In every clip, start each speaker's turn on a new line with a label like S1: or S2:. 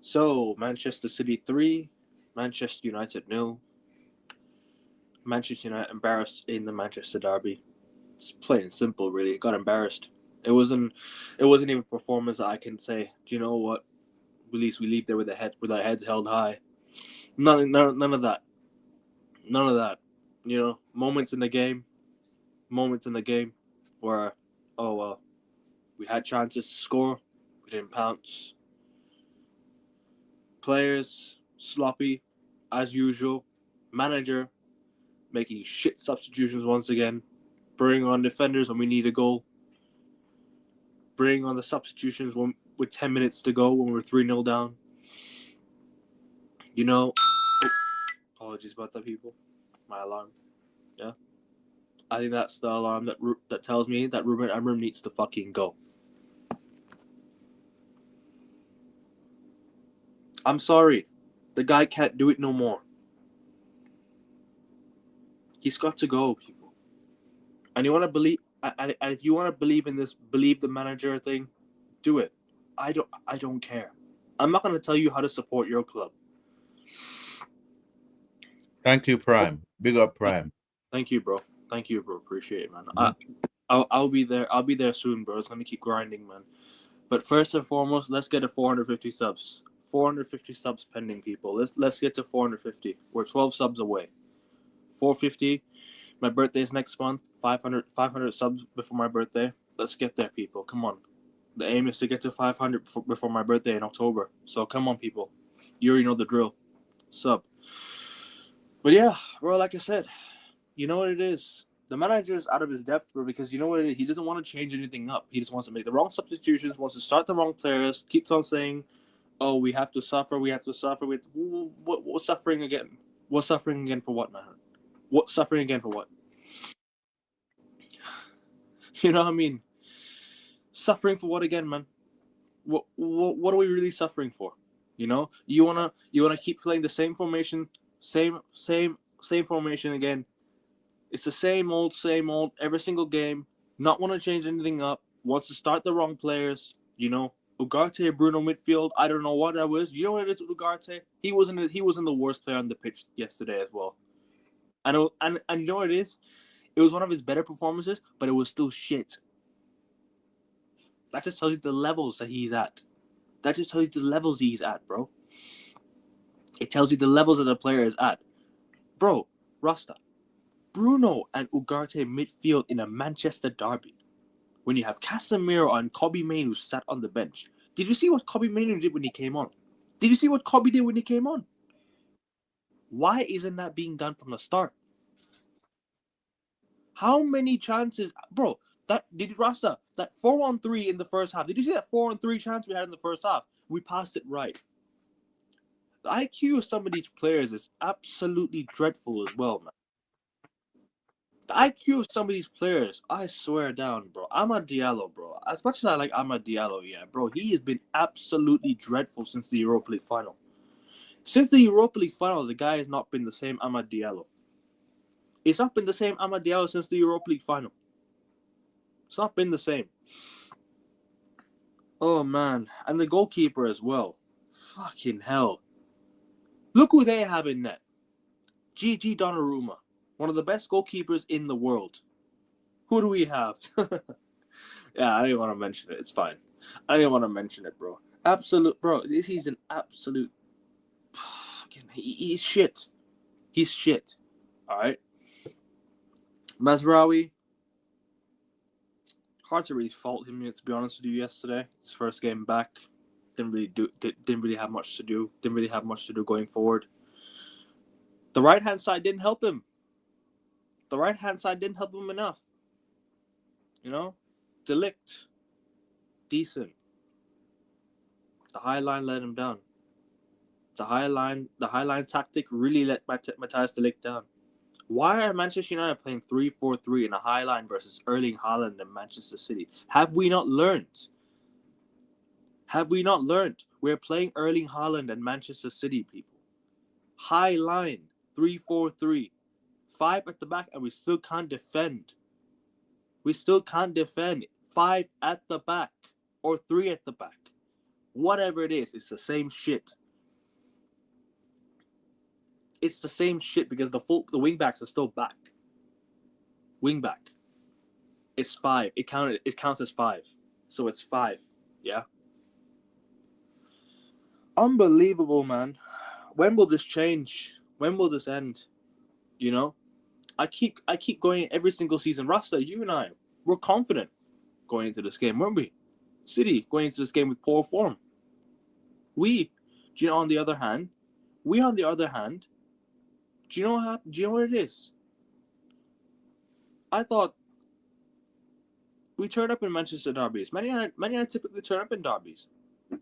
S1: So, Manchester City 3, Manchester United nil. Manchester United embarrassed in the Manchester derby. It's plain and simple, really. It got embarrassed. It wasn't even a performance that I can say, do you know what? At least we leave there with our heads held high. None of that. None of that. You know, moments in the game where, oh well, we had chances to score, we didn't pounce. Players sloppy, as usual. Manager making shit substitutions once again. Bringing on defenders when we need a goal. Bringing on the substitutions with 10 minutes to go when we're 3-0 down. You know, apologies about that, people. My alarm. Yeah. I think that's the alarm that tells me that Ruben Amorim needs to fucking go. I'm sorry. The guy can't do it no more. He's got to go, people. And you want to believe, and if you want to believe in this, believe the manager thing, do it. I don't care. I'm not going to tell you how to support your club.
S2: Thank you, Prime. Big up, Prime.
S1: Thank you, bro. Appreciate it, man. I'll be there. I'll be there soon, bro. It's gonna keep grinding, man. But first and foremost, let's get to 450 subs. 450 subs pending, people. Let's get to 450. We're 12 subs away. 450. My birthday is next month. 500 subs before my birthday. Let's get there, people. Come on. The aim is to get to 500 before my birthday in October. So come on, people. You already know the drill. Sub. But yeah, bro, like I said, you know what it is. The manager is out of his depth, bro, because you know what it is? He doesn't want to change anything up. He just wants to make the wrong substitutions, wants to start the wrong players, keeps on saying, oh, we have to suffer. What suffering again? What suffering again for what, man? What suffering again for what? You know what I mean? Suffering for what again, man? What are we really suffering for? You know, you wanna keep playing the same formation, same formation again. It's the same old every single game. Not want to change anything up. Wants to start the wrong players. You know, Ugarte, Bruno midfield. I don't know what that was. You know what it is with Ugarte? He wasn't the worst player on the pitch yesterday as well. I know, and you know what it is? It was one of his better performances, but it was still shit. That just tells you the levels that he's at. That just tells you the levels he's at, bro. It tells you the levels that the player is at. Bro, Rasta. Bruno and Ugarte midfield in a Manchester derby. When you have Casemiro and Kobbie Mainoo sat on the bench. Did you see what Kobbie Mainoo did when he came on? Did you see what Kobbie did when he came on? Why isn't that being done from the start? How many chances, bro? That 4-on-3 in the first half. Did you see that 4-on-3 chance we had in the first half? We passed it right. The IQ of some of these players is absolutely dreadful as well, man. The IQ of some of these players, I swear down, bro. Amad Diallo, bro. As much as I like Amad Diallo, yeah, bro, he has been absolutely dreadful since the Europa League final. Since the Europa League final, the guy has not been the same Amad Diallo. It's not been the same Amad Diallo since the Europa League final. It's not been the same. Oh, man. And the goalkeeper as well. Fucking hell. Look who they have in net. Gigi Donnarumma. One of the best goalkeepers in the world. Who do we have? Yeah, I didn't want to mention it. It's fine. I didn't want to mention it, bro. Bro, he's an absolute... He's shit. He's shit. Alright? Mazraoui. Hard to really fault him, to be honest with you, yesterday. His first game back. Didn't really have much to do. Didn't really have much to do going forward. The right-hand side didn't help him. The right-hand side didn't help him enough. You know? De Ligt. Decent. The high line let him down. The high line tactic really let Matthias de Ligt down. Why are Manchester United playing 3-4-3 in a high line versus Erling Haaland and Manchester City? Have we not learned? We're playing Erling Haaland and Manchester City, people. High line, 3-4-3. 5 at the back, and we still can't defend. 5 at the back or 3 at the back. whatever it is, it's the same shit. It's the same shit because the wingbacks are still back. Wingback. It's 5. It counts as 5. So it's 5. Yeah. Unbelievable, man. When will this change? When will this end? You know? I keep going every single season. Rasta, you and I, we're confident going into this game, weren't we? City going into this game with poor form. On the other hand, do you know what happened? Do you know what it is? I thought we turned up in Manchester derbies. Man United typically turn up in derbies.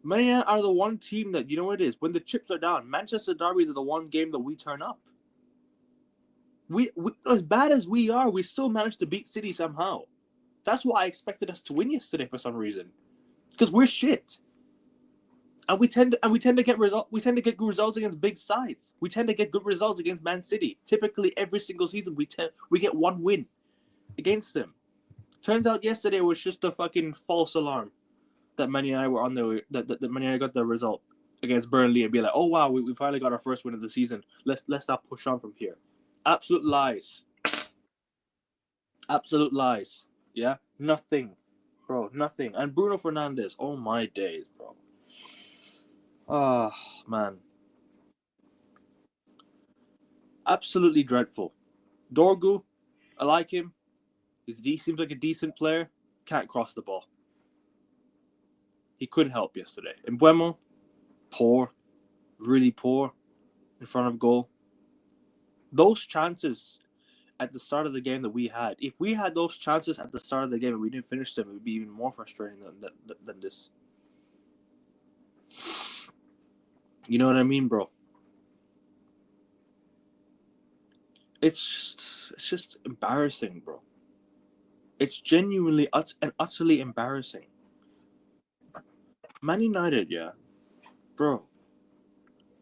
S1: Man United are the one team that, you know what it is? When the chips are down, Manchester derbies are the one game that we turn up. We as bad as we are, we still managed to beat City somehow. That's why I expected us to win yesterday for some reason, because we're shit, and we tend to get good results against big sides. We tend to get good results against Man City. Typically, every single season we get one win against them. Turns out yesterday was just a fucking false alarm that Man United were on the that Man United got the result against Burnley and be like, oh wow, we finally got our first win of the season. Let's not push on from here. Absolute lies. Absolute lies. Yeah? Nothing. Bro, nothing. And Bruno Fernandes. Oh my days, bro. Ah, man. Absolutely dreadful. Dorgu, I like him. He seems like a decent player. Can't cross the ball. He couldn't help yesterday. And Mbeumo, poor. Really poor. In front of goal. Those chances at the start of the game that we had, if we had those chances at the start of the game and we didn't finish them, it would be even more frustrating than this. You know what I mean, bro? It's just embarrassing, bro. It's genuinely and utterly embarrassing. Man United, yeah. Bro.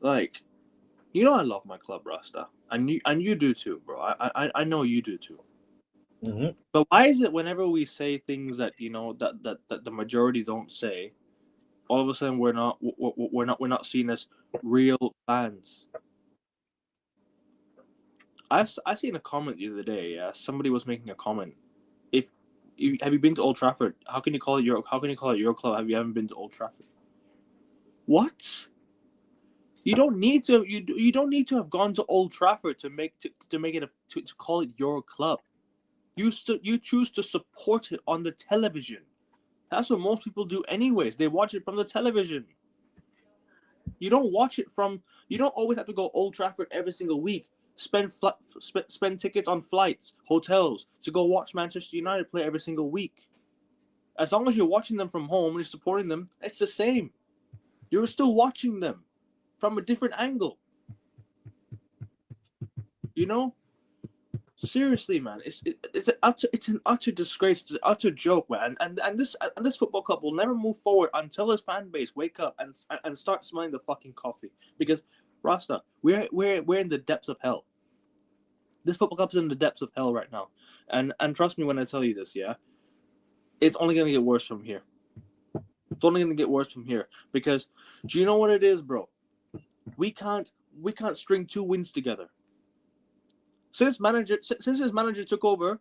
S1: Like, you know I love my club, Rasta. And you do too, bro. I know you do too.
S2: Mm-hmm.
S1: But why is it whenever we say things that, you know, that the majority don't say, all of a sudden we're not seen as real fans? I seen a comment the other day. Yeah, somebody was making a comment. Have you been to Old Trafford? How can you call it your club? Have you ever been to Old Trafford? What? You don't need to. You don't need to have gone to Old Trafford to make it to call it your club. You choose to support it on the television. That's what most people do, anyways. They watch it from the television. You don't watch it from. You don't always have to go Old Trafford every single week. Spend tickets on flights, hotels to go watch Manchester United play every single week. As long as you're watching them from home and you're supporting them, it's the same. You're still watching them from a different angle. You know? Seriously, man, it's an utter disgrace. It's an utter joke, man. And this football club will never move forward until his fan base wake up and start smelling the fucking coffee. Because Rasta, we're in the depths of hell. This football club's in the depths of hell right now, and trust me when I tell you this, yeah, it's only gonna get worse from here. It's only gonna get worse from here because do you know what it is, bro? We can't string 2 wins together. Since his manager took over,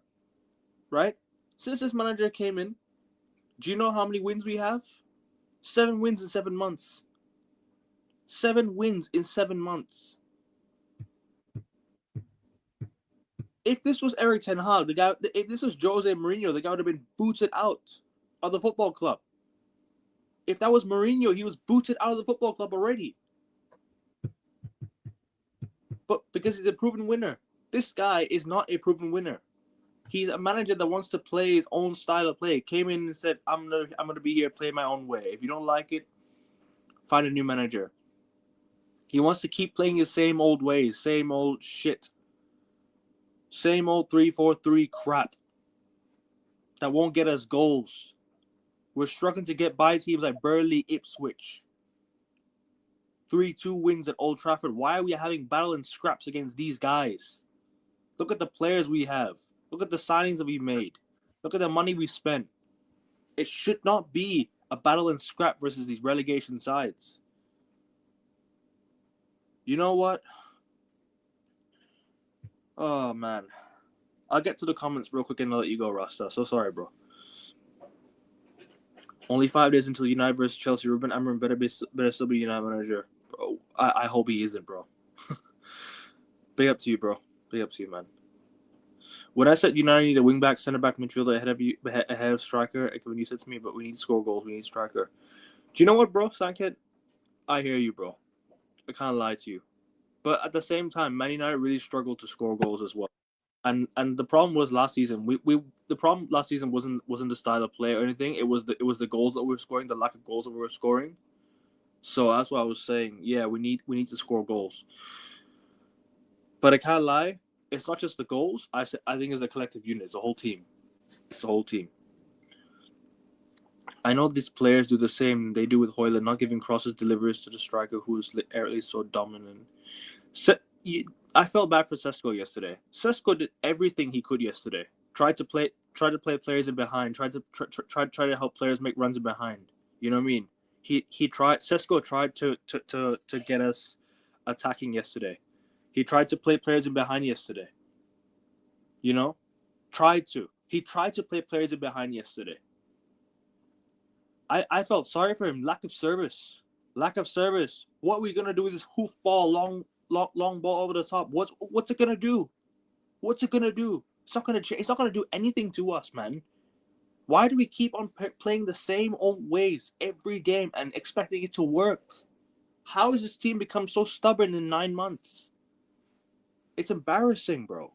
S1: right? Since this manager came in, do you know how many wins we have? 7 wins in 7 months. 7 wins in 7 months. If this was Eric Ten Hag, if this was Jose Mourinho, the guy would have been booted out of the football club. If that was Mourinho, he was booted out of the football club already. But because he's a proven winner. This guy is not a proven winner. He's a manager that wants to play his own style of play. Came in and said, I'm gonna be here, play my own way. If you don't like it, find a new manager. He wants to keep playing his same old ways, same old shit. Same old 3-4-3 crap that won't get us goals. We're struggling to get by teams like Burnley, Ipswich. 3-2 wins at Old Trafford. Why are we having battle and scraps against these guys? Look at the players we have. Look at the signings that we made. Look at the money we spent. It should not be a battle and scrap versus these relegation sides. You know what? Oh man, I'll get to the comments real quick and I'll let you go, Rasta. So sorry, bro. Only 5 days until United versus Chelsea. Ruben Amorim better still be United manager. Bro, I hope he isn't, bro. Big up to you, bro. Big up to you, man. When I said United need a wing-back, centre-back, midfielder ahead of striker, like when you said to me, but we need to score goals, we need striker. Do you know what, bro, Sankhead? I hear you, bro. I can't lie to you. But at the same time, Man United really struggled to score goals as well. And the problem was last season. The problem last season wasn't the style of play or anything. It was the goals that we were scoring, the lack of goals that we were scoring. So that's why I was saying, yeah, we need to score goals. But I can't lie, it's not just the goals. I think it's a collective unit. It's a whole team. It's a whole team. I know these players do the same. They do with Højlund, not giving crosses, deliveries to the striker who is literally so dominant. I felt bad for Sesko yesterday. Sesko did everything he could yesterday. Tried to play players in behind. Tried to help players make runs in behind. You know what I mean? Sesko tried to get us attacking yesterday. He tried to play players in behind yesterday. You know? He tried to play players in behind yesterday. I felt sorry for him. Lack of service. What are we gonna do with this hoof ball, long ball over the top? What's it gonna do? What's it gonna do? It's not gonna do anything to us, man. Why do we keep on playing the same old ways every game and expecting it to work? How has this team become so stubborn in 9 months? It's embarrassing, bro.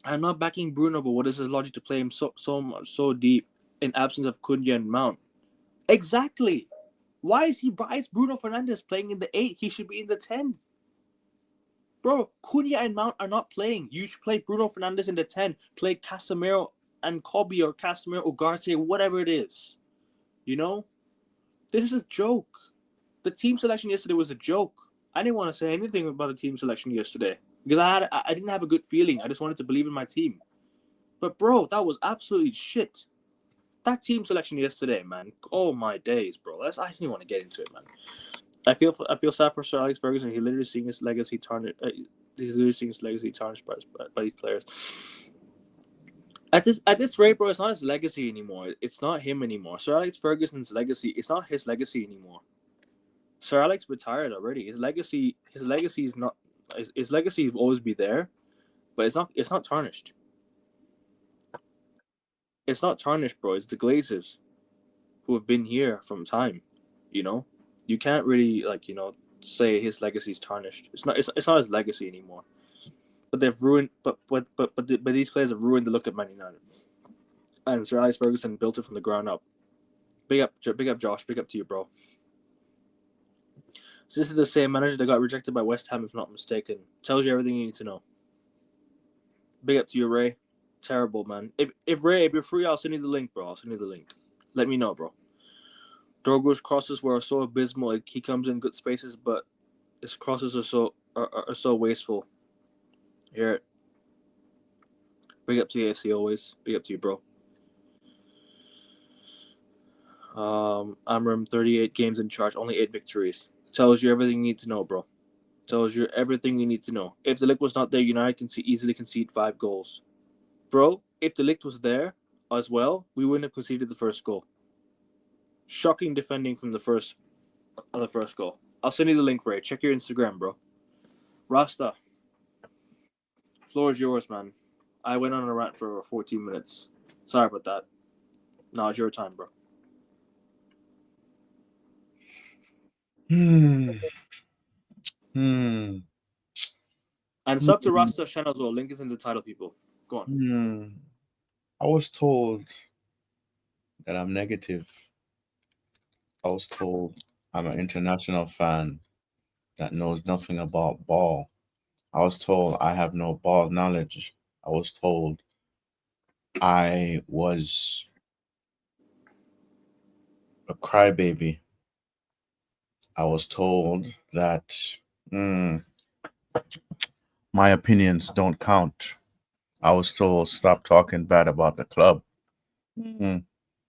S1: I'm not backing Bruno, but what is his logic to play him so deep in absence of Cunha and Mount? Exactly. Why is Bruno Fernandes playing in the 8? He should be in the 10. Bro, Cunha and Mount are not playing. You should play Bruno Fernandes in the 10. Play Casemiro and Kobe or Casemiro or Ugarte, whatever it is. You know? This is a joke. The team selection yesterday was a joke. I didn't want to say anything about the team selection yesterday because I didn't have a good feeling. I just wanted to believe in my team. But bro, that was absolutely shit. That team selection yesterday, man. Oh my days, bro. I didn't even want to get into it, man. I feel sad for Sir Alex Ferguson. He's literally seeing his legacy tarnished. By these players. At this rate, bro, it's not his legacy anymore. It's not him anymore. Sir Alex Ferguson's legacy. It's not his legacy anymore. Sir Alex retired already. His legacy is not. His legacy will always be there, but it's not tarnished. It's not tarnished, bro. It's the Glazers who have been here from time. You know, you can't really say his legacy is tarnished. It's not his legacy anymore. But they've ruined. But these players have ruined the look of Man United. And Sir Alex Ferguson built it from the ground up. Big up, Josh. Big up to you, bro. So this is the same manager that got rejected by West Ham, if not mistaken. Tells you everything you need to know. Big up to you, Ray. Terrible, man. If you're free, I'll send you the link, bro. I'll send you the link. Let me know, bro. Drogo's crosses were so abysmal. He comes in good spaces, but his crosses are so wasteful. Hear it. Big up to you, AFC always. Big up to you, bro. Amram, 38 games in charge, only 8 victories. Tells you everything you need to know, bro. Tells you everything you need to know. If the Ligt was not there, United can easily concede 5 goals. Bro, if the Ligt was there as well, we wouldn't have conceded the first goal. Shocking defending from the first goal. I'll send you the link, Ray. Check your Instagram, bro. Rasta, floor is yours, man. I went on a rant for 14 minutes. Sorry about that. Now it's your time, bro. And sub to Rasta channel as well. Link is in the title, people. Go on.
S2: I was told that I'm negative. I was told I'm an international fan that knows nothing about ball. I was told I have no ball knowledge. I was told I was a crybaby. I was told that my opinions don't count. I was told stop talking bad about the club.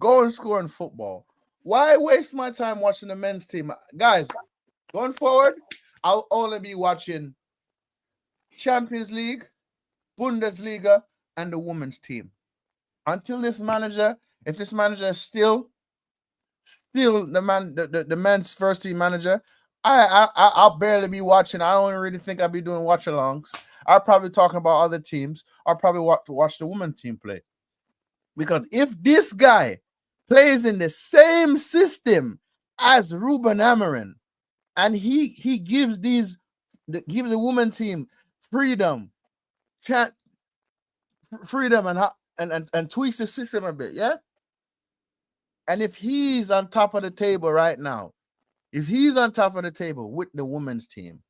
S2: Go and score in football. Why waste my time watching the men's team? Guys, going forward, I'll only be watching Champions League, Bundesliga, and the women's team. Until this manager, if this manager is still the men's first team manager, I'll barely be watching. I don't really think I'll be doing watch alongs. I'll probably talking about other teams. I'll probably watch the women's team play. Because if this guy plays in the same system as Ruben Amorim, and he gives the women team freedom, and tweaks the system a bit, yeah. And if he's on top of the table right now, if he's on top of the table with the women's team,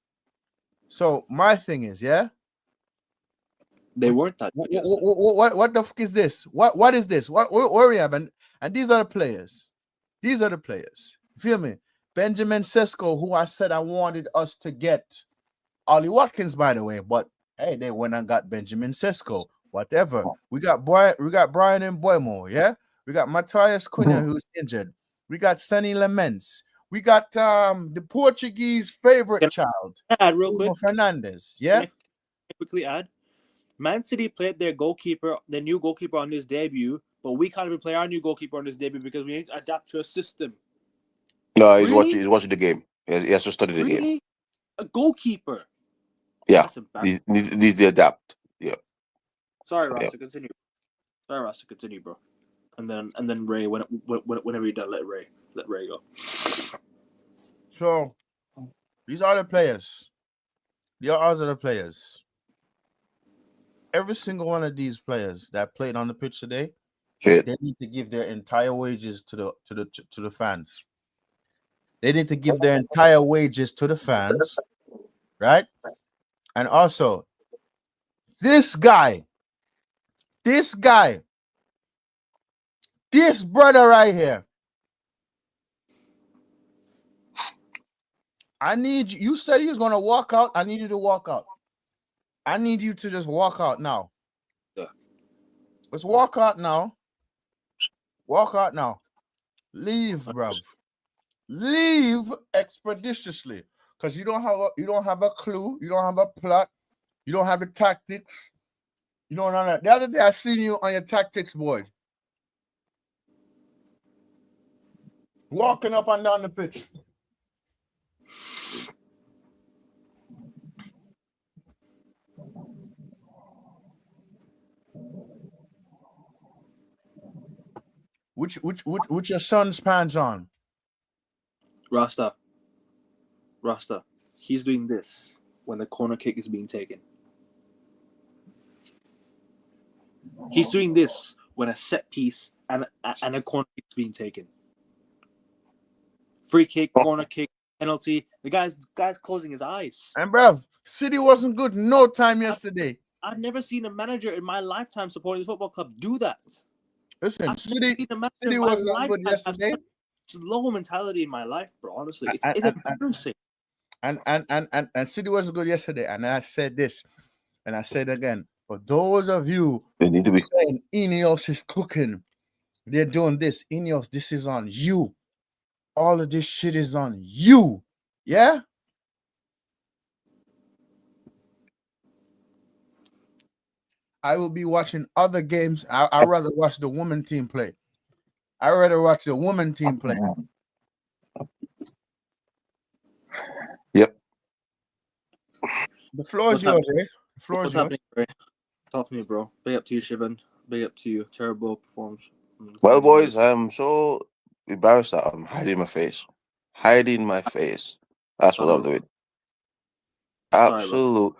S2: so my thing is, yeah,
S1: They weren't that good yesterday.
S2: what the fuck is this? What is this? Where we have and these are the players. These are the players. Feel me? Benjamin Sesko, who I said I wanted us to get. Ollie Watkins, by the way, but hey, they went and got Benjamin Sesko. Whatever. We got Brian and Boymo, yeah. We got Matthias Cunha, who's injured. We got Sonny Laments. We got the Portuguese favorite child,
S1: add real quick.
S2: Fernandez. Yeah.
S1: Can I quickly add? Man City played their new goalkeeper on his debut, but we can't even play our new goalkeeper on his debut because we need to adapt to a system.
S3: No, he's watching the game. He has to study the game.
S1: A goalkeeper.
S3: Yeah. Need to adapt. Yeah.
S1: Sorry, Rasta, continue. Sorry, Rasta, continue, bro. And then Ray, whenever you're done, let Ray go.
S2: So these are the players. The others are the players. Every single one of these players that played on the pitch today, they need to give their entire wages to the fans. They need to give their entire wages to the fans, right? And also, this guy, this brother right here. I need you. You said he was going to walk out. I need you to walk out. I need you to just walk out now.
S1: Yeah.
S2: Let's walk out now. Walk out now. Leave, bruv. Leave expeditiously. Because you don't have a clue. You don't have a plot. You don't have the tactics. You don't know that. The other day I seen you on your tactics board. Walking up and down the pitch. Which your son's pants on?
S1: Rasta. He's doing this when the corner kick is being taken. He's doing this when a set piece and a corner kick is being taken. Free kick, corner kick, penalty. The guy's closing his eyes.
S2: And bruv, City wasn't good no time yesterday.
S1: I've never seen a manager in my lifetime supporting the football club do that.
S2: Listen, City wasn't good yesterday.
S1: Low mentality in my life, bro. Honestly, it's embarrassing.
S2: And City wasn't good yesterday. And I said this, and I said again. For those of you
S3: they need to be
S2: saying Ineos is cooking, they're doing this. Ineos, this is on you. All of this shit is on you. Yeah? I will be watching other games. I'd rather watch the women team play. I'd rather watch the women team play.
S3: Yep.
S2: The floor is yours, eh? The floor is yours.
S1: Talk to me, bro. Big up to you, Shivan. Big up to you. Terrible performance.
S3: Well, boys, I'm so embarrassed that I'm hiding my face. Hiding my face. That's what I'm doing. Absolute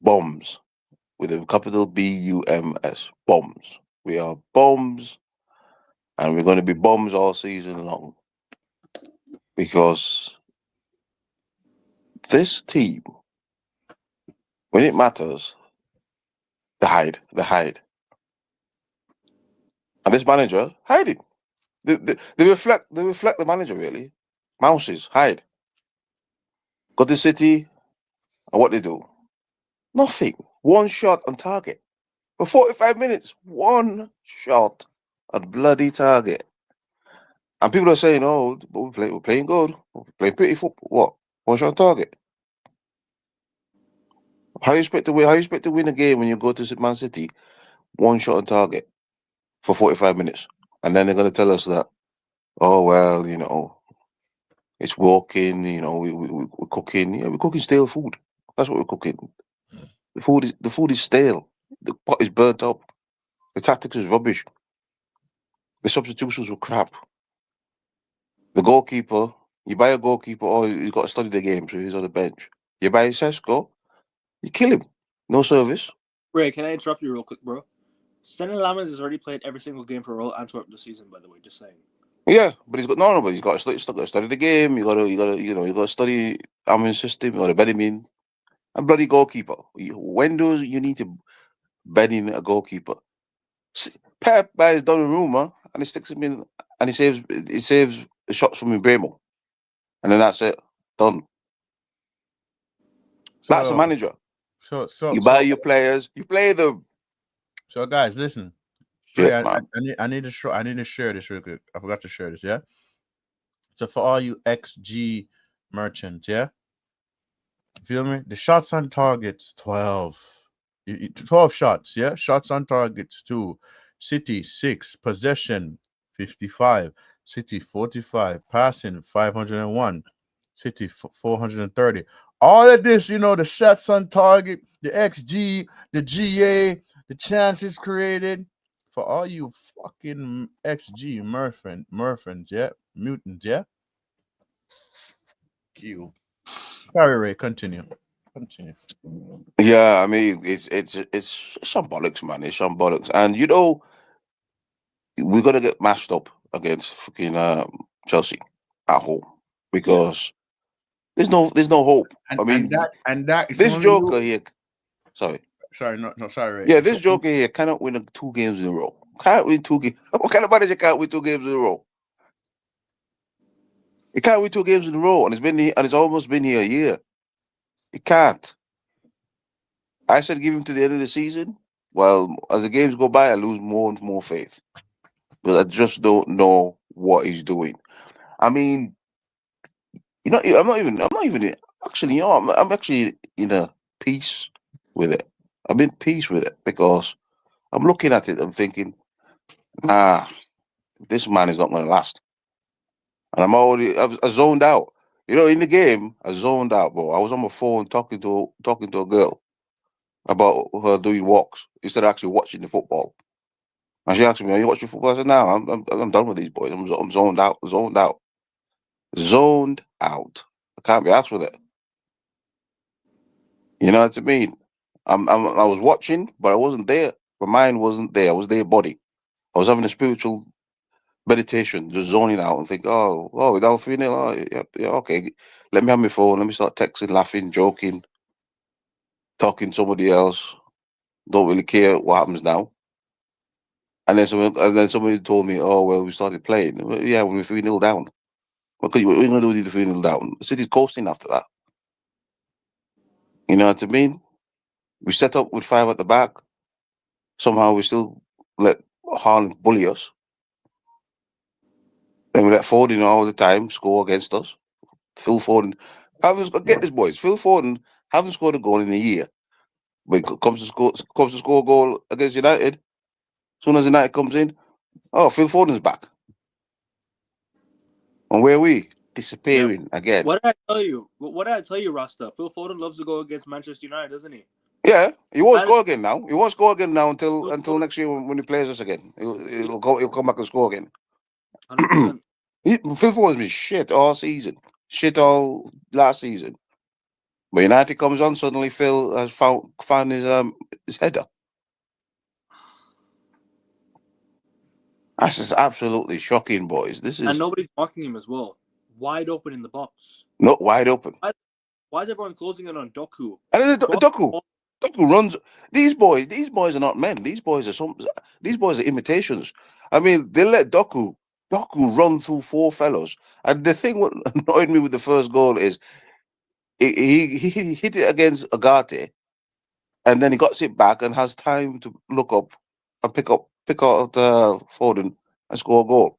S3: bombs. With a capital BUMS. Bombs. We are bombs. And we're going to be bombs all season long. Because this team, when it matters, they hide. And this manager, hiding. They reflect the manager, really. Mouses, hide. Got the City, and what they do? Nothing. One shot on target. For 45 minutes, one shot a bloody target. And people are saying, "Oh, but we're playing good. We're playing pretty football. What? One shot on target? How you expect to win? How you expect to win a game when you go to Man City, one shot on target for 45 minutes, and then they're gonna tell us that, oh well, it's working. We're cooking. Yeah, we're cooking stale food. That's what we're cooking. The food is stale. The pot is burnt up. The tactics is rubbish. The substitutions were crap. The goalkeeper, you buy a goalkeeper, oh, he's got to study the game, so he's on the bench. You buy Sesko, you kill him. No service.
S1: Ray, can I interrupt you real quick, bro? Stanley Lammers has already played every single game for Royal Antwerp this season, by the way, just saying.
S3: Yeah, but he's got no, but he's got to study the game. You got to study Amin system. You got to bed him in. A bloody goalkeeper. When do you need to bed in a goalkeeper? Pep buys Donnarumma and he sticks him in, and he saves shots from Ibrahimo, and then that's it, done. That's a manager.
S2: So
S3: you buy your players, you play them.
S2: So guys, listen.
S3: Shit,
S2: I need to share this real quick. I forgot to share this. Yeah. So for all you XG merchants, yeah, feel me? The shots on targets 12, 12 shots. Yeah, shots on targets 2. City 6, possession 55, City 45, passing 501, City 430. All of this, the shots on target, the XG, the GA, the chances created. For all you fucking XG Murphins, yeah, mutants, yeah. You. Sorry, Ray. Continue.
S3: Yeah, I mean it's some bollocks, man. It's some bollocks, and we're gonna get mashed up against fucking Chelsea at home because there's no hope. This joker here. Sorry,
S2: sorry. Ray.
S3: Yeah, this joker here cannot win 2 games in a row. Can't win 2 games. What kind of manager can't win 2 games in a row? He can't win 2 games in a row, and it's almost been here a year. He can't. I said give him to the end of the season. Well, as the games go by, I lose more and more faith. But I just don't know what he's doing. I mean, I'm not even actually, I'm actually in a peace with it. I'm in peace with it because I'm looking at it and thinking, this man is not going to last. And I zoned out. In the game, I zoned out, bro. I was on my phone talking to a girl about her doing walks instead of actually watching the football. And she asked me, "Are you watching football?" I said, "No, I'm done with these boys. I'm zoned out, zoned out. I can't be asked with it. You know what I mean? I was watching, but I wasn't there. My mind wasn't there. I was there, body. I was having a spiritual meditation, just zoning out and think, we're down 3-0. Oh, yeah, okay. Let me have my phone. Let me start texting, laughing, joking, talking to somebody else. Don't really care what happens now. And then somebody told me, oh, well, we started playing. Yeah, when we're 3-0 down. What are you going to do with the 3-0 down? The City's coasting after that. You know what I mean? We set up with 5 at the back. Somehow we still let Haaland bully us. Then we let Foden all the time score against us. Phil Foden, get this, boys. Phil Foden haven't scored a goal in a year, but he comes to score a goal against United. As soon as United comes in, Phil Foden's back. And where are we? Disappearing again.
S1: What did I tell you? What did I tell you, Rasta? Phil Foden loves to go against Manchester United, doesn't he?
S3: Yeah, he won't score again now. He won't score again now until next year when he plays us again. He'll come back and score again.
S1: 100%.
S3: Phil Foden's been shit all season. Shit all last season. But United comes on, suddenly Phil has found his header. That's just absolutely shocking, boys.
S1: And nobody's marking him as well. Wide open in the box.
S3: Not wide open.
S1: Why is everyone closing in on Doku?
S3: And then Doku runs. These boys are not men. These boys are imitations. I mean, they let Doku run through 4 fellows. And the thing what annoyed me with the first goal is he hit it against Agate, and then he got it back and has time to look up and pick up pick out Foden and score a goal.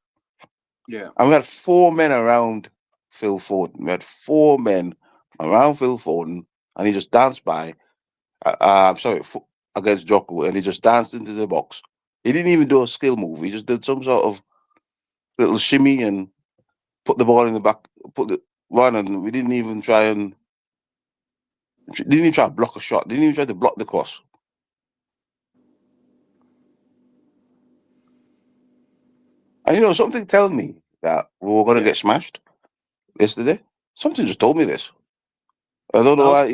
S1: Yeah.
S3: And we had 4 men around Phil Foden. We had 4 men around Phil Foden, and he just danced by. Against Jocko, and he just danced into the box. He didn't even do a skill move. He just did some sort of little shimmy and put the ball in the back, put the run, and we didn't even try to block a shot. Didn't even try to block the cross. And something tell me that we were going to get smashed yesterday. Something just told me this. I don't know why.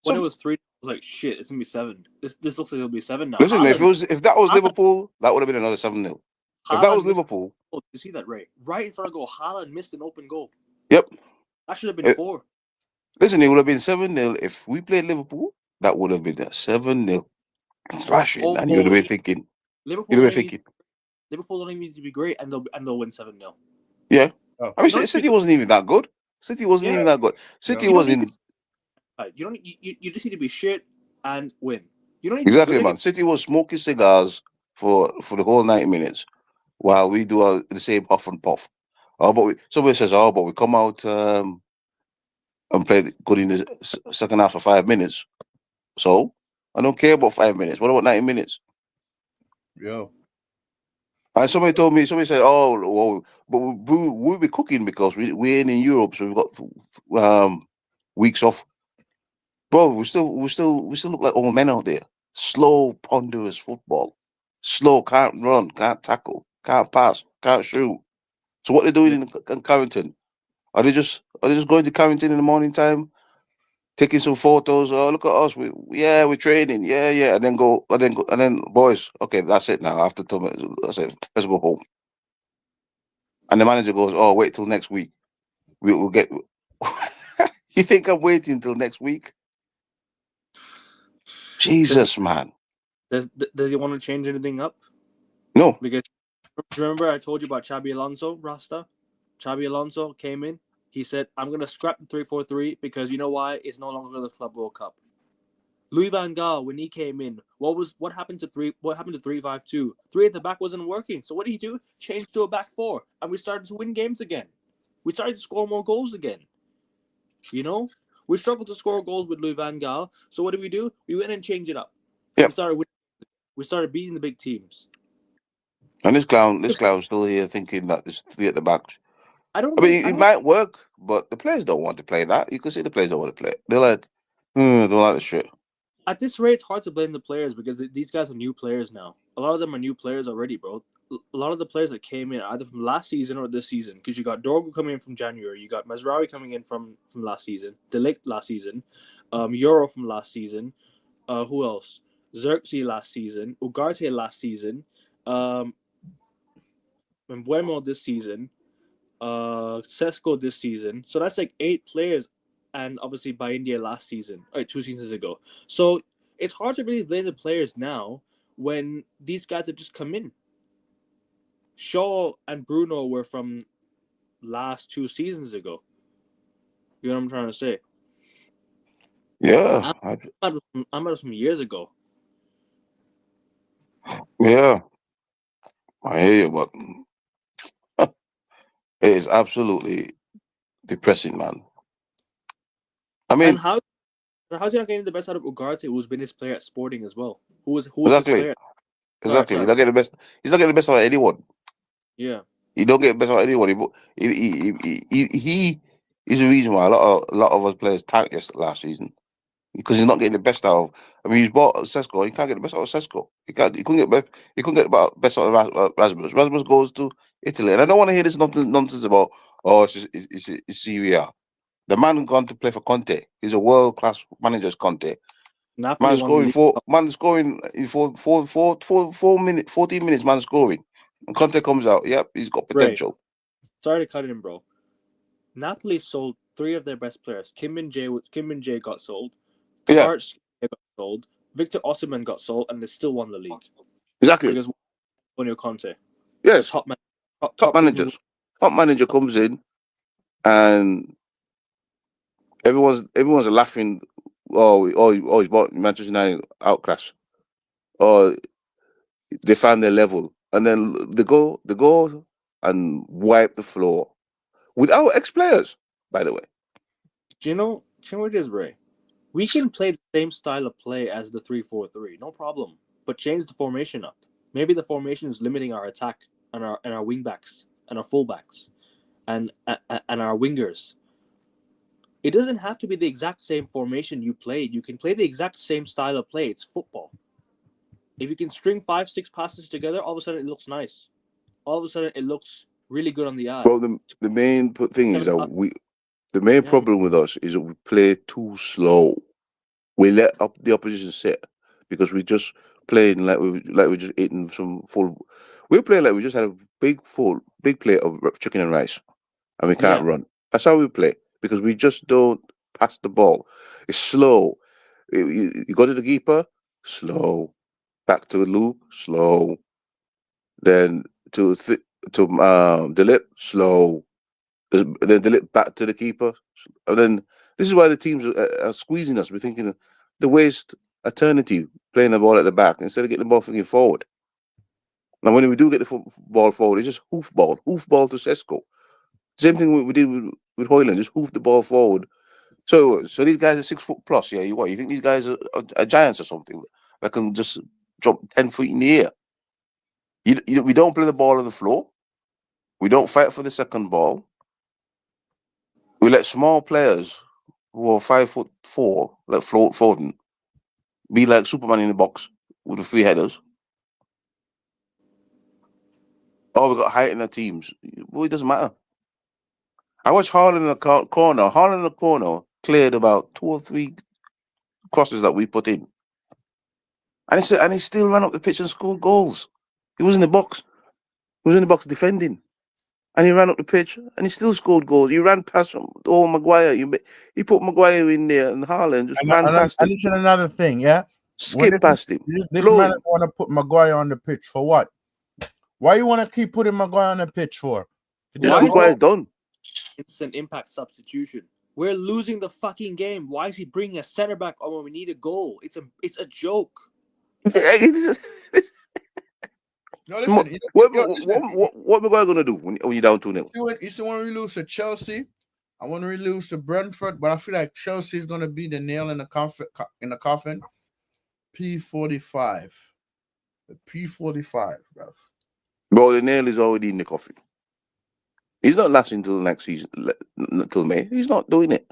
S1: When it was 3, I was like, shit, it's gonna be 7. This looks like it'll be 7 now.
S3: Listen,
S1: Haaland,
S3: if that was Liverpool, that would have been another 7-0. If that was Liverpool,
S1: you see that, Ray? Right in front of goal, Haaland missed an open goal.
S3: Yep.
S1: That should have been 4.
S3: Listen, it would have been 7-0 if we played Liverpool. That would have been a 7-0 thrashing, and you would have been thinking.
S1: Liverpool don't even need to be great, and they'll win 7-0.
S3: Yeah, I mean, City wasn't even that good. City wasn't even that good. City was in.
S1: You just need to be shit and win. You don't need
S3: Exactly,
S1: to
S3: man. City was smoking cigars for the whole 90 minutes, while we do the same puff and puff. Somebody says, but we come out and played good in the second half for 5 minutes. So I don't care about 5 minutes. What about 90 minutes?
S2: Yeah.
S3: And somebody said, well, but we'll be cooking because we ain't in Europe, so we've got weeks off. Bro, we still look like old men out there. Slow, ponderous football. Slow, can't run, can't tackle, can't pass, can't shoot. So what they're doing in Carrington? Are they just going to Carrington in the morning time, taking some photos? Oh, look at us! We're training. Yeah, and then boys. Okay, that's it now. After 2 minutes, that's it. Let's go home. And the manager goes, "Oh, wait till next week. We'll get." You think I'm waiting till next week? Jesus, man.
S1: Does he want to change anything up?
S3: No.
S1: Because remember I told you about Xabi Alonso, Rasta? Xabi Alonso came in. He said, I'm going to scrap the 3-4-3 because you know why? It's no longer the Club World Cup. Louis van Gaal, when he came in, what happened to 3-5-2? 3 at the back wasn't working. So what did he do? Changed to a back 4. And we started to win games again. We started to score more goals again. We struggled to score goals with Louis van Gaal. So what did we do? We went and changed it up.
S3: Yep.
S1: We started beating the big teams.
S3: And this clown's still here thinking that there's 3 at the back. It might work, but the players don't want to play that. You can see the players don't want to play. They're like, don't like the shit.
S1: At this rate, it's hard to blame the players because these guys are new players now. A lot of them are new players already, bro. A lot of the players that came in either from last season or this season, because you got Dorgu coming in from January, you got Mazraoui coming in from last season, De Ligt last season, Euro from last season. Who else? Xerxes last season, Ugarte last season, Mbuemo this season, Sesko this season. So that's like 8 players, and obviously by India last season, 2 seasons ago. So it's hard to really blame the players now when these guys have just come in. Shaw and Bruno were from last 2 seasons ago. You know what I'm trying to say?
S3: Yeah.
S1: I'm out from years ago.
S3: Yeah. I hear you, but it is absolutely depressing, man. I mean,
S1: and how's he not getting the best out of Ugarte, who's been his player at Sporting as well? Who was
S3: exactly.
S1: his player?
S3: Exactly. He's not getting the best. He's not getting the best out of anyone.
S1: Yeah.
S3: He don't get the best out of anyone. He is the reason why a lot of us players tanked last season, because he's not getting the best out of. I mean, he's bought Sesko. He can't get the best out of Sesko. He couldn't get the best out of Rasmus. Rasmus goes to Italy, and I don't want to hear this nonsense about it's Syria. The man gone to play for Conte. He's a world class manager, Conte.
S1: Napoli
S3: Man scoring in 14 minutes. Man scoring. And Conte comes out. Yep, he's got potential.
S1: Right. Sorry to cut in, bro. Napoli sold 3 of their best players. Kim Min Jae got sold. Kvaratskhelia got sold. Victor Osimhen got sold, and they still won the league.
S3: Exactly.
S1: Because Antonio Conte.
S3: Yes.
S1: Top
S3: managers. Top manager comes in, and everyone's laughing. Oh, he's bought Manchester United outclass. Oh, they found their level, and then they go and wipe the floor with our ex-players, by the way.
S1: Do you know what it is, Ray? We can play the same style of play as the 3-4-3, no problem. But change the formation up. Maybe the formation is limiting our attack and our wing backs and our fullbacks and our wingers. It doesn't have to be the exact same formation you played. You can play the exact same style of play. It's football. If you can string 5-6 passes together, all of a sudden it looks nice. All of a sudden it looks really good on the eye.
S3: Well, the main thing is that the main problem with us is that we play too slow. We let up the opposition sit because we just playing like we just eating some full. We're playing like we just had a big plate of chicken and rice, and we can't run. That's how we play because we just don't pass the ball. It's slow. You go to the keeper, slow. Back to Luke, slow. Then to Dilip, slow. Then Dilip back to the keeper, and then this is why the teams are squeezing us. We're thinking they waste eternity playing the ball at the back instead of getting the ball thinking forward. And when we do get the ball forward, it's just hoof ball to Sesko. Same thing we did with Hoyland, just hoof the ball forward. So these guys are 6 foot plus. Yeah, you think these guys are giants or something that can just drop 10 feet in the air? We don't play the ball on the floor. We don't fight for the second ball. We let small players who are 5'4", like Foden, be like Superman in the box with the 3 headers. Oh, we got height in our teams. Well, it doesn't matter. I watched Haaland in the corner. Haaland in the corner cleared about 2 or 3 crosses that we put in. And he still ran up the pitch and scored goals. He was in the box. He was in the box defending. And he ran up the pitch and he still scored goals. He ran past Maguire. He put Maguire in there and Haaland just ran past him.
S2: And it's another thing, yeah?
S3: Skip past him.
S2: This man want to put Maguire on the pitch for what? Why you want to keep putting Maguire on the pitch for?
S3: Maguire's done.
S1: Instant impact substitution. We're losing the fucking game. Why is he bringing a center back on when we need a goal? It's a joke.
S2: No, listen.
S3: What Maguire gonna do when you're down 2-0?
S2: You see when we lose to Chelsea, I want to lose to Brentford, but I feel like Chelsea is gonna be the nail in the coffin. P45. The P45, bruv.
S3: Bro, the nail is already in the coffin. He's not lasting until next season, until May. He's not doing it.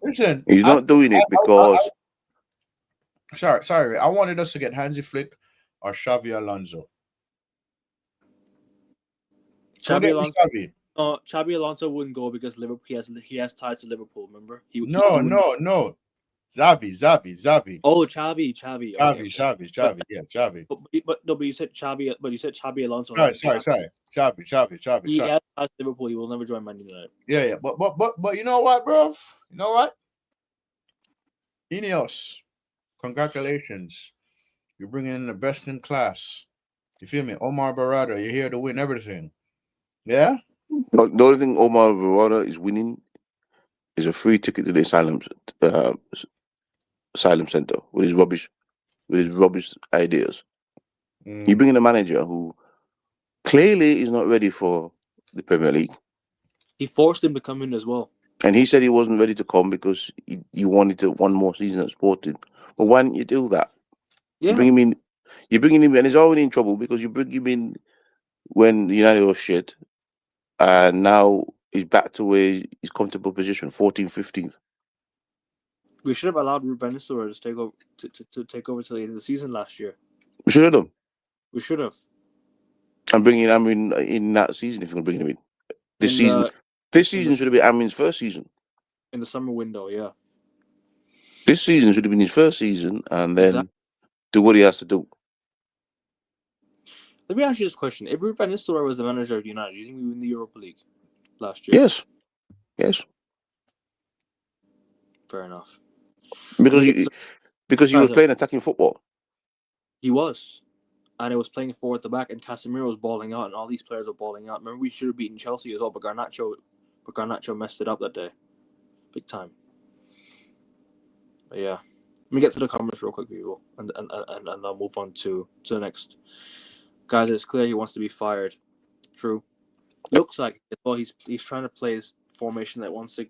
S2: Listen,
S3: he's not doing it because.
S2: Sorry. I wanted us to get Hansi Flick or Xavi Alonso.
S1: Xabi Alonso wouldn't go because Liverpool. He has ties to Liverpool. Remember?
S2: No. Xavi.
S1: Oh, Xavi. Okay.
S2: Xavi. Yeah, Xavi.
S1: But you said Xavi. But you said Xabi Alonso.
S2: Sorry. Xavi.
S1: He has ties to Liverpool. He will never join Man United.
S2: Yeah. But you know what, bro? You know what? Ineos, congratulations. You're bringing in the best in class. You feel me? Omar Barada, you're here to win everything. Yeah?
S3: The only thing Omar Barada is winning is a free ticket to the asylum center with his rubbish ideas. You bring in a manager who clearly is not ready for the Premier League.
S1: He forced him to come in as well.
S3: And he said he wasn't ready to come because you wanted to one more season at Sporting. But why didn't you do that?
S1: Yeah.
S3: You're bringing him in, and he's already in trouble because you bring him in when United was shit, and now he's back to his comfortable position, 14th, 15th.
S1: We should have allowed Ruben Nistelrooy to take over to take over till the end of the season last year.
S3: We should have done.
S1: We should have.
S3: And bringing Amrin in that season if you're going to bring him in. This season should have been Amrin's first season.
S1: In the summer window, yeah.
S3: This season should have been his first season, and then do what he has to do.
S1: Let me ask you this question: if Ruben Nistelrooy was the manager of United, do you think we win the Europa League last year?
S3: Yes.
S1: Fair enough.
S3: Because he was playing attacking football.
S1: He was. And it was playing forward at the back, and Casemiro was balling out, and all these players were balling out. Remember, we should have beaten Chelsea as well, but Garnacho messed it up that day. Big time. But yeah. Let me get to the comments real quick, people, and I'll move on to the next. Guys, it's clear he wants to be fired. True. Looks like it. Well, he's trying to play his formation that wants to,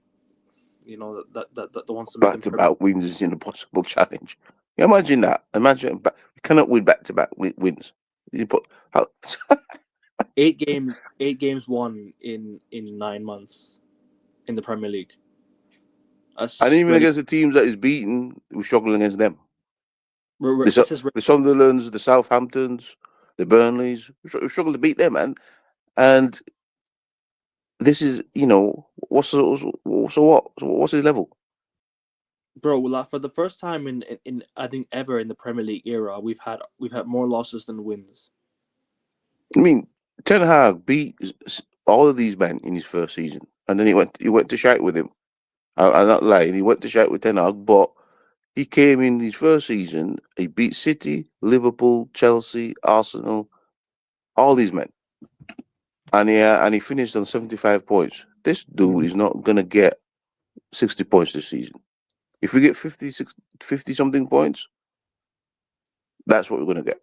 S1: that wants to make him
S3: Back-to-back wins is an impossible challenge. You imagine that. Imagine you cannot win back-to-back wins. You put how,
S1: 8 games won in 9 months in the Premier League. That's
S3: and even
S1: really,
S3: against the teams that he's beaten, we're struggling against them.
S1: this is
S3: The Sunderlands, the Southamptons, the Burnleys, we struggle to beat them, and this is what's what's his level?
S1: bro. Like, for the first time in I think ever in the Premier League era, we've had more losses than wins.
S3: I mean, Ten Hag beat all of these men in his first season, and then he went to shite with him. I'm not lying. He went to shite with Ten Hag, but he came in his first season. He beat City, Liverpool, Chelsea, Arsenal, all these men, and he finished on 75 points. This dude is not gonna get 60 points this season. If we get 50 something points, that's what we're gonna get.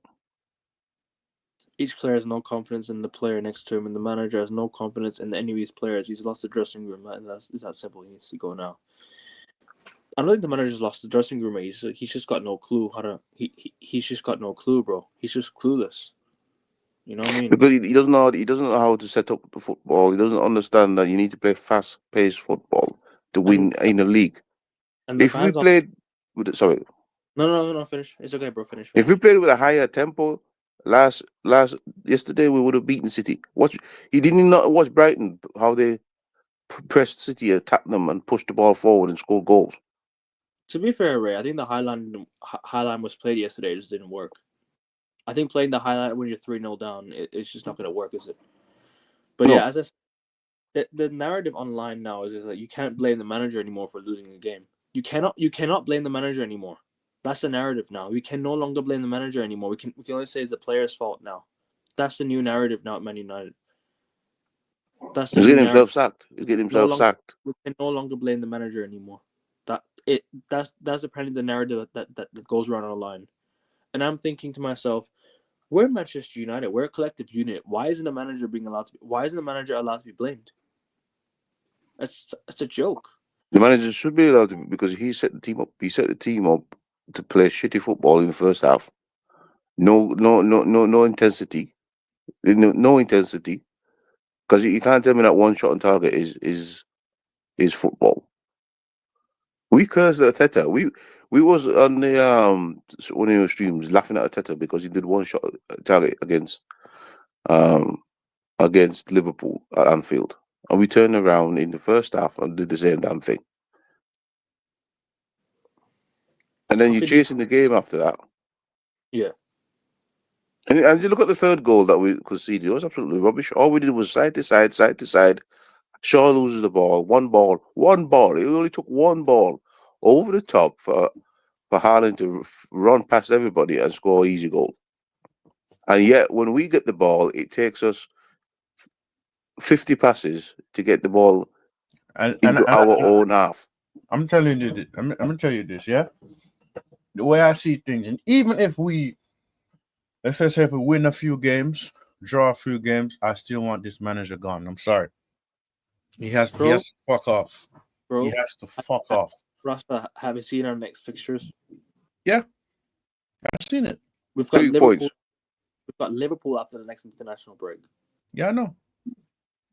S1: Each player has no confidence in the player next to him, and the manager has no confidence in any of these players. He's lost the dressing room, and it's that simple. He needs to go now. I don't think the manager's lost the dressing room. He's just got no clue how to. He's just got no clue, bro. He's just clueless. You know what I mean?
S3: Because he doesn't know how to set up the football. He doesn't understand that you need to play fast-paced football to win in a league.
S1: And the
S3: If we
S1: fans
S3: played with
S1: no, finish. It's okay, bro. Finish.
S3: if we played with a higher tempo yesterday, we would have beaten City. He didn't not watch Brighton how they pressed City, attacked them, and pushed the ball forward and scored goals.
S1: To be fair, Ray, I think the highline was played yesterday. It just didn't work. I think playing the highlight when you're 3-0 down, it's just not going to work, is it? But
S3: No.
S1: yeah, as I said, the narrative online now is that you can't blame the manager anymore for losing a game. You cannot blame the manager anymore. That's the narrative now. We can no longer blame the manager anymore. We can only say it's the player's fault now. That's the new narrative now at Man United. That's the
S3: He's
S1: new
S3: getting
S1: narrative.
S3: himself sacked. He's getting himself sacked.
S1: We can no longer blame the manager anymore. That's apparently the narrative that goes around online. And I'm thinking to myself, we're Manchester United. We're a collective unit. Why isn't the manager Why isn't the manager allowed to be blamed? It's a joke.
S3: The manager should be allowed to, because he set the team up. He set the team up to play shitty football in the first half. No intensity. No intensity. Because you can't tell me that one shot on target is football. We cursed Arteta. We was on the one of your streams laughing at Arteta because he did one shot target against Liverpool at Anfield, and we turned around in the first half and did the same damn thing. And then you're chasing the game after that.
S1: Yeah.
S3: And you look at the third goal that we conceded. It was absolutely rubbish. All we did was side to side. Shaw loses the ball. One ball. It only took one ball over the top for Haaland to run past everybody and score an easy goal. And yet, when we get the ball, it takes us 50 passes to get the ball into our own half.
S2: I'm telling you this. I'm gonna tell you this, yeah. The way I see things, and even if let's just say if we win a few games, draw a few games, I still want this manager gone. I'm sorry. He has to fuck off.
S1: Bro,
S2: he has to fuck off.
S1: Rasta, have you seen our next fixtures?
S2: Yeah, I've seen it.
S1: We've got Liverpool. Points. We've got Liverpool after the next international break.
S2: Yeah, I know.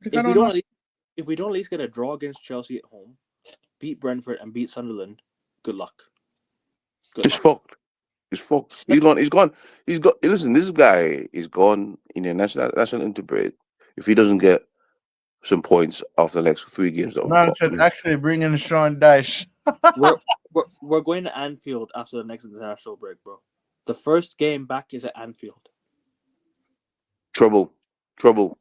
S1: If we don't at least get a draw against Chelsea at home, beat Brentford and beat Sunderland, good luck.
S3: Fucked. He's fucked. He's gone. Listen, this guy is gone in a national interbreak if he doesn't get some points after the next 3 games.
S2: Man said actually bring in Sean Dyche.
S1: we're going to Anfield after the next international break, bro. The first game back is at Anfield.
S3: Trouble.
S1: Bro,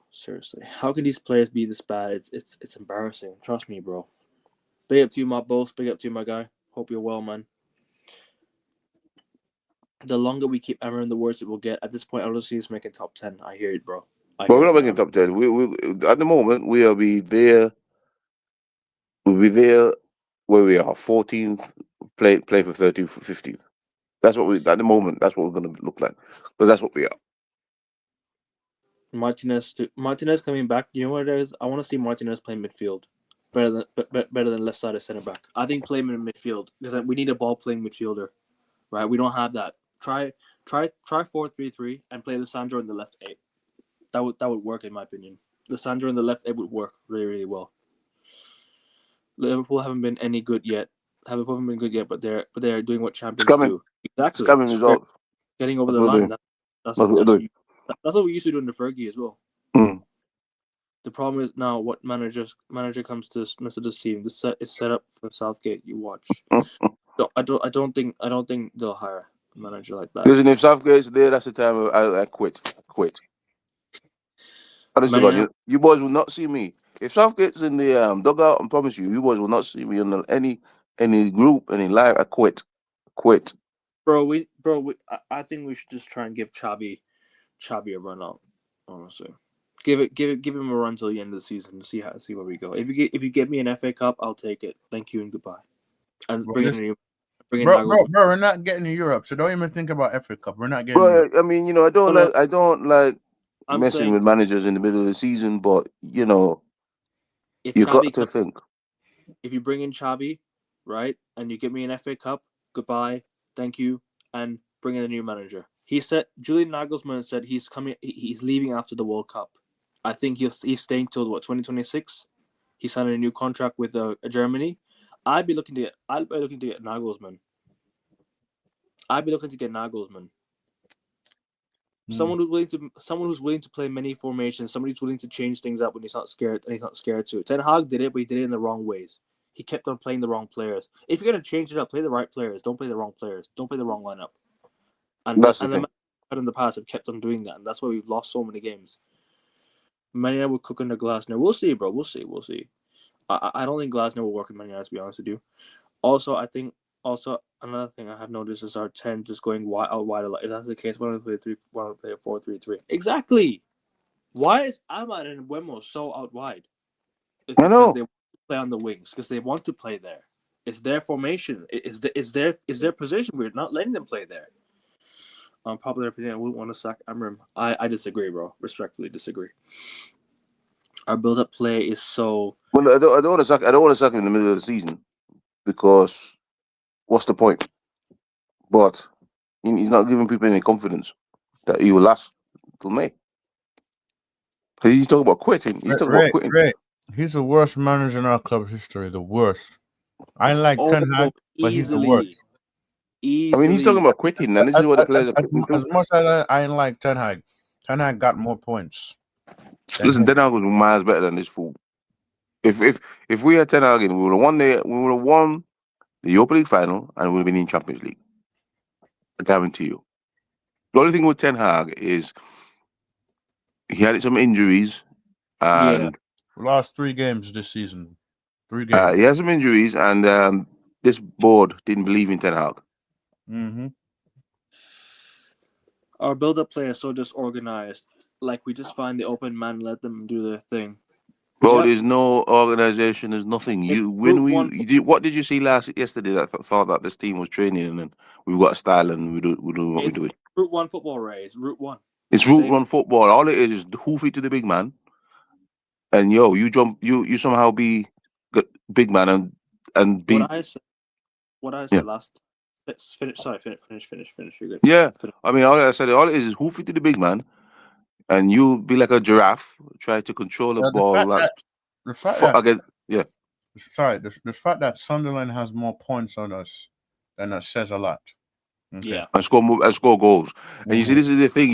S1: seriously. How can these players be this bad? It's embarrassing. Trust me, bro. Big up to you, my boss. Big up to you, my guy. Hope you're well, man. The longer we keep hammering, the worse it will get. At this point, I don't see us making top 10. I hear it, bro.
S3: But we're not making top 10. We at the moment we'll be there. We'll be there where we are, 14th, play for 13th, for 15th. That's what we at the moment. That's what we're going to look like. But that's what we are.
S1: Martinez coming back. You know what it is? I want to see Martinez play midfield, better than left side of center back. I think play him in midfield because we need a ball playing midfielder, right? We don't have that. Try 4-3-3 and play Lissandro in the left 8. That would work in my opinion. Lissandro in the left 8 would work really, really well. Liverpool haven't been any good yet. But they're doing what champions do. Exactly.
S3: Scamming results.
S1: Getting over the line. That's what we used to do under Fergie as well.
S3: Mm.
S1: The problem is now what manager comes to this team. This is set up for Southgate. You watch. No, I don't think they'll hire a manager like that.
S3: Listen, if Southgate's there, that's the time I quit. Honestly, God, you boys will not see me. If Southgate's in the dugout, I promise you boys will not see me in any group, any live. I quit.
S1: Bro, I think we should just try and give Xavi a run out. Honestly, give him a run till the end of the season to see where we go. If you get me an FA Cup, I'll take it. Thank you and goodbye. And bring in
S2: we're not getting to Europe, so don't even think about FA Cup. We're not getting.
S3: Bro, I mean, I don't like messing with managers in the middle of the season, but you got to think.
S1: If you bring in Xavi, right, and you get me an FA Cup, goodbye, thank you, and bring in a new manager. He said Julian Nagelsmann said he's leaving after the World Cup. I think he's staying till 2026. He signed a new contract with Germany. I'd be looking to get Nagelsmann. Someone who's willing to play many formations, somebody who's willing to change things up when he's not scared to. Ten Hag did it, but he did it in the wrong ways. He kept on playing the wrong players. If you're gonna change it up, play the right players. Don't play the wrong players. Don't play the wrong lineup. And the in the past have kept on doing that, and that's why we've lost so many games. Man United will cook under Glasner. We'll see, bro. We'll see. I don't think Glasner will work in Man United, to be honest with you. Also, another thing I have noticed is our 10 just going wide a lot. If that's the case, why don't we play a 4-3-3? Exactly. Why is Ahmad and Wemo so out wide?
S3: I know.
S1: They want to play on the wings because they want to play there. It's their formation. It's their position. We're not letting them play there. Popular opinion, I wouldn't want to sack Amram. I disagree, bro. Respectfully disagree. Our build-up play is so.
S3: Well, I don't want to sack him in the middle of the season because what's the point? But he's not giving people any confidence that he will last till May. Because he's talking about quitting.
S2: Right. He's the worst manager in our club's history. The worst. I like Ten Hag, but he's the worst.
S3: Easily. I mean, he's talking about quitting, and this is what the players are quitting too.
S2: As much as I like Ten Hag got more points.
S3: Listen, Ten Hag was miles better than this fool. If we had Ten Hag in, we would have won the Europa League final, and we would have been in Champions League. I guarantee you. The only thing with Ten Hag is he had some injuries, and
S2: we lost 3 games this season. 3 games.
S3: He has some injuries, and this board didn't believe in Ten Hag.
S2: Mm-hmm.
S1: Our build-up play is so disorganized. Like, we just find the open man, let them do their thing.
S3: Bro, there's no organization. There's nothing. What did you see yesterday that thought that this team was training and then we've got a style and we're doing what we're doing?
S1: Route 1 football, Ray. It's Route 1.
S3: It's Route 1 football. All it is hoof it to the big man, and you jump. You somehow be big man and be.
S1: What I said last. Let's finish. Sorry, finish. You're good.
S3: Yeah, I mean, all it is hoof it to the big man, and you be like a giraffe, try to control the ball.
S2: The fact that Sunderland has more points on us, then that says a lot.
S1: Okay. Yeah,
S3: and score goals. Mm-hmm. And you see, this is the thing.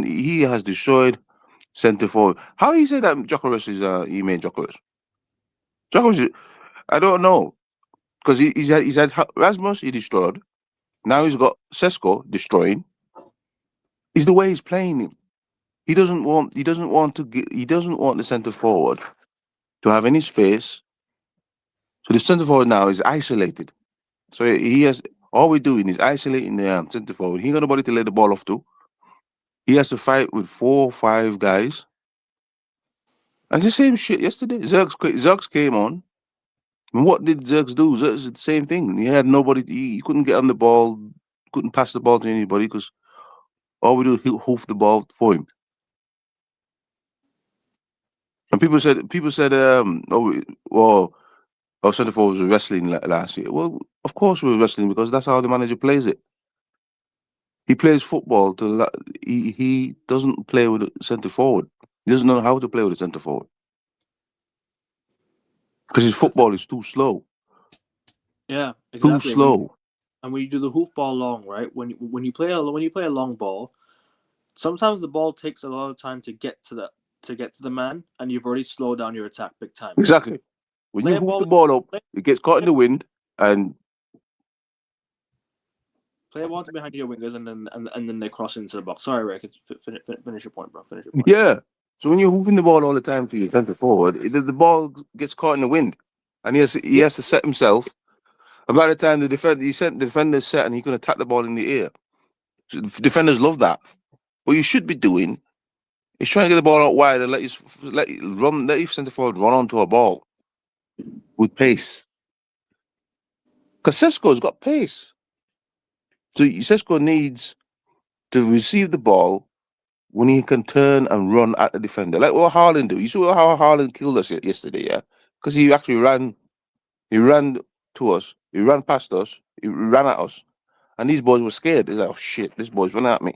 S3: He has destroyed centre forward. How you say that Jokeris is he made Jokeris? Jokeris, I don't know. Because he's had Rasmus, he destroyed. Now he's got Sesko destroying. It's the way he's playing him. He doesn't want the centre forward to have any space. So the centre forward now is isolated. So he has all we're doing is isolating the centre forward. He ain't got nobody to lay the ball off to. He has to fight with 4 or 5 guys. And it's the same shit yesterday. Zerks came on. And what did Zerks do? Zerks did the same thing. He had nobody. He couldn't get on the ball, couldn't pass the ball to anybody because all we do is hoof the ball for him. And people said, well, our centre forward was wrestling last year. Well, of course we were wrestling because that's how the manager plays it. He plays football he doesn't play with a centre forward. He doesn't know how to play with a centre forward because his football is too slow.
S1: Yeah,
S3: Too
S1: exactly.
S3: slow.
S1: And when you do the hoof ball long, right? When you play a long ball, sometimes the ball takes a lot of time to get to the man, and you've already slowed down your attack big time.
S3: Exactly. When
S1: Play
S3: you
S1: a
S3: hoof
S1: ball-
S3: the ball up,
S1: play-
S3: it gets caught in the wind, and
S1: Play a ball to behind your wingers, and then they cross into the box. Sorry, Rick. Finish your point, bro. Finish your point.
S3: yeah. So when you're hooping the ball all the time to your centre forward, the ball gets caught in the wind, and he has to set himself. And by the time the defender's set, and he can attack the ball in the air. So defenders love that. What you should be doing is trying to get the ball out wide and let your centre forward run onto a ball with pace. Because Sesko's got pace. So Sesko needs to receive the ball when he can turn and run at the defender. Like what Haaland do. You saw how Haaland killed us yesterday, yeah? Because he actually ran to us, he ran past us, he ran at us. And these boys were scared. They're like, oh shit, this boy's running at me.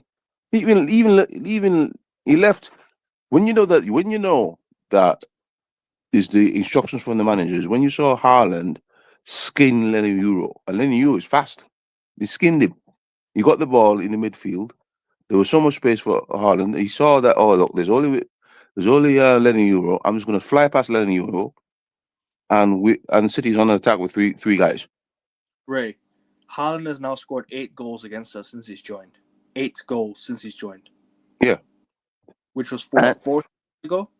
S3: Even he left when you know that is the instructions from the managers. When you saw Haaland skin Lenny Euro, and Lenny Euro is fast. He skinned him. He got the ball in the midfield. There was so much space for Haaland. He saw that, oh look, there's only Lenny Euro. I'm just gonna fly past Lenny Euro, and City's on an attack with three guys.
S1: Ray, Haaland has now scored 8 goals against us since he's joined. 8 goals since he's joined.
S3: Yeah.
S1: Which was 4 years ago?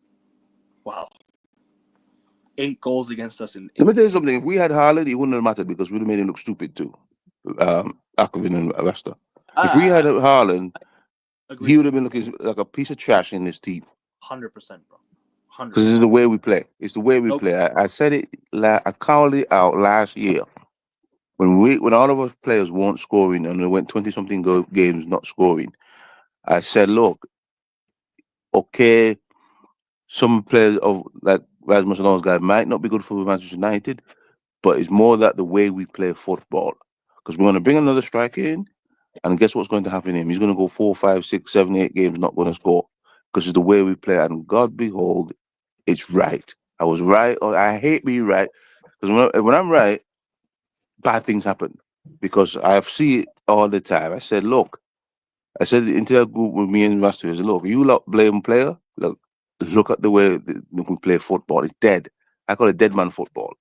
S1: Wow. 8 goals against us in
S3: Let me tell you something. If we had Haaland, it wouldn't have mattered because we'd have made him look stupid too. Akovin and Rasta. If we had Haaland, he would have been looking like a piece of trash in this team.
S1: 100%, bro. 100%.
S3: Because it's the way we play. It's the way we play. I said it. I called it out last year when all of our players weren't scoring and they went 20-something games not scoring. I said, look, okay, some players of like Rasmus and those guys might not be good for Manchester United, but it's more that the way we play football. Because we're going to bring another striker in, and guess what's going to happen to him? He's going to go 4, 5, 6, 7, 8 games not going to score because it's the way we play. And God behold, it's right. I was right. I hate being right because when I'm right, bad things happen because I see it all the time. I said into a group with me and Rasta, I said, look, you lot blame player. Look at the way we play football. It's dead. I call it dead man football.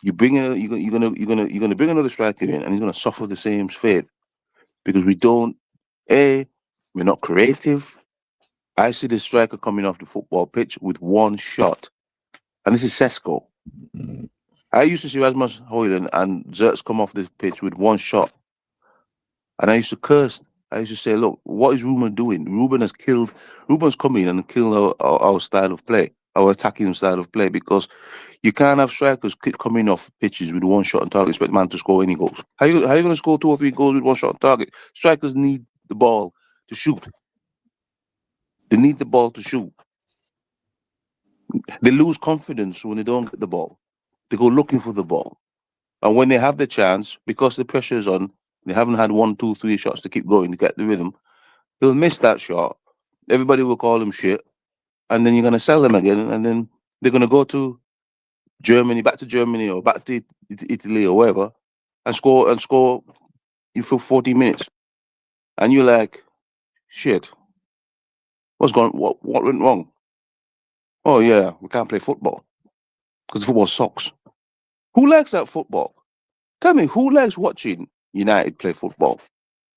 S3: You're gonna bring another striker in, and he's gonna suffer the same fate because we're not creative. I see the striker coming off the football pitch with one shot, and this is Sesko. I used to see Rasmus Højlund and Zerts come off the pitch with one shot, and I used to curse. I used to say, "Look, what is Ruben doing? Ruben's come in and killed our style of play, our attacking style of play, because you can't have strikers coming off pitches with one shot on target, expect man to score any goals. How you going to score 2 or 3 goals with one shot on target? Strikers need the ball to shoot. They need the ball to shoot. They lose confidence when they don't get the ball. They go looking for the ball. And when they have the chance, because the pressure is on, they haven't had 1, 2, 3 shots to keep going to get the rhythm, they'll miss that shot. Everybody will call them shit. And then you're going to sell them again. And then they're going to go to back to Germany or back to Italy or wherever and score you for 40 minutes. And you're like, shit, what went wrong? Oh yeah, we can't play football because football sucks. Who likes that football? Tell me, who likes watching United play football?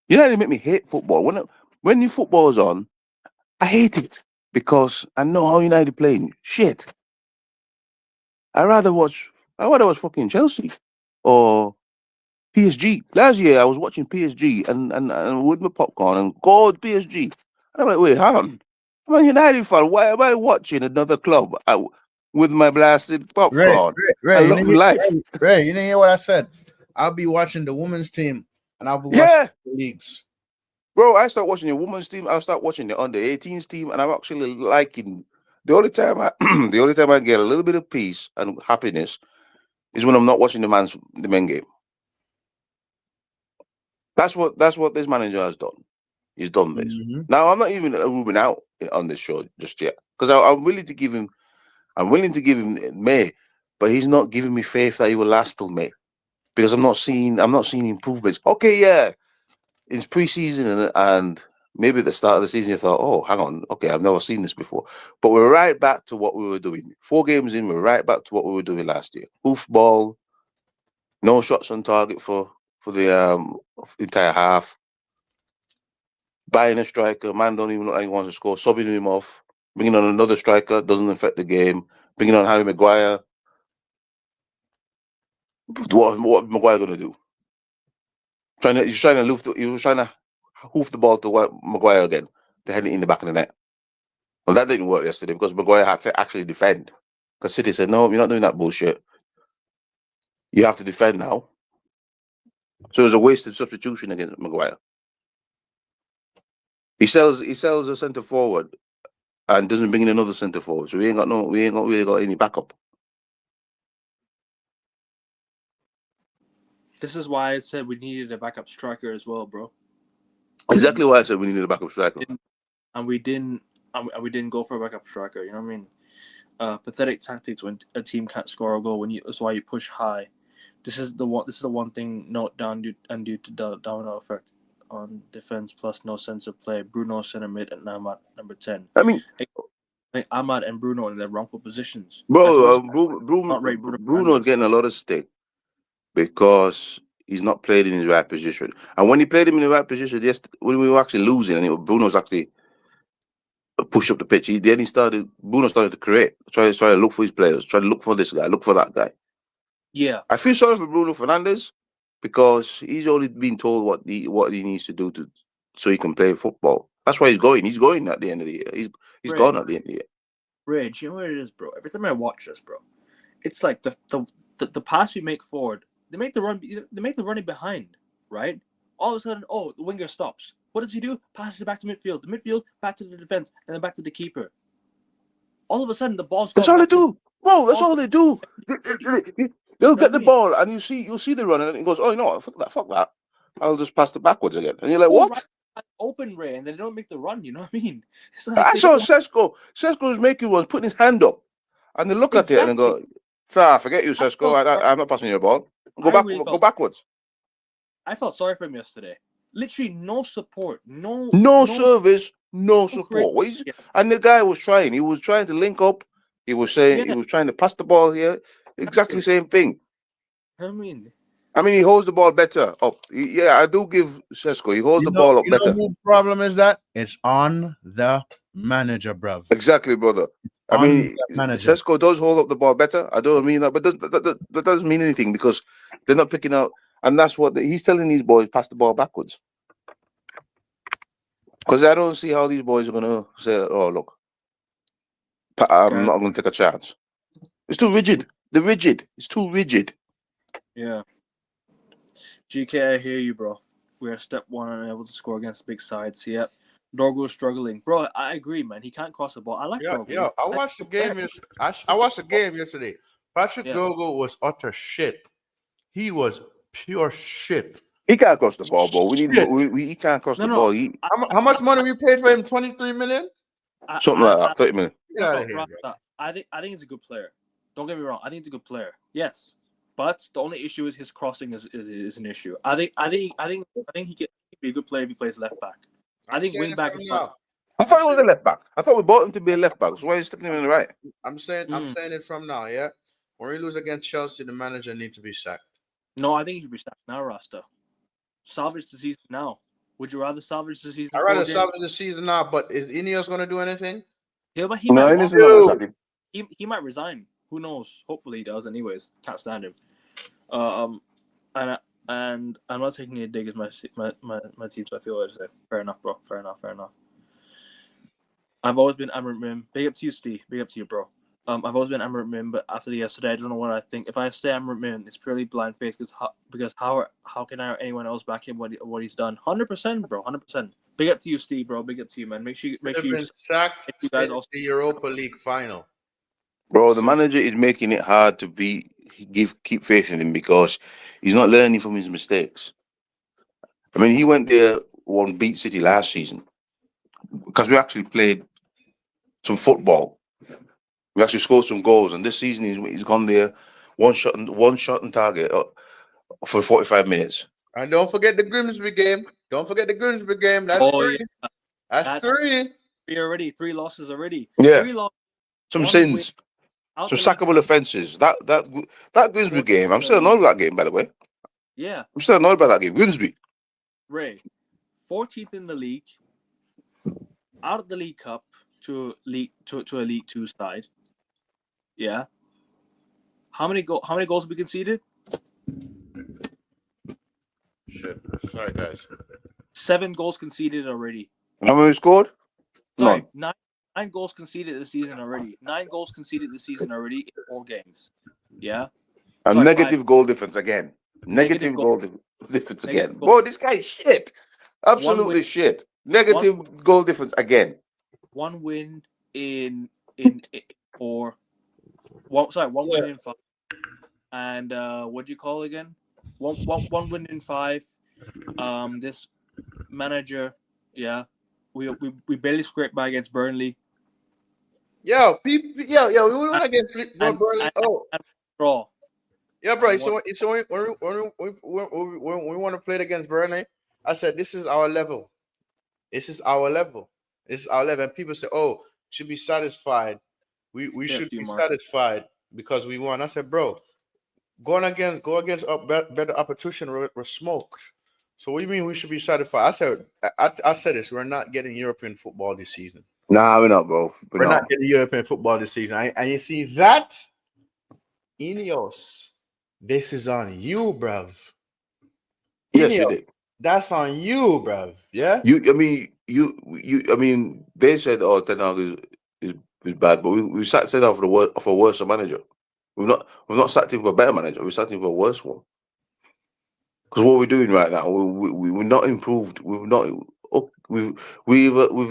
S3: United make me hate football. When the football is on, I hate it because I know how United playing. Shit. I'd rather watch fucking Chelsea or PSG. Last year I was watching PSG and with my popcorn and go PSG. And I'm like, wait, hang on. I'm a United fan. Why am I watching another club? with my blasted popcorn. I
S2: You
S3: love life.
S2: you didn't hear what I said. I'll be watching the women's team, and I'll be watching
S3: Yeah.
S2: the leagues.
S3: Bro, I start watching the women's team. I start watching the under 18s team, and I'm actually liking. The only time the only time I get a little bit of peace and happiness is when I'm not watching the men game. That's what this manager has done. He's done this.
S2: Mhm.
S3: Now I'm not even ruling out on this show just yet because I'm willing to give him. I'm willing to give him May, but he's not giving me faith that he will last till May because I'm not seeing improvements. Okay, yeah, it's preseason and maybe at the start of the season you thought, oh, hang on, okay, I've never seen this before. But we're right back to what we were doing. 4 games in, we're right back to what we were doing last year. Hoof ball, no shots on target for the entire half. Buying a striker, man don't even look like he wants to score, subbing him off, bringing on another striker, doesn't affect the game, bringing on Harry Maguire. What Maguire gonna do? He was trying to hoof the ball to Maguire again to head it in the back of the net. Well, that didn't work yesterday because Maguire had to actually defend. Because City said, no, you're not doing that bullshit. You have to defend now. So it was a wasted substitution against Maguire. He sells a centre forward and doesn't bring in another centre forward. So we ain't really got any backup.
S1: This is why I said we needed a backup striker as well, bro.
S3: Exactly why I said we needed a backup striker.
S1: And we didn't go for a backup striker. You know what I mean? Pathetic tactics when a team can't score a goal. That's why you push high. This is the one thing note down due to the domino effect on defense plus no sense of play. Bruno center mid and Ahmad number 10.
S3: I mean,
S1: I think Ahmad and Bruno in their wrongful positions.
S3: bro,
S1: Bruno
S3: Bruno's getting a lot of stick because he's not played in his right position. And when he played him in the right position, when we were actually losing, and Bruno's actually push up the pitch. Bruno started to create, try to look for his players, try to look for this guy, look for that guy.
S1: Yeah.
S3: I feel sorry for Bruno Fernandes because he's only been told what he needs to do so he can play football. That's why he's going. He's going at the end of the year. He's gone at the end of the year.
S1: Reg, you know what it is, bro? Every time I watch this, bro, it's like the pass you make forward, they make the running behind, right? All of a sudden, the winger stops. What does he do? Passes it back to midfield. The midfield back to the defense, and then back to the keeper. All of a sudden, the ball's
S3: That's all they do, bro. That's all they do. They'll get the ball, and you'll see the run, and it goes, oh, you know what? Fuck that. I'll just pass it backwards again, and you're like, what?
S1: Right. Open Ray, and they don't make the run. You know what I mean?
S3: I saw Sesko. Sesko was making one, putting his hand up, and they look at it and go, forget you, Sesko. I'm not passing you a ball. Go backwards.
S1: I felt sorry for him yesterday. Literally no support, no
S3: service, no support. And the guy was trying. He was trying to link up. He was saying he was trying to pass the ball here. Exactly the same thing.
S1: I mean,
S3: he holds the ball better up. I do give Sesko. He holds the ball up better.
S2: Whose problem is that? It's on the manager, bruv.
S3: Exactly, brother. Sesko does hold up the ball better. I don't mean that, but that doesn't mean anything because they're not picking out. And that's what he's telling these boys, pass the ball backwards. Because I don't see how these boys are going to say, oh, look, I'm not going to take a chance. It's too rigid. It's too rigid.
S1: Yeah. GK, I hear you, bro. We are step one and able to score against big sides. Yep. Dorgo's struggling. Bro, I agree, man. He can't cross the ball. I like Dorgo.
S2: Yeah, I watched the game yesterday. I watched the game yesterday. Patrick Dorgo was utter shit. He was pure shit.
S3: He can't cross the ball, bro. He can't cross the ball.
S2: How much money we paid for him? 23 million?
S3: Something like that. 30 million.
S1: I think he's a good player. Don't get me wrong. I think he's a good player. Yes. But the only issue is his crossing is an issue. I think he can be a good player if he plays left back. I think wing back is fine.
S3: I thought he was a left back. I thought we bought him to be a left back. So why are you sticking him in the right?
S2: I'm saying it from now, yeah? When we lose against Chelsea, the manager needs to be sacked.
S1: No, I think he should be sacked now, Rasta. Salvage the season now. Would you rather salvage the season?
S2: I'd rather salvage the season now, but is Ineos going to do anything?
S1: Yeah, but he might resign. Who knows? Hopefully he does. Anyways, can't stand him. And I'm not taking a dig as my team, so I feel like fair enough, bro. Fair enough. I've always been. Big up to you, Steve. Big up to you, bro. I've always been Amrit Min, but after yesterday, I don't know what I think. If I say Amrit Min, it's purely blind faith because how can anyone else back him what he's done? 100%, bro, 100%. Big up to you, Steve, bro. Big up to you, man. Make sure
S2: Should
S1: you
S2: have been sacked
S1: you guys
S2: since
S1: also.
S2: the Europa League final.
S3: Bro, the
S1: Seriously.
S3: manager is making it hard to keep faith in him because he's not learning from his mistakes. I mean, he went there, beat City last season because we actually played some football. We actually scored some goals, and this season he's gone there, one shot on target for 45 minutes.
S2: And don't forget the Grimsby game. Don't forget the Grimsby game. That's
S1: Oh
S2: three.
S1: yeah,
S2: That's
S1: that's
S2: three.
S1: three already. 3 losses already.
S3: Yeah,
S1: 3 losses.
S3: some
S1: 1 win
S3: sins,
S1: out
S3: some
S1: the League
S3: sackable
S1: Cup.
S3: offences. That Grimsby
S1: 14th
S3: game, I'm
S1: in the
S3: still annoyed
S1: league.
S3: with that game. By the way,
S1: Yeah,
S3: I'm still annoyed by that game. Grimsby.
S1: Ray, 14th in the league, out of the League Cup to a League Two side. Yeah. How many goals have we conceded?
S2: Shit. Sorry, guys.
S1: 7 goals conceded already.
S3: How many scored?
S1: Sorry,
S3: None.
S1: nine goals conceded this season already. 9 goals conceded this season already in 4 games. Yeah.
S3: And
S1: Sorry, 5
S3: negative goal difference again.
S1: negative
S3: Negative
S1: goal.
S3: goal difference again.
S1: Negative goal.
S3: Boy, this guy is shit.
S1: One win.
S3: Absolutely shit. Negative goal difference again.
S1: 1 win in 4. One win in 5. And what do you call it again? One win in 5. This manager, yeah, we barely scraped by against Burnley.
S2: Yo, we want to get Burnley.
S1: And draw.
S2: Yeah, bro.
S1: And
S2: So when we want to play it against Burnley, I said this is our level. This is our level. This is our level. And people say, "Oh, should be satisfied. We should be satisfied because we won." I said, "Bro, go against better opposition. We're smoked. So what do you mean we should be satisfied?" I said this. We're not getting European football this season.
S3: Nah, we're not, bro.
S2: We're not getting European football this season. And you see that, Ineos, this is on you, bruv.
S3: Yes, you did.
S2: That's on you, bruv. Yeah.
S3: I mean, they said, "Oh, Ten Hag is bad," but we said off a worse manager. We've not sacked him for a better manager. We sacked him for a worse one. Because what we're doing right now, we're not improved. We've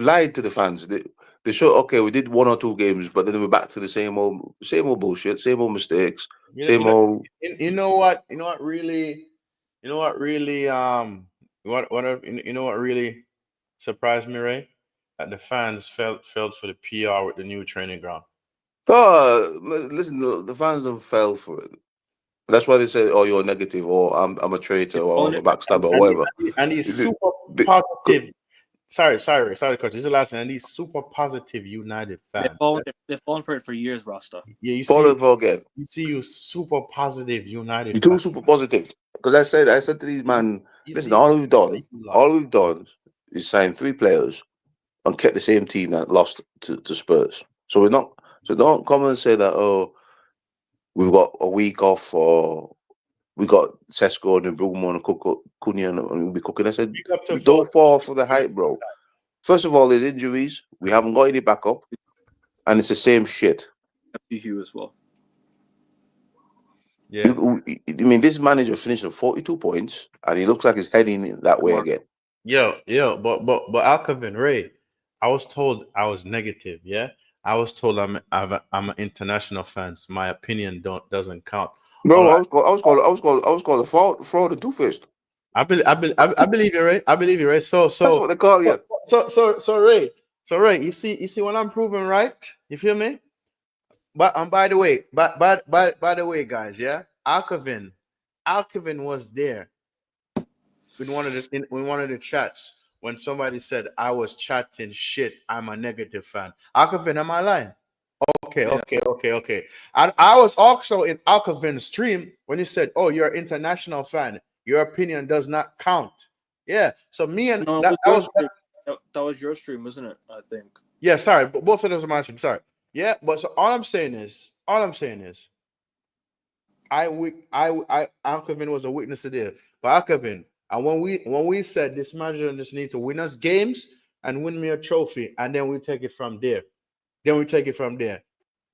S3: lied to the fans. They show, okay, we did 1 or 2 games, but then we're back to the same old bullshit, same old mistakes,
S2: You know what really surprised me, Ray? That the fans felt for the PR with the new training ground.
S3: Oh, listen, the fans have fell for it. That's why they say, "Oh, you're negative," or "I'm a traitor," or "I'm a backstabber," or whatever.
S2: And he's super positive. Sorry, coach. This is the last thing. And these super positive United fans.
S1: They've fallen for it for years, Rasta.
S2: Yeah, you see you super positive United.
S3: You're too super positive. Because I said to these man, listen, all we've done is sign 3 players and kept the same team that lost to Spurs. So don't come and say that, oh, we've got a week off, or we got Sesko and Brugman and Cunha and we'll be cooking. I said, don't fall for the hype, bro. First of all, there's injuries. We haven't got any backup. And it's the same shit.
S1: You as well.
S2: Yeah.
S3: I mean, this manager finished with 42 points, and he looks like he's heading that way again.
S2: But Alcavin, Ray, I was told I was negative. Yeah, I was told I'm an international fan. So my opinion doesn't count.
S3: Bro, I was called a fraud and two-faced.
S2: I believe you, Ray. I believe you, Ray. So
S3: that's what they call you.
S2: So Ray, you see what I'm proving, right? You feel me? But by the way, guys, yeah, Alcavin was there. We wanted the chats when somebody said I was chatting shit. I'm a negative fan. Alcavin, am I lying? Okay. I was also in Alcavin's stream when he said, "Oh, you're an international fan. Your opinion does not count." Yeah. So me and that
S1: was your stream, wasn't it? I think.
S2: Yeah. Sorry, but both of those are my stream. Sorry. Yeah. But so all I'm saying is, Alcavin was a witness to this. But Alcavin, and when we said this manager just needs to win us games and win me a trophy, and then we take it from there.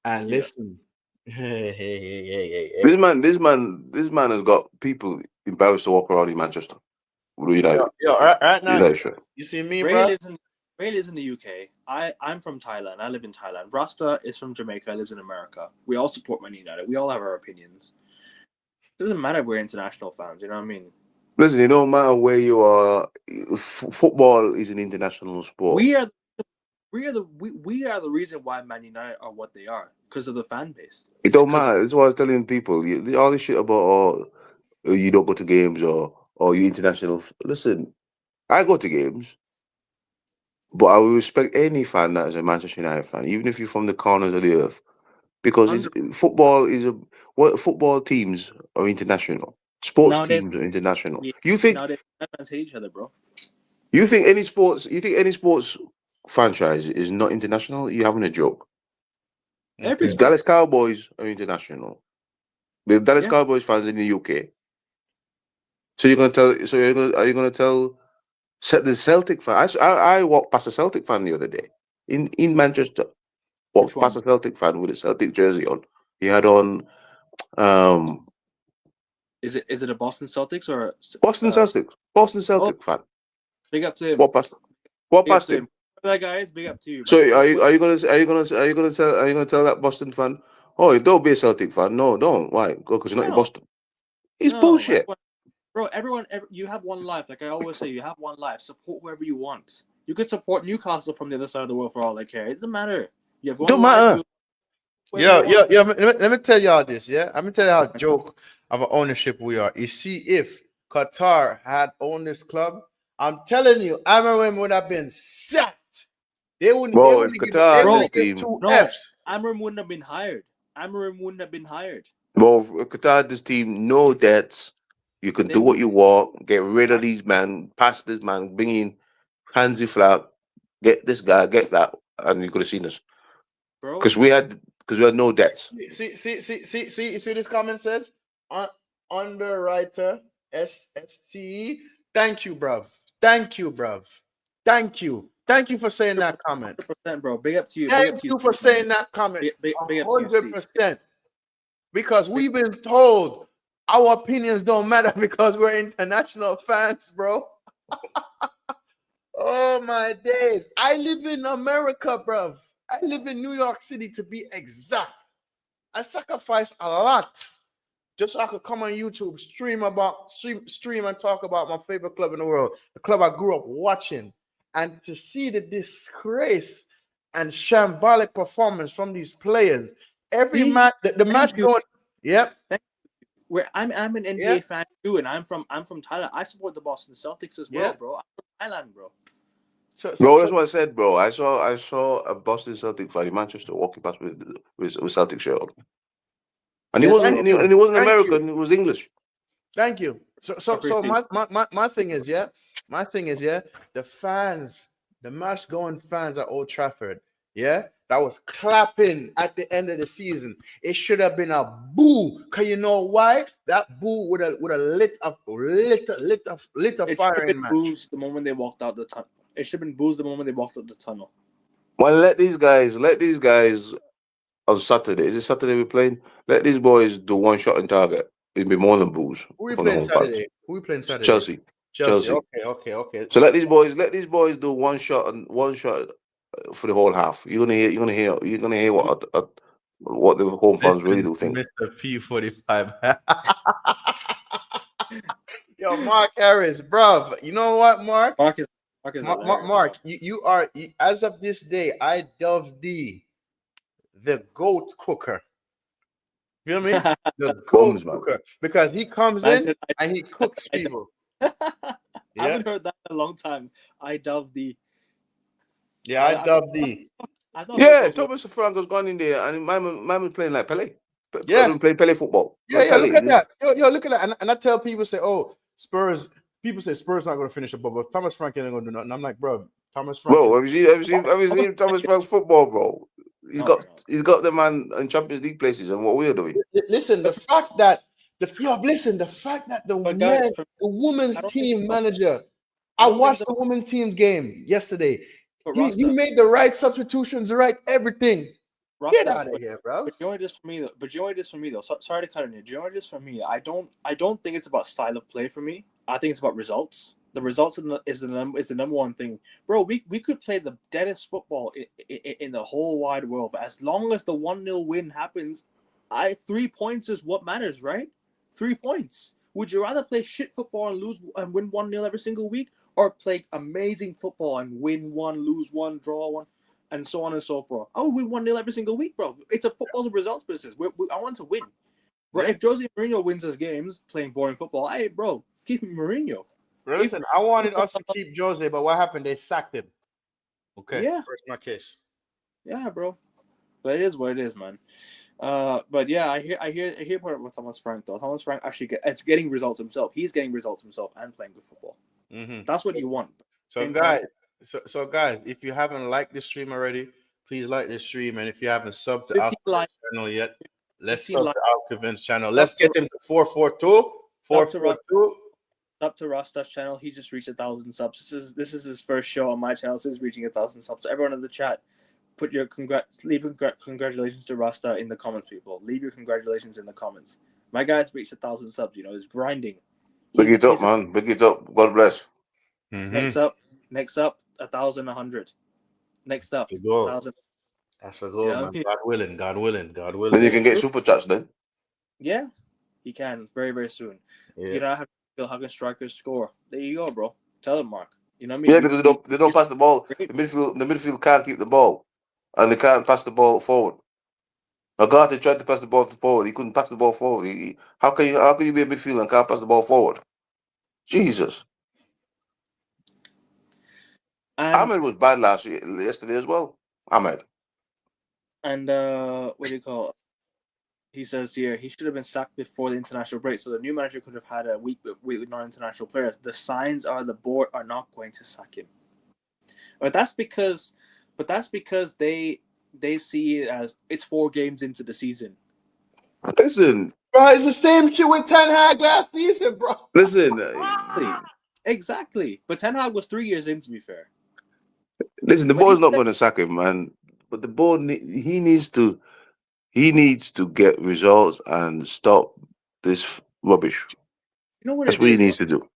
S4: And
S1: Yeah.
S4: listen, hey.
S3: This man has got people embarrassed to walk around in Manchester. United.
S4: Right now,
S3: United shirt.
S4: you see me,
S1: Ray
S4: bro.
S1: lives in the UK. I'm from Thailand. I live in Thailand. Rasta is from Jamaica. Lives in America. We all support Man United. We all have our opinions. Doesn't matter if we're international fans. You know what I mean?
S3: Listen, it don't matter where you are. Football is an international sport.
S1: We are the reason why Man United are what they are because of the fan base.
S3: It don't matter. That's what I was telling people. All this shit about you don't go to games or you international. Listen, I go to games, but I will respect any fan that is a Manchester United fan, even if you're from the corners of the earth, because football teams are international. Sports
S1: Nowadays,
S3: teams are international.
S1: yeah,
S3: You think
S1: nowadays fans hate each other, bro.
S3: you think any sports franchise is not international? You're having a joke.
S1: Every
S3: The
S1: sport.
S3: Dallas Cowboys are international. The Dallas
S1: Yeah.
S3: Cowboys fans in the UK. So you're gonna tell? Are you gonna tell? The Celtic fan. I walked past a Celtic fan the other day in Manchester.
S1: Which
S3: Walked past
S1: one?
S3: a Celtic fan with a Celtic jersey on. He had on
S1: Is it a Boston Celtics or
S3: Boston Celtics. Boston
S1: oh,
S3: Celtic fan.
S1: big up to him.
S3: Walked
S1: Big up
S3: past
S1: to
S3: him.
S1: him. That guys, big up to you.
S3: So
S1: Man.
S3: are you gonna tell that Boston fan? Oh, don't be a Celtic fan. No, don't. Why? Because you're not in
S1: No,
S3: Boston. It's
S1: no,
S3: bullshit.
S1: everyone, you have one life. Like I always say, you have one life. Support whoever you want. You could support Newcastle from the other side of the world for all I care. It doesn't matter. You have one
S3: Don't
S1: life.
S3: matter.
S4: Let me tell y'all this. Yeah, let me tell you how joke of an ownership we are. You see, if Qatar had owned this club, I'm telling you, Amarim would have been sacked. They wouldn't. They
S3: Well, if
S4: wouldn't give.
S3: Qatar
S4: They
S3: had
S1: Bro,
S3: this
S4: would give
S3: team,
S4: two
S1: No,
S4: Fs.
S1: Amarim wouldn't have been hired. Amarim wouldn't have been hired.
S3: well, if Qatar had this team, no debts. You can
S1: They
S3: do what
S1: would,
S3: you want. Get rid of these man. Pass this man. Bring in Hansi Flick. Get this guy. Get that, and you could have seen us
S1: bro.
S3: because we had no debts.
S4: See. This comment says underwriter SSTE. Thank you, bruv. Thank you for saying that comment.
S1: 100%, bro. Big up to you. Big
S4: Thank
S1: up to
S4: you for saying that comment.
S1: Big up to you, Steve.
S4: 100%. Because we've been told our opinions don't matter because we're international fans, bro. Oh my days. I live in America, bruv. I live in New York City to be exact. I sacrifice a lot just so I could come on YouTube, stream and talk about my favorite club in the world, the club I grew up watching, and to see the disgrace and shambolic performance from these players. Every
S1: See?
S4: match, the match
S1: you.
S4: going. Yep.
S1: Where I'm an NBA
S4: Yeah.
S1: fan too, and I'm from Thailand. I support the Boston Celtics as well,
S4: Yeah.
S1: bro. I'm from Thailand, bro.
S3: Bro, that's what I said, bro. I saw a Boston Celtic fan in Manchester walking past with Celtic shirt on, and he
S1: Yes,
S3: wasn't
S1: bro.
S3: and he wasn't
S4: Thank you.
S3: American. It was English.
S4: Thank you. So
S1: Appreciate
S4: my thing is, yeah, the fans, the match going fans at Old Trafford, yeah, that was clapping at the end of the season. It should have been a boo. Cause you know why? That boo would have lit a
S1: It should
S4: fire
S1: have
S4: in
S1: been
S4: match.
S1: boozed the moment they walked out the tunnel. It should have been boozed the moment they walked out the tunnel.
S3: Well, let these guys on Saturday. Is it Saturday we're playing? Let these boys do one shot on target. It'll be more than booze
S4: Who we
S3: from the
S4: playing
S3: home fans.
S4: Saturday? Who we playing Saturday?
S3: Chelsea.
S4: Chelsea. Okay.
S3: So let these boys do one shot for the whole half. You're gonna hear what the home fans really do think.
S4: Mr. P45. Yo, Mark Harris, bruv. You know what, Mark?
S1: Mark is hilarious.
S4: Mark, you are as of this day, I dove thee the goat cooker. Feel me? The goat
S3: Bums, man.
S4: cooker. Because he comes
S1: Man
S4: in
S1: said,
S4: and he cooks people.
S1: I
S4: Yeah.
S1: haven't heard that in a long time. I dove the.
S4: Yeah, I dove thee.
S1: I thought
S3: Yeah,
S1: it was
S3: Thomas Franco's gone in there and man was playing like Pele.
S4: Yeah.
S3: Playing Pele football.
S4: Yeah,
S3: Like Pele.
S4: look at that. Yo, look at that. And I tell people, say, oh, Spurs, people say Spurs not going to finish above us. Thomas Frank ain't going to do nothing. I'm like, bro, Thomas Frank.
S3: Bro, have you seen Thomas Frank's football, bro? He's
S1: No,
S3: got the man in Champions League places and what we're doing.
S4: Listen, the fact that the fact that
S1: But guys,
S4: the women's
S1: I don't
S4: team
S1: think-
S4: manager,
S1: I
S4: I
S1: don't think
S4: watched
S1: so.
S4: the women's team game yesterday.
S1: But
S4: He
S1: Rasta,
S4: made the right substitutions, right everything.
S1: Rasta,
S4: Get out of here, bro.
S1: But you know what it is for me though. Sorry to cut in here. Do you know what it is for me? I don't think it's about style of play for me. I think it's about results. The results is the number one thing, bro. We could play the deadest football in the whole wide world, but as long as the 1-0 win happens, 3 points is what matters, right? 3 points. Would you rather play shit football and lose and win 1-0 every single week, or play amazing football and win 1, lose 1, draw 1, and so on and so forth? I would win 1-0 every single week, bro. It's a football's a results business. I want to win. Bro, if Jose Mourinho wins his games playing boring football, hey, bro, keep Mourinho.
S4: Bro, listen, I wanted us to keep Jose, but what happened? They sacked him. Okay.
S1: Yeah.
S4: First my case.
S1: Yeah, bro. But it is what it is, man. But yeah, I hear part of Thomas Frank though. Thomas Frank actually it's getting results himself. He's getting results himself and playing good football.
S4: Mm-hmm.
S1: That's what you want.
S4: So guys, if you haven't liked this stream already, please like this stream. And if you haven't subbed to
S1: 15
S4: Alkevin's
S1: likes.
S4: channel yet, let's
S1: 15
S4: sub
S1: likes.
S4: to Alkevin's channel. Let's get him to 442. 442.
S1: Up to Rasta's channel. He just reached 1,000 subs. This is his first show on my channel, so he's reaching 1,000 subs. So everyone in the chat, put your congratulations to Rasta in the comments, people. Leave your congratulations in the comments. My guy's reached 1,000 subs. You know, he's grinding.
S3: Big it up, man. Big it up. God bless.
S1: Next up, 1,100. Next up, 1,000.
S4: That's a goal, man. God willing.
S3: Then you can get super chats then.
S1: Yeah, he can very, very soon.
S4: Yeah.
S1: You know, how can strikers score? There you go, bro. Tell him, Mark. You know what I mean?
S3: Yeah, because they don't pass the ball. The midfield can't keep the ball, and they can't pass the ball forward. Agate tried to pass the ball forward. He couldn't pass the ball forward. How can you be a midfielder and can't pass the ball forward? Jesus. Ahmed was bad yesterday as well. Ahmed.
S1: And what do you call it? He says here he should have been sacked before the international break, so the new manager could have had a week with non-international players. The signs are the board are not going to sack him. But that's because they see it as it's 4 games into the season.
S3: Listen,
S4: bro, it's the same shit with Ten Hag last season, bro.
S3: Listen,
S1: exactly. But Ten Hag was 3 years in, to be fair.
S3: Listen, the board's not going to sack him, man. But the board, he needs to get results and stop this rubbish.
S1: You know what?
S3: That's what he needs to do.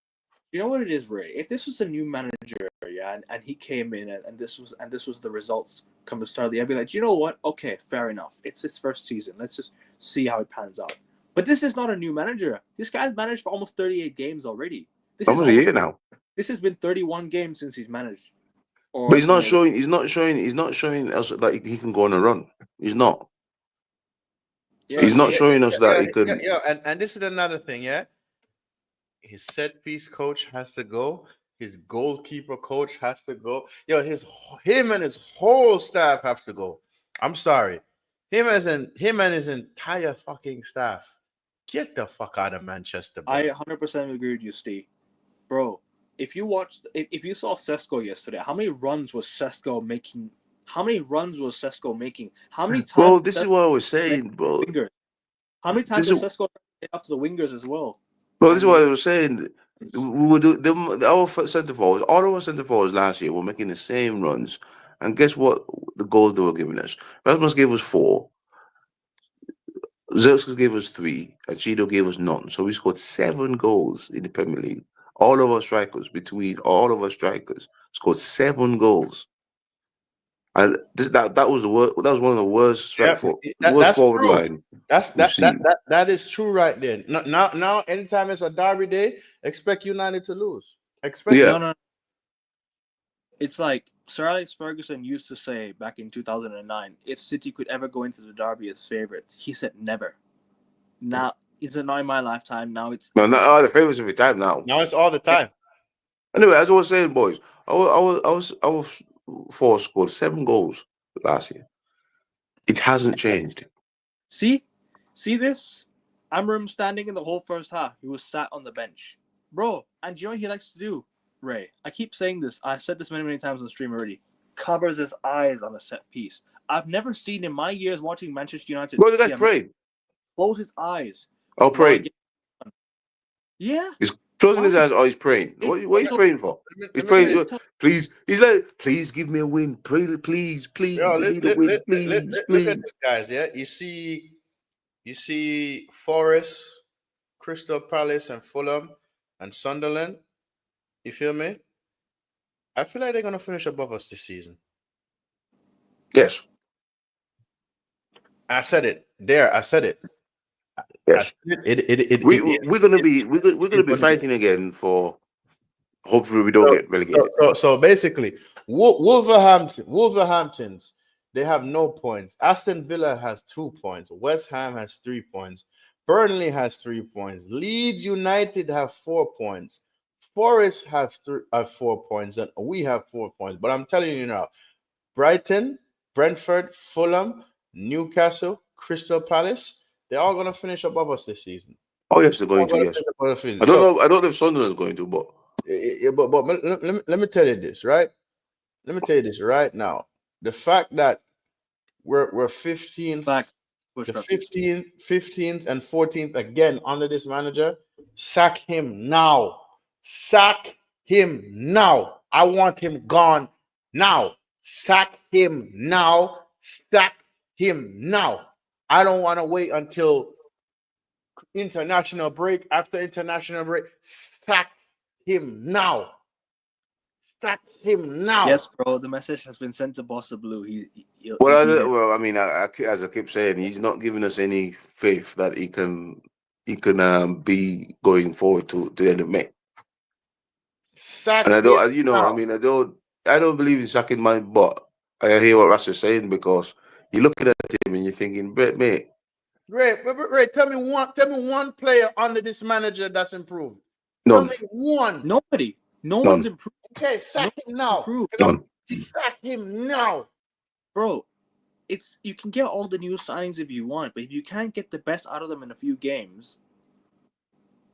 S1: You know what it is, Ray? If this was a new manager, yeah, and he came in and this was the results come to start of the year, I'd be like, you know what? Okay, fair enough. It's his first season. Let's just see how it pans out. But this is not a new manager. This guy's managed for almost 38 games already.
S3: Almost a year now.
S1: This has been 31 games since he's managed.
S3: But he's not showing us that he can go on a run. He's not. Yeah, he's not showing us that he could.
S4: Yeah, and this is another thing, yeah. His set piece coach has to go. His goalkeeper coach has to go. Yo, him and his whole staff have to go. I'm sorry. Him and his entire fucking staff. Get the fuck out of Manchester, bro.
S1: I 100% agree with you, Steve. Bro, if you saw Sesko yesterday, how many runs was Sesko making? How many times?
S3: Bro, this is what I was saying, bro.
S1: How many times did Sesko after the wingers as well?
S3: Bro, this is what I was saying. We would do our centre forwards. All our centre forwards last year were making the same runs, and guess what? The goals they were giving us. Rasmus gave us 4. Xerxes gave us 3, and Cheeto gave us none. So we scored 7 goals in the Premier League. All of our strikers scored 7 goals. And that was one of the worst worst forward line.
S4: That is true right there. Now, anytime it's a derby day, expect United to lose.
S1: No. It's like Sir Alex Ferguson used to say back in 2009, if City could ever go into the derby as favourites, he said never. Now it's not in my lifetime. Now it's
S3: the favourites every time now.
S4: Now it's all the time.
S3: Anyway, as I was saying, boys, I was 4 scored 7 goals last year. It hasn't changed.
S1: See this? I remember him standing in the whole first half. He was sat on the bench, bro. And you know what he likes to do, Ray? I keep saying this. I said this many times on the stream already. Covers his eyes on a set piece. I've never seen in my years watching Manchester United.
S3: Bro, the guy prayed.
S1: Close his eyes.
S3: Oh, prayed.
S1: Yeah.
S3: Closing his
S1: Why?
S3: eyes, or he's praying. What he's praying for? He's praying.
S1: It's tough.
S3: Please, he's like, please give me a win. Pray, please, please.
S4: Yo,
S3: I need a win, please,
S4: look at
S3: please.
S4: this, guys. Yeah, you see Forest, Crystal Palace, and Fulham, and Sunderland. You feel me? I feel like they're gonna finish above us this season.
S3: Yes,
S4: I said it. There, I said it. I
S3: yes.
S4: said it.
S3: We're gonna be fighting again for. Hopefully, we don't get relegated.
S4: So basically, Wolverhamptons, they have no points. Aston Villa has 2 points. West Ham has 3 points. Burnley has 3 points. Leeds United have 4 points. Forest have 4 points, and we have 4 points. But I'm telling you now, Brighton, Brentford, Fulham, Newcastle, Crystal Palace, they're all gonna finish above us this season.
S3: Oh yes, they're going to. Yes, I don't know. I don't know if Sunderland's going to, but
S4: let me tell you this, right? Let me tell you this right now. The fact that we're 15th,
S1: Fact.
S4: the 15th and 14th again under this manager, sack him now. Sack him now. I want him gone now. Sack him now. Sack him now. I don't want to wait until international break. After international break, sack him now. Sack him now.
S1: Yes, bro. The message has been sent to Bossa Blue. He'll
S3: well,
S1: be there.
S3: I mean, as I keep saying, he's not giving us any faith that he can be going forward to the end of May.
S4: Sack
S3: And I
S4: him
S3: don't, you know,
S4: now.
S3: I mean, I don't believe in sacking my but I hear what Russ is saying because you're looking at him and you're thinking, mate.
S4: Ray, tell me one player under this manager that's improved.
S3: None.
S4: Tell me one.
S1: Nobody. No
S3: None.
S1: one's improved.
S4: Okay, sack him now.
S1: Improved.
S3: None.
S4: Sack him now.
S1: Bro, you can get all the new signings if you want, but if you can't get the best out of them in a few games,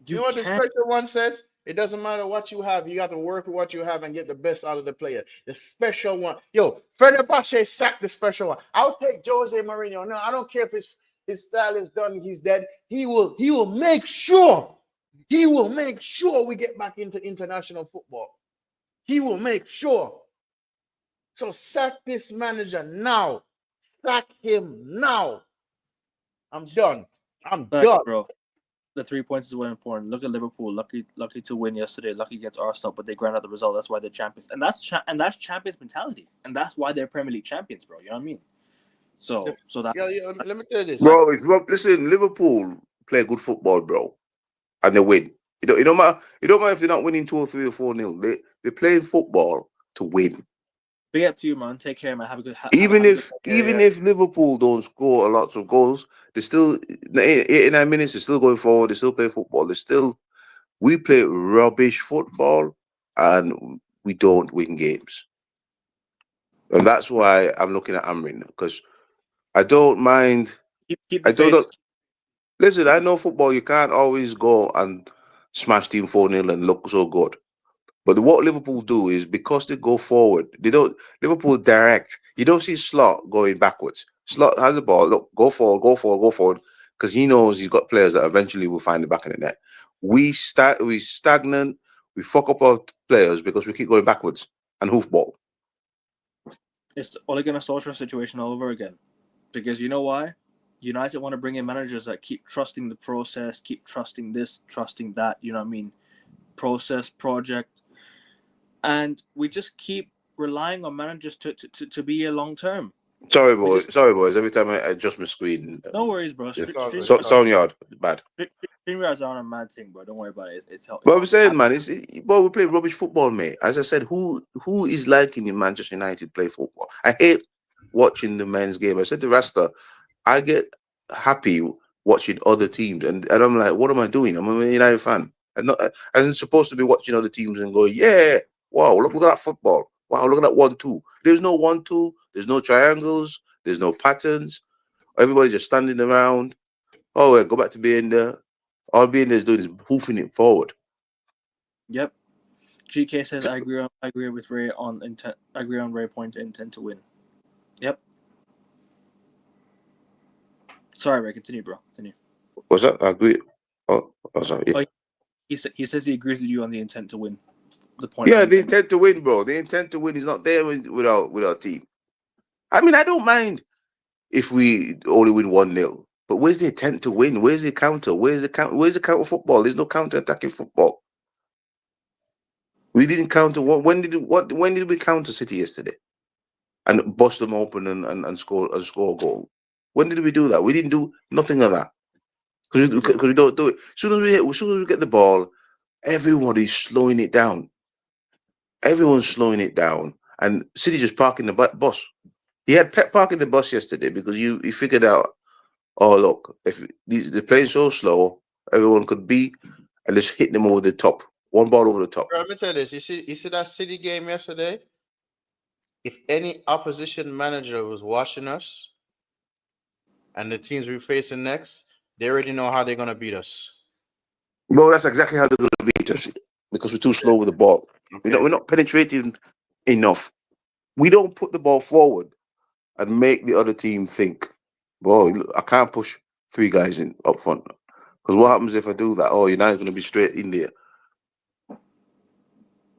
S4: You know what the special one says? It doesn't matter what you have. You got to work with what you have and get the best out of the player. The special one. Yo, Fenerbahce sacked the special one. I'll take Jose Mourinho. No, I don't care if his style is done. He's dead. He will make sure. He will make sure we get back into international football. He will make sure. So sack this manager now. Sack him now. I'm done. I'm done.
S1: Bro. The 3 points is what important. Look at Liverpool, lucky to win yesterday, lucky against Arsenal, but they grind out the result. That's why they're champions, and that's champions mentality, and that's why they're Premier League champions, bro. You know what I mean? So that
S4: let me tell you this,
S3: bro. Listen, Liverpool play good football, bro, and they win. It don't matter. It don't matter if they're not winning 2 or 3 or 4-0. They're playing football to win.
S1: big up to you, man. Take care, man. Have a good.
S3: Even if Liverpool don't score lots of goals, they're still 89 minutes. They're still going forward. They still play football. We play rubbish football, and we don't win games. And that's why I'm looking at Amrin, because I don't mind.
S1: Keep the faith.
S3: Listen, I know football. You can't always go and smash team 4-0 and look so good. But what Liverpool do is because they go forward, Liverpool direct. You don't see Slot going backwards. Slot has the ball. Look, go forward, because he knows he's got players that eventually will find the back of the net. We stagnant. We fuck up our players because we keep going backwards and hoofball.
S1: It's Ole Gunnar Solskjaer situation all over again, because you know why? United want to bring in managers that keep trusting the process, keep trusting this, trusting that. You know what I mean? Process, project. And we just keep relying on managers to be a long term.
S3: Sorry, boys. Every time I adjust my screen.
S1: No worries, bro.
S3: Sound yard, bad.
S1: StreamYards are a mad thing, bro. Don't worry about it. It's
S3: But I'm saying, man, we play rubbish football, mate. As I said, who is liking in Manchester United play football? I hate watching the men's game. I said to Rasta, I get happy watching other teams, and I'm like, what am I doing? I'm a United fan. I'm supposed to be watching other teams and going, yeah, wow, look at that football. Wow, look at that 1-2. There's no 1-2. There's no triangles. There's no patterns. Everybody's just standing around. Oh, well, go back to being there. All being there is doing is hoofing it forward.
S1: Yep. GK says I agree with Ray on intent. I agree on Ray point intent to win. Yep. Sorry, Ray. Continue, bro. Continue.
S3: What's that? I agree. Oh, sorry. Yeah.
S1: He says he agrees with you on the intent to win. The point.
S3: Yeah, the intent to win, bro. The intent to win is not there with our team. I mean, I don't mind if we only win 1-0, but where's the intent to win? Where's the counter? Where's the counter football? There's no counter attacking football. We didn't counter. When did we counter City yesterday and bust them open and score a goal? When did we do that? We didn't do nothing of that because we don't do it. As soon as we get the ball, everybody's slowing it down. Everyone's slowing it down, and City just parking the bus. He had Pep parking the bus yesterday because he figured out, oh look, if they're playing so slow, everyone could be and just hit them over the top. One ball over the top.
S4: Bro, let me tell you this. You see that City game yesterday? If any opposition manager was watching us and the teams we're facing next, they already know how they're gonna beat us.
S3: Well, that's exactly how they're gonna beat us because we're too slow with the ball.
S4: Okay.
S3: We're not penetrating enough. We don't put the ball forward and make the other team think, boy, I can't push 3 guys in up front. Because what happens if I do that? Oh, you're now going to be straight in there.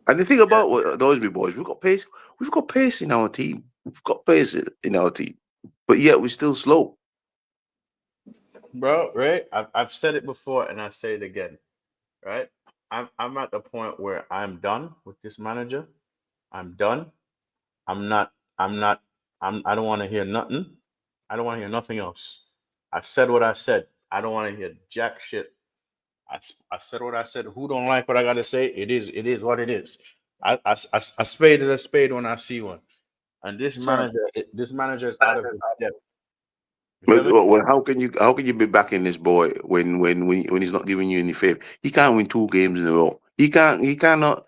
S3: And the thing about what annoys me, boys, we've got pace. We've got pace in our team. We've got pace in our team, but yet we're still slow.
S4: Bro, right? I've said it before and I say it again. Right? I'm at the point where I'm done with this manager. I'm done. I don't want to hear nothing. I don't want to hear nothing else. I've said what I said. I don't want to hear jack shit. I said what I said. Who don't like what I gotta say? It is what it is. I spade is a spade when I see one. And this manager is out of his depth. You feel me?
S3: Well, how can you be backing this boy when he's not giving you any favor? He can't win 2 games in a row. He cannot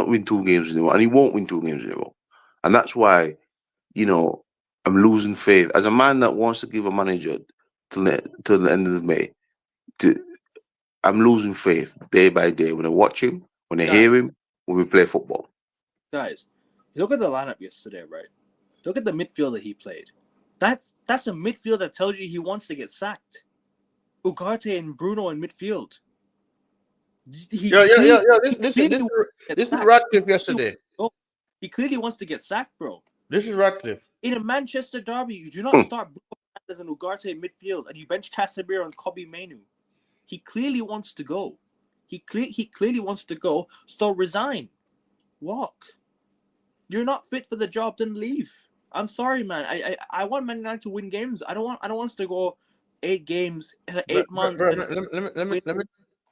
S3: win 2 games in a row, and he won't win 2 games in a row. And that's why, I'm losing faith as a man that wants to give a manager till the end of May. I'm losing faith day by day when I watch him, when I hear him, when we play football.
S1: Guys, look at the lineup yesterday, right? Look at the midfield that he played. That's a midfield that tells you he wants to get sacked. Ugarte and Bruno in midfield.
S4: Yeah. This is Ratcliffe yesterday.
S1: He clearly wants to get sacked, bro.
S4: This is Ratcliffe.
S1: In a Manchester derby, you do not start Bruno Fernandes and Ugarte in midfield, and you bench Casemiro and Kobe Mainu. He clearly wants to go. He clearly wants to go. So resign. Walk. You're not fit for the job. Then leave. I'm sorry, man. I want Man United to win games. I don't want us to go 8 games, 8 months.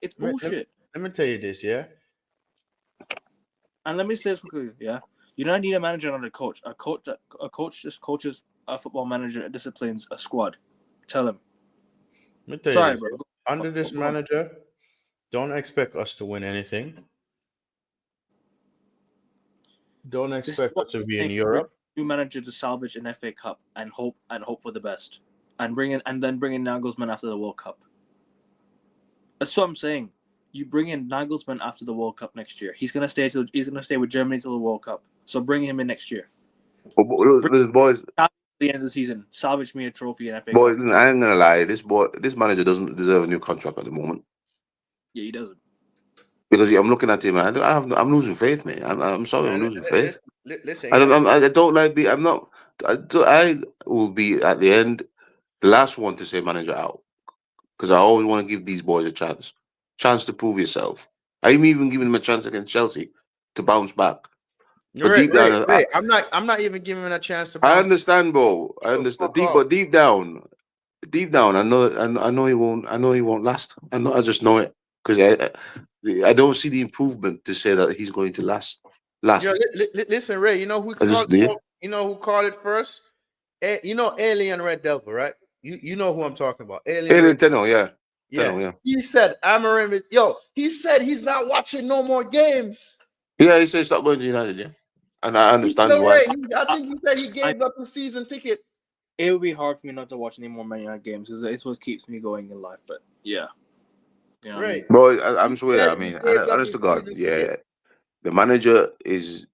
S1: It's bullshit.
S4: Let me tell you this, yeah.
S1: And let me say this quickly, yeah. You don't need a manager, not a coach. A coach just coaches a football manager, disciplines a squad. Tell him. Sorry, bro.
S4: Under this manager, don't expect us to win anything. Don't expect us to be in Europe.
S1: New manager to salvage an FA Cup and hope for the best, and then bring in Nagelsmann after the World Cup. That's what I'm saying. You bring in Nagelsmann after the World Cup next year. He's gonna stay with Germany till the World Cup. So bring him in next year.
S3: Boys,
S1: at the end of the season, salvage me a trophy in FA
S3: boys,
S1: Cup.
S3: I ain't gonna lie. This manager doesn't deserve a new contract at the moment.
S1: Yeah, he doesn't.
S3: Because I'm looking at him, I'm losing faith, man. I'm sorry, I'm losing faith.
S4: Listen,
S3: I don't like being. I'm not. I will be at the end, the last one to say manager out, because I always want to give these boys a chance to prove yourself. I'm even giving them a chance against Chelsea to bounce back. But deep down,
S4: I'm not even giving him a chance to.
S3: I understand, bro. I understand. Deep down, I know he won't. I know he won't last. I just know it because I don't see the improvement to say that he's going to last.
S4: Yo, listen, Ray. You know who called it first? Alien Red Devil, right? You know who I'm talking about.
S3: Alien Tenno, yeah.
S4: Yeah. He said Amarim. He said he's not watching no more games.
S3: Yeah, he said stop going to United. Yeah, and I understand why.
S4: I think he said he gave up his season ticket.
S1: It would be hard for me not to watch any more Man United games because it's what keeps me going in life. But yeah,
S4: right.
S3: Bro, I'm sure. I mean, honest to God, yeah. The manager is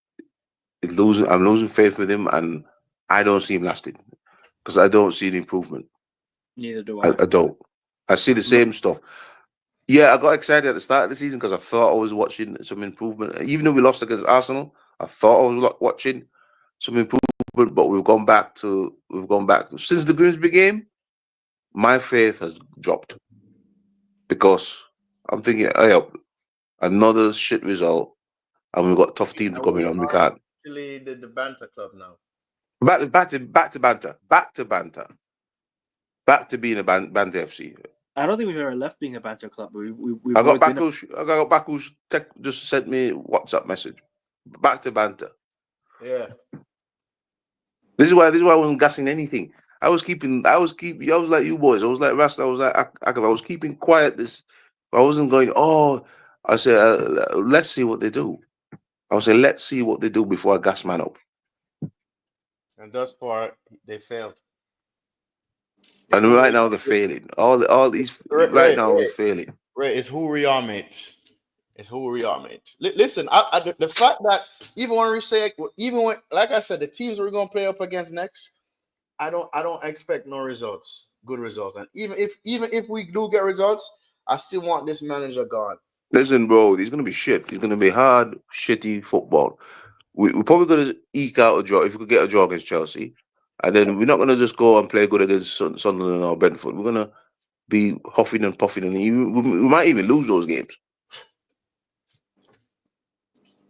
S3: losing. I'm losing faith with him, and I don't see him lasting because I don't see the improvement.
S1: Neither do I.
S3: I don't. I see the same stuff. Yeah, I got excited at the start of the season because I thought I was watching some improvement. Even though we lost against Arsenal, I thought I was watching some improvement. But we've gone back since the Grimsby game. My faith has dropped because I'm thinking, hey, another shit result, and we've got tough teams
S4: And
S3: coming
S4: we
S3: on. We
S4: are
S3: can't
S4: actually the banter club now.
S3: back to being a banter FC.
S1: I don't think we've ever left being a banter club. We've
S3: I got
S1: always been.
S3: Baku's just sent me a WhatsApp message. Back to banter.
S4: Yeah.
S3: This is why I wasn't gassing anything. I was like you boys. I was like Rasta. I was like I was keeping quiet. I wasn't going. Oh, I said let's see what they do. I was saying let's see what they do before I gas man up.
S4: And thus far, they failed.
S3: And right now they're failing. All these right now they're failing.
S4: Right, it's who we are, mates. It's who we are, mates. Listen, the fact that even when we say, even when, like I said, the teams we're gonna play up against next, I don't expect no results, good results. And even if we do get results, I still want this manager gone.
S3: Listen, bro, he's gonna be shit. He's gonna be hard, shitty football. We're probably gonna eke out a draw if we could get a draw against Chelsea, and then we're not gonna just go and play good against Sunderland or Brentford. We're gonna be huffing and puffing, and we might even lose those games.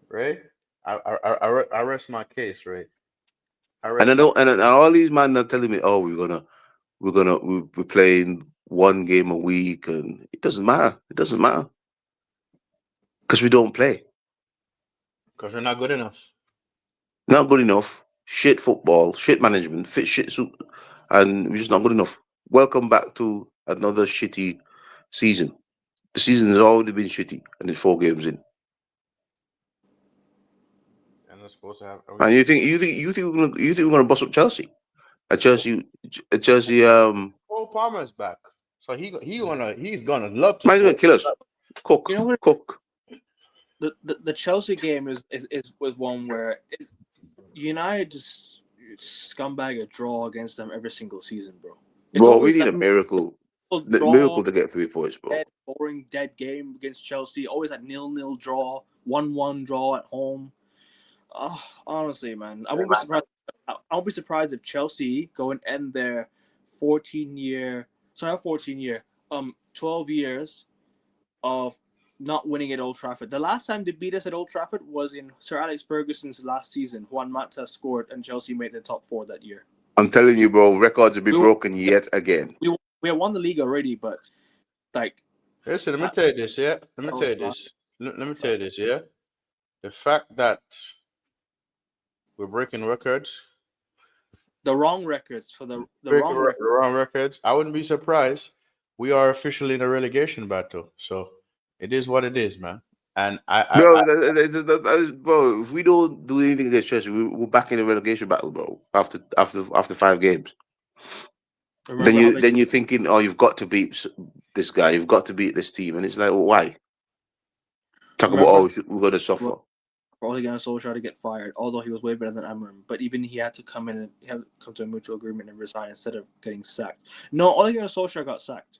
S4: Right? I rest my case, right?
S3: And I don't, and all these men are telling me, "Oh, we're playing one game a week," and it doesn't matter. It doesn't matter because we don't play.
S4: Because we're not good enough.
S3: Not good enough. Shit football, shit management, fit shit suit, and we're just not good enough. Welcome back to another shitty season. The season has already been shitty, and it's 4 games in.
S4: And we're supposed to have.
S3: And you think we're gonna bust up Chelsea? Chelsea.
S4: Cole Palmer's back, so he's gonna love to.
S3: Might gonna kill us. Cook.
S1: You know what?
S3: Cook.
S1: The Chelsea game was one where United just scumbag a draw against them every single season, bro.
S3: Bro, we need a miracle. The miracle to get 3 points, bro.
S1: Dead, boring, dead game against Chelsea. Always that 0-0 draw, 1-1 draw at home. Oh, honestly, man, I won't be surprised. I won't be surprised if Chelsea go and end their 12 years of not winning at Old Trafford. The last time they beat us at Old Trafford was in Sir Alex Ferguson's last season. Juan Mata scored and Chelsea made the top 4 that year.
S3: I'm telling you, bro, records will be broken yet again.
S1: We have won the league already, but like,
S4: listen, let me tell you this, yeah. Let me tell you this, yeah. The fact that we're breaking records,
S1: the wrong records for the
S4: wrong records. I wouldn't be surprised. We are officially in a relegation battle, so it is what it is, man. And
S3: bro, if we don't do anything against Chelsea, we're back in the relegation battle, bro. After 5 games, then you're thinking, oh, you've got to beat this guy, you've got to beat this team, and it's like, well, why? Talk about we're going to suffer.
S1: Ole Gunnar Solskjaer to get fired, although he was way better than Amorim. But even he had to come to a mutual agreement and resign instead of getting sacked. No, Ole Gunnar Solskjaer got sacked.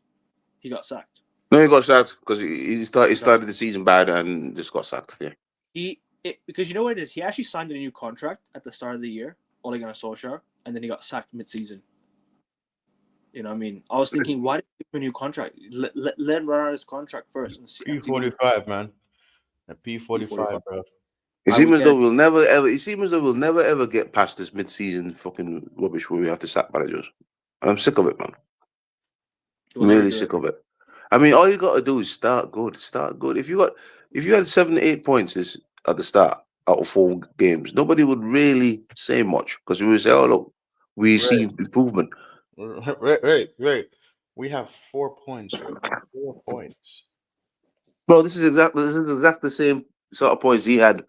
S1: He got sacked.
S3: No, he got sacked because he started the season bad and just got sacked. Yeah.
S1: Because you know what it is? He actually signed a new contract at the start of the year, Ole Gunnar Solskjaer, and then he got sacked mid-season. You know what I mean? I was thinking, why did he give him a new contract? Let him run out his contract first. And see,
S4: P45, man. A P45, bro.
S3: It seems as though we'll never ever get past this mid-season fucking rubbish where we have to sack managers. And I'm sick of it, man. I'm really sick of it. I mean, all you got to do is start good. Start good. If you had 7 to 8 points at the start out of 4 games, nobody would really say much because we would say, "Oh, look, we see improvement."
S4: Right. We have 4 points, right? 4 points.
S3: Bro, this is exactly the same sort of points he had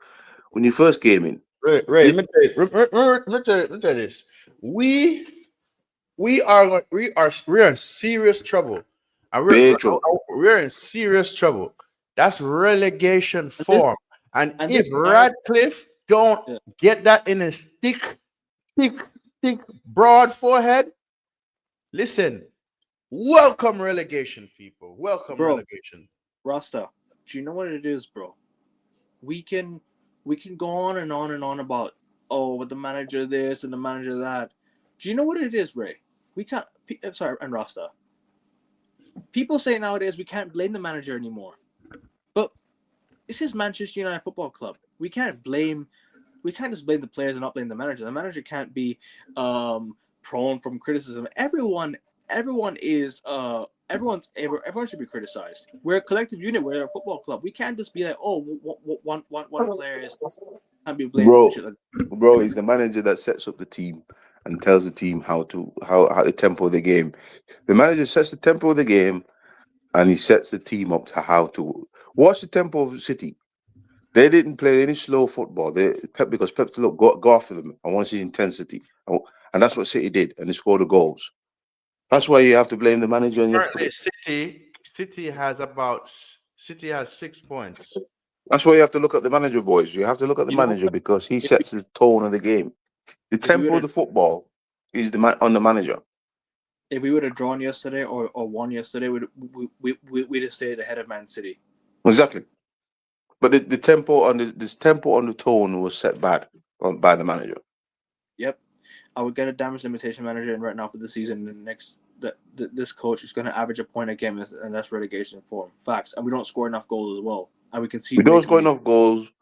S3: when you first came in.
S4: Right. Let me tell you this. We are in serious trouble. And we're in serious trouble. That's relegation form. And if Radcliffe don't get that in his thick, broad forehead, listen, welcome relegation, people. Welcome relegation.
S1: Rasta, do you know what it is, bro? We can go on and on and on about with the manager this and the manager that. Do you know what it is, Ray? We can't. Sorry, and Rasta. People say nowadays we can't blame the manager anymore, but this is Manchester United Football Club. We can't just blame the players and not blame the manager. The manager can't be prone from criticism. Everyone is everyone should be criticized. We're a collective unit. We're a football club. We can't just be like, one player can't be blamed for shit like that.
S3: Bro, he's the manager that sets up the team and tells the team how the tempo of the game. The manager sets the tempo of the game, and he sets the team up to how to watch the tempo of City. They didn't play any slow football. Because Pep to go after them. I want to see intensity, and that's what City did, and they scored the goals. That's why you have to blame the manager. And you have to
S4: Currently, City has 6 points.
S3: That's why you have to look at the manager, boys. You have to look at the
S1: You know
S3: manager
S1: what?
S3: because he sets the tone of the game. The
S1: we
S3: tempo
S1: would've-
S3: of the football is on the manager.
S1: If we would have drawn yesterday or won yesterday, we'd have stayed ahead of Man City.
S3: Exactly. But the tempo on this tempo on the tone was set by the manager.
S1: Yep. I would get a damage limitation manager in right now for the season. And this coach is going to average a point a game, and that's relegation form. Facts. And we don't score enough goals as well. And we can see
S3: We don't score enough goals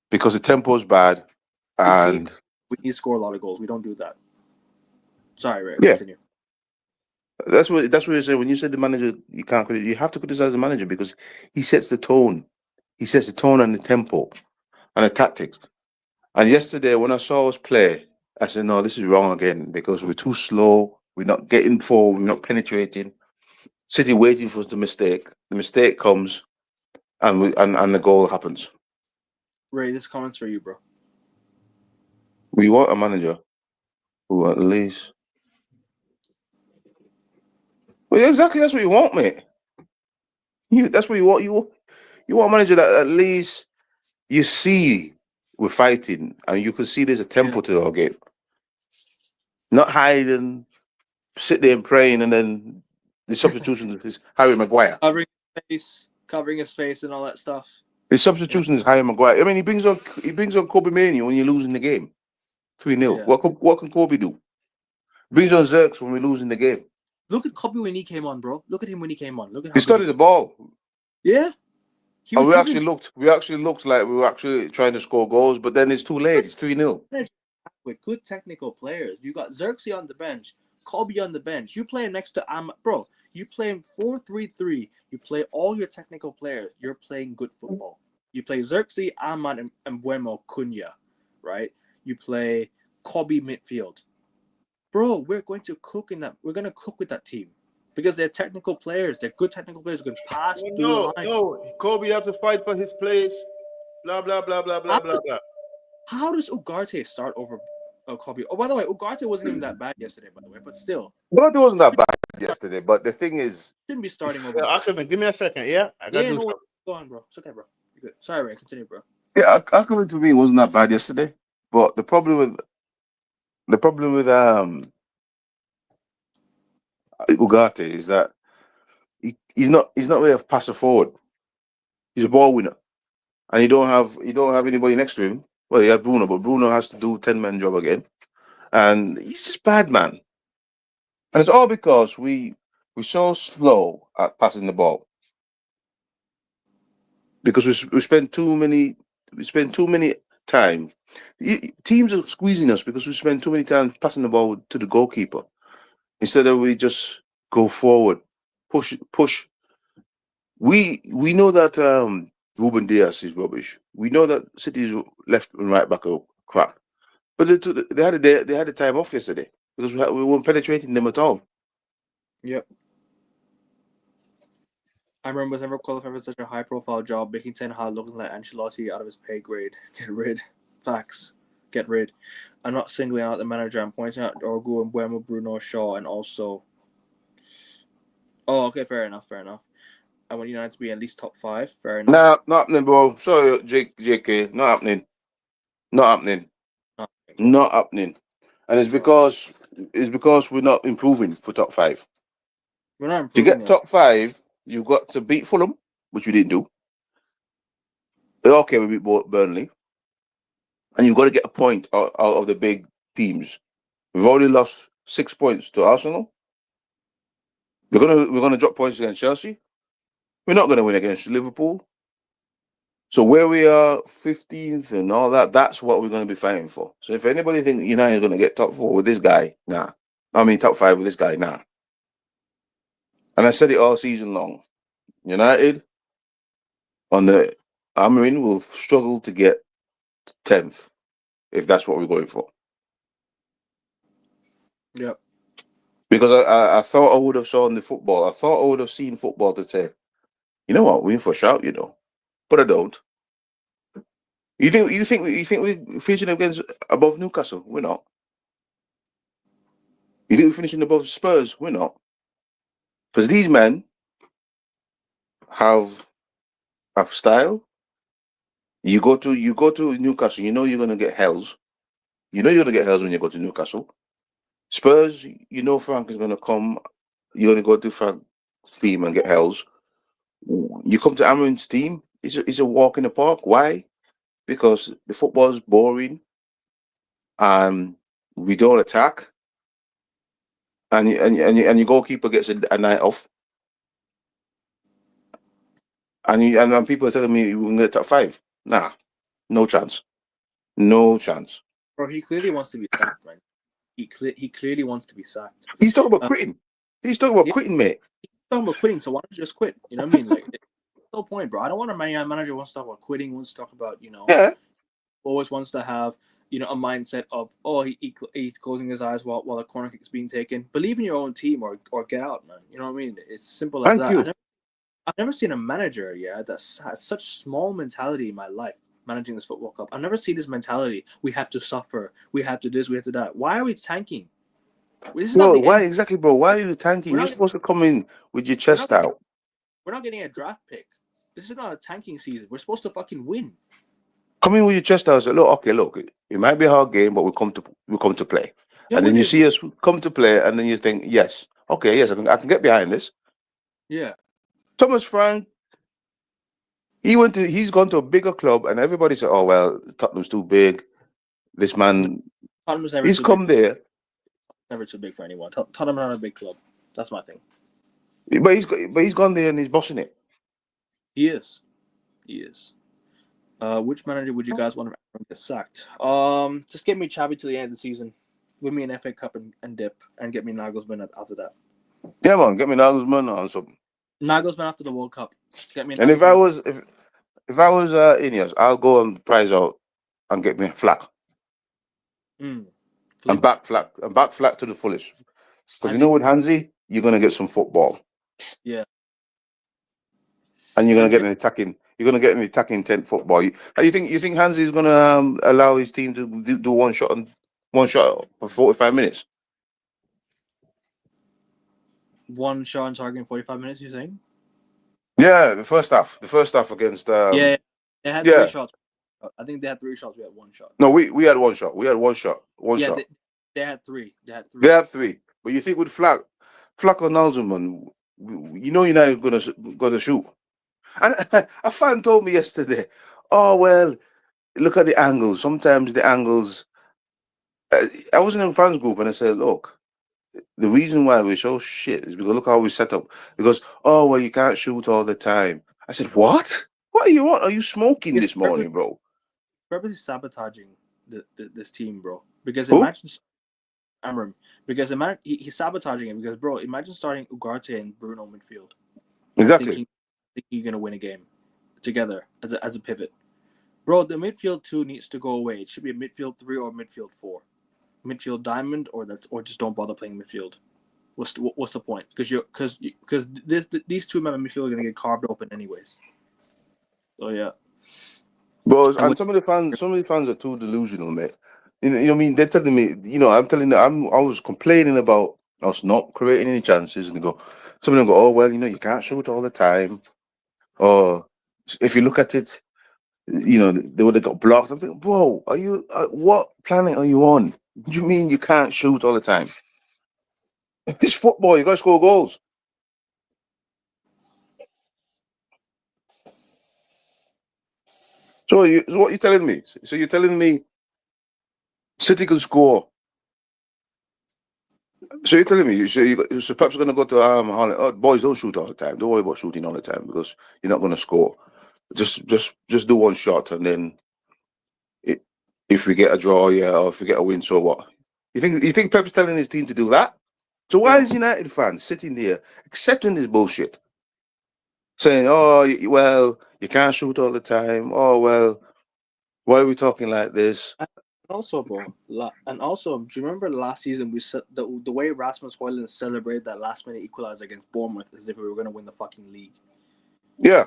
S3: because the tempo is bad, and
S1: we need to score a lot of goals. We don't do that. Sorry, Ray.
S3: Yeah.
S1: Continue.
S3: that's what you say when you said the manager. You can't. You have to criticize the manager because he sets the tone. He sets the tone and the tempo and the tactics. And yesterday, when I saw us play, I said, "No, this is wrong again because we're too slow. We're not getting forward. We're not penetrating. City waiting for us to mistake. The mistake comes, and the goal happens.
S1: Ray, this comment's for you, bro.
S3: We want a manager who at least. Well, yeah, exactly. That's what you want, mate. That's what you want. You want a manager that at least you see we're fighting, and you can see there's a tempo to our game. Not hiding, sit there and praying, and then the substitution is Harry Maguire.
S1: Covering his face and all that stuff.
S3: His substitution is Harry Maguire. I mean, he brings on Kobe Mania when you're losing the game, 3-0.
S1: Yeah.
S3: What can Kobe do? Brings on Zirks when we're losing the game.
S1: Look at Kobe when he came on, bro. Look at him when he came on. Look at how
S3: He started the ball.
S1: Yeah.
S3: And we actually looked like we were actually trying to score goals, but then it's too late. It's 3-0.
S1: With good technical players. You got Xerxes on the bench, Kobe on the bench. You play him next to bro. You play him 4-3-3. You play all your technical players. You're playing good football. You play Xerxes, Ahmad, and Buemo, Cunha, right? You play Kobe midfield. Bro, we're going to cook in that. We're going to cook with that team because they're technical players. They're good technical players who can pass through the line.
S4: No, Kobe have to fight for his place. Blah blah blah blah blah blah blah.
S1: How does Ugarte start over Kobe? Oh, by the way, Ugarte wasn't even that bad yesterday, by the way, but still.
S3: Well, it wasn't that bad yesterday, but the thing is,
S1: Shouldn't be starting over.
S4: Ackerman, give me a second, yeah? I gotta do something.
S1: Go on, bro. It's okay, bro. You're good. Sorry, Ray. Continue, bro.
S3: yeah, Ackerman to me wasn't that bad yesterday. But the problem with Ugarte is that he's not really a passer forward. He's a ball winner, and you don't have anybody next to him. Well, you have Bruno, but Bruno has to do 10-man job again, and he's just bad, man. And it's all because we're so slow at passing the ball because we spend too many time. Teams are squeezing us because we spend too many times passing the ball to the goalkeeper instead of we just go forward, push. We know that Ruben Diaz is rubbish. We know that City's left and right back are crap. But they had the time off yesterday because we weren't penetrating them at all.
S1: Yep. I remember was never qualified for such a high-profile job, making Ten Hag looking like Ancelotti out of his pay grade. Get rid. Facts. Get rid. I'm not singling out the manager. I'm pointing out Dorgu and Buemo, Bruno, Shaw, and also. Oh, okay. Fair enough. I want United to be at least top 5. Fair enough.
S3: Nah, not happening, bro. Sorry, JK. Not happening. Not happening. And it's because we're not improving for top 5.
S1: We're not
S3: To
S1: improving.
S3: get top 5, you've got to beat Fulham. which we didn't do. Okay, we beat Burnley, and you've got to get a point out of the big teams. We've already lost 6 points to Arsenal. We're gonna drop points against Chelsea. We're not gonna win against Liverpool. So where we are, 15th and all that, that's what we're gonna be fighting for. So if anybody thinks United is gonna get top 4 with this guy, nah. I mean top 5 with this guy, nah. And I said it all season long. United on the Amarin will struggle to get 10th if that's what we're going for.
S1: Yep.
S3: Because I thought I would have saw the football. I thought I would have seen football to say, you know what, we're in for a shout, but I don't. You think we're finishing against above Newcastle? We're not. You think we're finishing above Spurs? We're not. Because these men have style. You go to Newcastle, you're gonna get hells. You know you're gonna get hells when you go to Newcastle. Spurs, Frank is gonna come. You're gonna go to Frank's team and get hells. You come to Amarin's team, it's a walk in the park. Why? Because the football is boring, and we don't attack, and your goalkeeper gets a night off, and people are telling me we can get top 5. Nah, no chance, no chance.
S1: Bro, he clearly wants to be sacked, man. He clearly wants to be sacked.
S3: He's talking about quitting. He's talking about
S1: yeah.
S3: quitting, mate.
S1: He's talking about quitting, so why don't you just quit? You know what I mean? Like, no point, bro. I don't want a manager who wants to talk about quitting, wants to talk about,
S3: Yeah.
S1: always wants to have, a mindset of, he's closing his eyes while a corner kick is being taken. Believe in your own team or get out, man. You know what I mean? It's simple as
S3: Thank
S1: that.
S3: you.
S1: I've never seen a manager, that has such small mentality in my life managing this football club. I've never seen this mentality. We have to suffer. We have to this. We have to that. Why are we tanking? This is not the
S3: Why
S1: end.
S3: exactly, bro? Why are you tanking? You're supposed to come in with your chest out.
S1: We're not getting a draft pick. This is not a tanking season. We're supposed to fucking win.
S3: Come in with your chest out. Say, look, it might be a hard game, but we come to play.
S1: Yeah,
S3: and then you see us come to play, and then you think, yes, I can get behind this.
S1: Yeah.
S3: Thomas Frank, he's gone to a bigger club, and everybody said, oh well, Tottenham's too big. This man,
S1: Tottenham's never
S3: he's come there.
S1: Never too big for anyone. Tottenham are not a big club. That's my thing.
S3: But he's gone there and he's bossing it.
S1: He is. Which manager would you guys want to get sacked? Just get me Xavi to the end of the season, win me an FA Cup and dip, and get me Nagelsmann after that.
S3: Yeah, man, get me Nagelsmann on something.
S1: Nagelsmann after the World Cup. Get me.
S3: And if I was Ineos, I'll go and prize out and get me Flack. And back Flack to the fullest. Because with Hansi, you're gonna get some football.
S1: Yeah.
S3: And you're gonna get an attacking. You're gonna get an attacking intent football. You think Hansi is gonna allow his team to do one shot for 45 minutes?
S1: One shot on target in 45 minutes. You're saying?
S3: Yeah, the first half against.
S1: They had 3 shots. I think they had 3 shots. We had 1 shot.
S3: No, we had 1 shot. One shot.
S1: They had 3.
S3: They had 3. But you think with Flack or Nagelsmann, United gonna shoot. And a fan told me yesterday, oh well, look at the angles. Sometimes the angles. I was in a fans group and I said, look, the reason why we're so shit is because look how we set up. Because you can't shoot all the time. I said, what? What are you on? Are you smoking this morning, bro?
S1: Purposely sabotaging this team, bro. Because imagine Amram. Because he's sabotaging it. Because bro, imagine starting Ugarte and Bruno midfield.
S3: Exactly.
S1: Thinking you're gonna win a game together as a pivot, bro. The midfield 2 needs to go away. It should be a midfield 3 or midfield 4, midfield diamond, or just don't bother playing midfield. What's the point? Because these 2 men in midfield are gonna get carved open anyways. So yeah.
S3: Bro, and some of the fans are too delusional, mate. You know what I mean? They're telling me, I'm telling them, I was complaining about us not creating any chances, and some of them go, oh well, you can't shoot all the time. Or if you look at it, they would have got blocked. I'm thinking, bro, are you what planet are you on? Do you mean you can't shoot all the time? It's football. You got to score goals. So what you telling me? So you're telling me City can score. So you're telling me so Pep's going to go to Holland. Oh, boys, don't shoot all the time. Don't worry about shooting all the time because you're not going to score. Just do one shot and then if we get a draw, or if we get a win, so what? You think Pep's telling his team to do that? So why is United fans sitting there accepting this bullshit? Saying, oh, well, you can't shoot all the time. Oh, well, why are we talking like this?
S1: And also, bro, do you remember last season we said the way Rasmus Højlund celebrated that last minute equalizer against Bournemouth as if we were going to win the fucking league?
S3: Yeah.